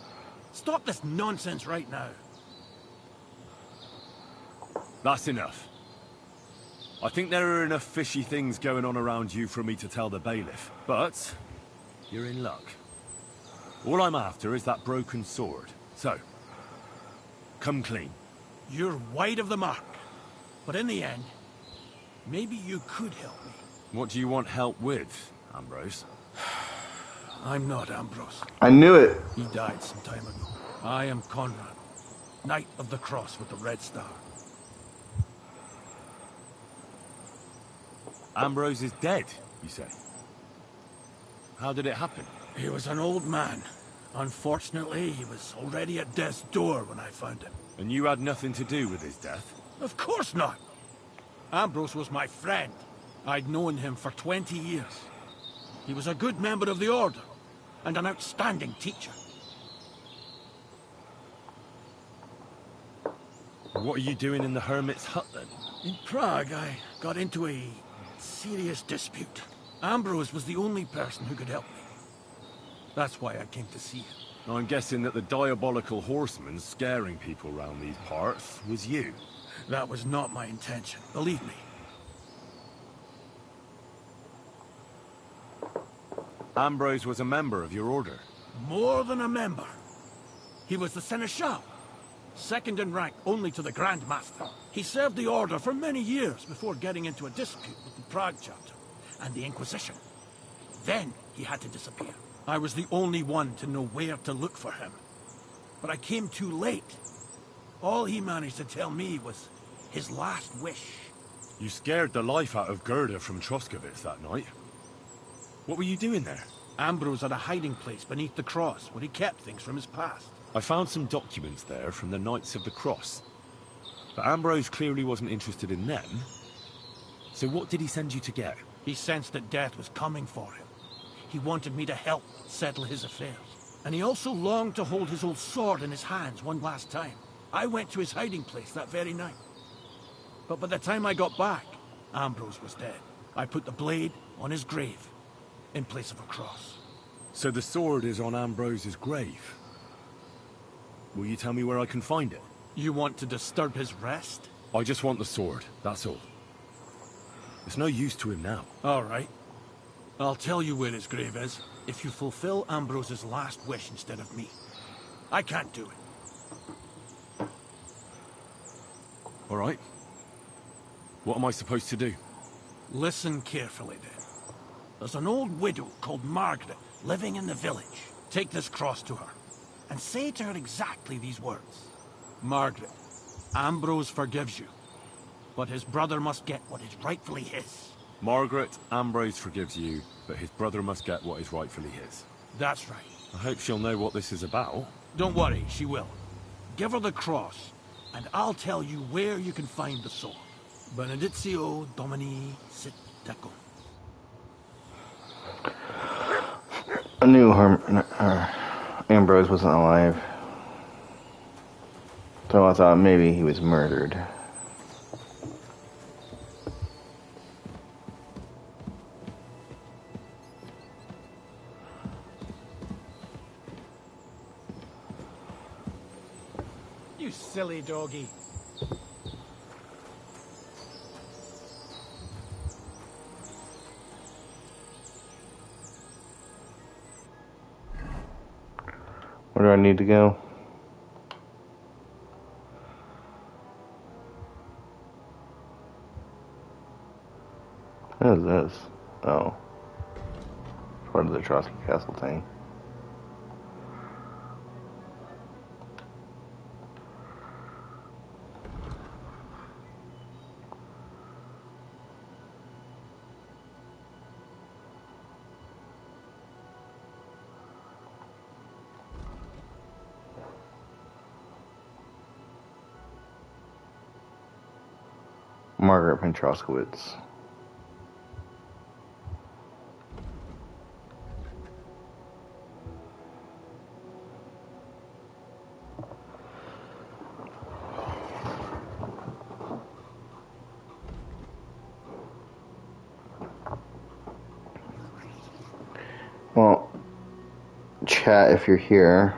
Stop this nonsense right now. That's enough. I think there are enough fishy things going on around you for me to tell the bailiff, but you're in luck. All I'm after is that broken sword. So, come clean. You're wide of the mark. But in the end, maybe you could help me. What do you want help with, Ambrose? I'm not Ambrose. I knew it. He died some time ago. I am Conrad, Knight of the Cross with the Red Star. Ambrose is dead, you say? How did it happen? He was an old man. Unfortunately, he was already at death's door when I found him. And you had nothing to do with his death? Of course not. Ambrose was my friend. I'd known him for 20 years. He was a good member of the Order, and an outstanding teacher. What are you doing in the Hermit's hut, then? In Prague, I got into a serious dispute. Ambrose was the only person who could help me. That's why I came to see him. I'm guessing that the diabolical horseman scaring people round these parts was you. That was not my intention, believe me. Ambrose was a member of your order. More than a member. He was the Seneschal, second in rank only to the Grand Master. He served the Order for many years before getting into a dispute with the Prague chapter and the Inquisition. Then he had to disappear. I was the only one to know where to look for him. But I came too late. All he managed to tell me was his last wish. You scared the life out of Gerda from Troskovitz that night. What were you doing there? Ambrose had a hiding place beneath the cross where he kept things from his past. I found some documents there from the Knights of the Cross. But Ambrose clearly wasn't interested in them. So what did he send you to get? He sensed that death was coming for him. He wanted me to help settle his affairs. And he also longed to hold his old sword in his hands one last time. I went to his hiding place that very night. But by the time I got back, Ambrose was dead. I put the blade on his grave, in place of a cross. So the sword is on Ambrose's grave? Will you tell me where I can find it? You want to disturb his rest? I just want the sword, that's all. It's no use to him now. All right. I'll tell you where his grave is, if you fulfill Ambrose's last wish instead of me. I can't do it. All right. What am I supposed to do? Listen carefully, then. There's an old widow called Margaret living in the village. Take this cross to her, and say to her exactly these words. Margaret, Ambrose forgives you, but his brother must get what is rightfully his. Margaret, Ambrose forgives you, but his brother must get what is rightfully his. That's right. I hope she'll know what this is about. Don't worry, she will. Give her the cross, and I'll tell you where you can find the sword. Benedictio Domini sit tecum. I knew Ambrose wasn't alive. So I thought maybe he was murdered. You silly doggy. Where do I need to go? What is this? Oh. Part of the Trotsky Castle thing. Margaret Pentroskowitz. Well, chat if you're here.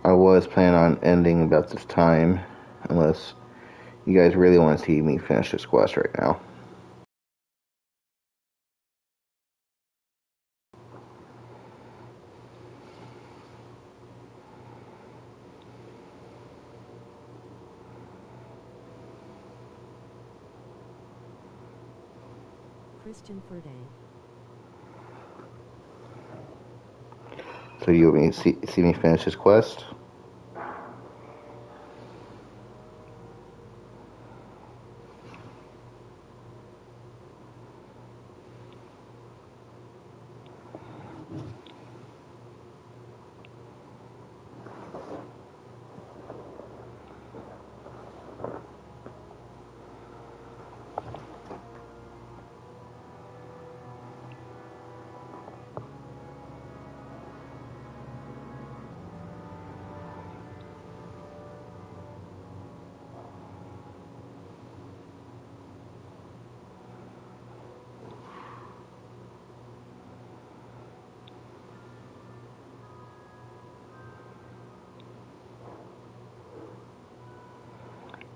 I was planning on ending about this time, unless you guys really want to see me finish this quest right now. Christian Ferde. So you want me to see me finish this quest?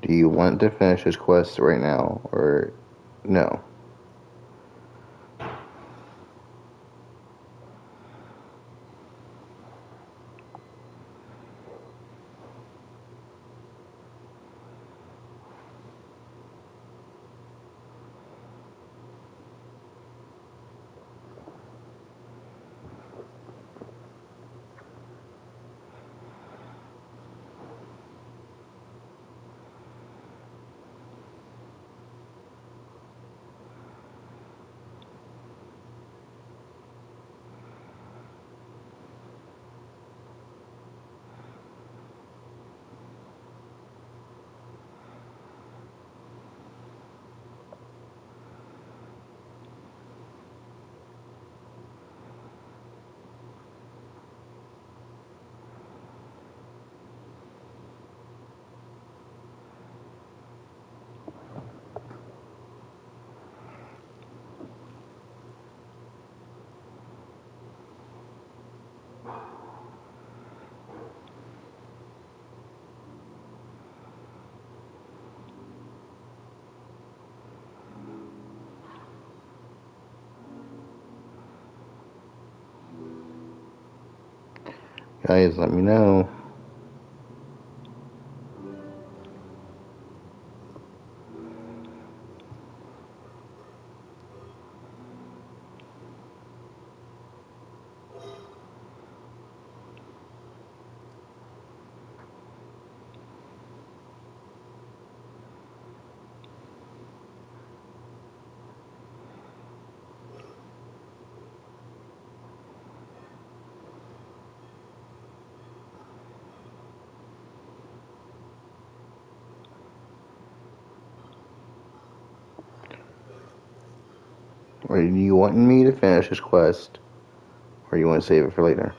Do you want to finish this quest right now, or no? Guys, let me know. Or do you want me to finish this quest, or you want to save it for later?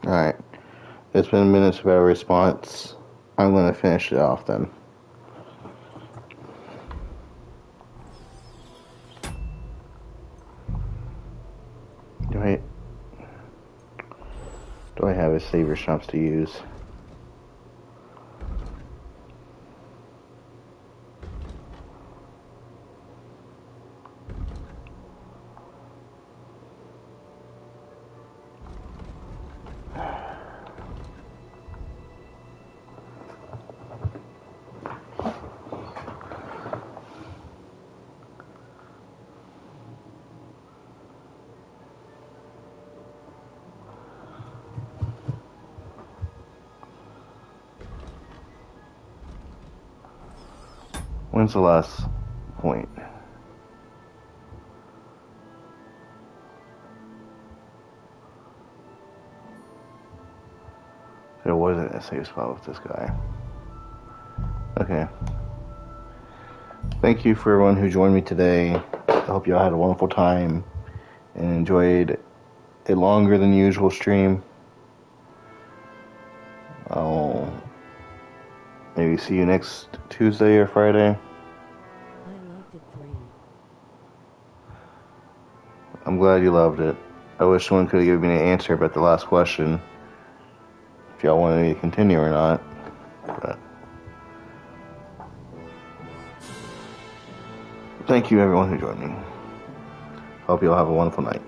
Alright. It's been minutes without a response. I'm going to finish it off then. Do I have a saver shops to use? When's the last point? wasn't a safe spot with this guy. Okay. Thank you for everyone who joined me today. I hope y'all had a wonderful time and enjoyed a longer than usual stream. I'll maybe see you next Tuesday or Friday. I loved it 3. I'm glad you loved it. I wish someone could have given me an answer about the last question. If y'all wanted me to continue or not. But thank you everyone who joined me. Hope y'all have a wonderful night.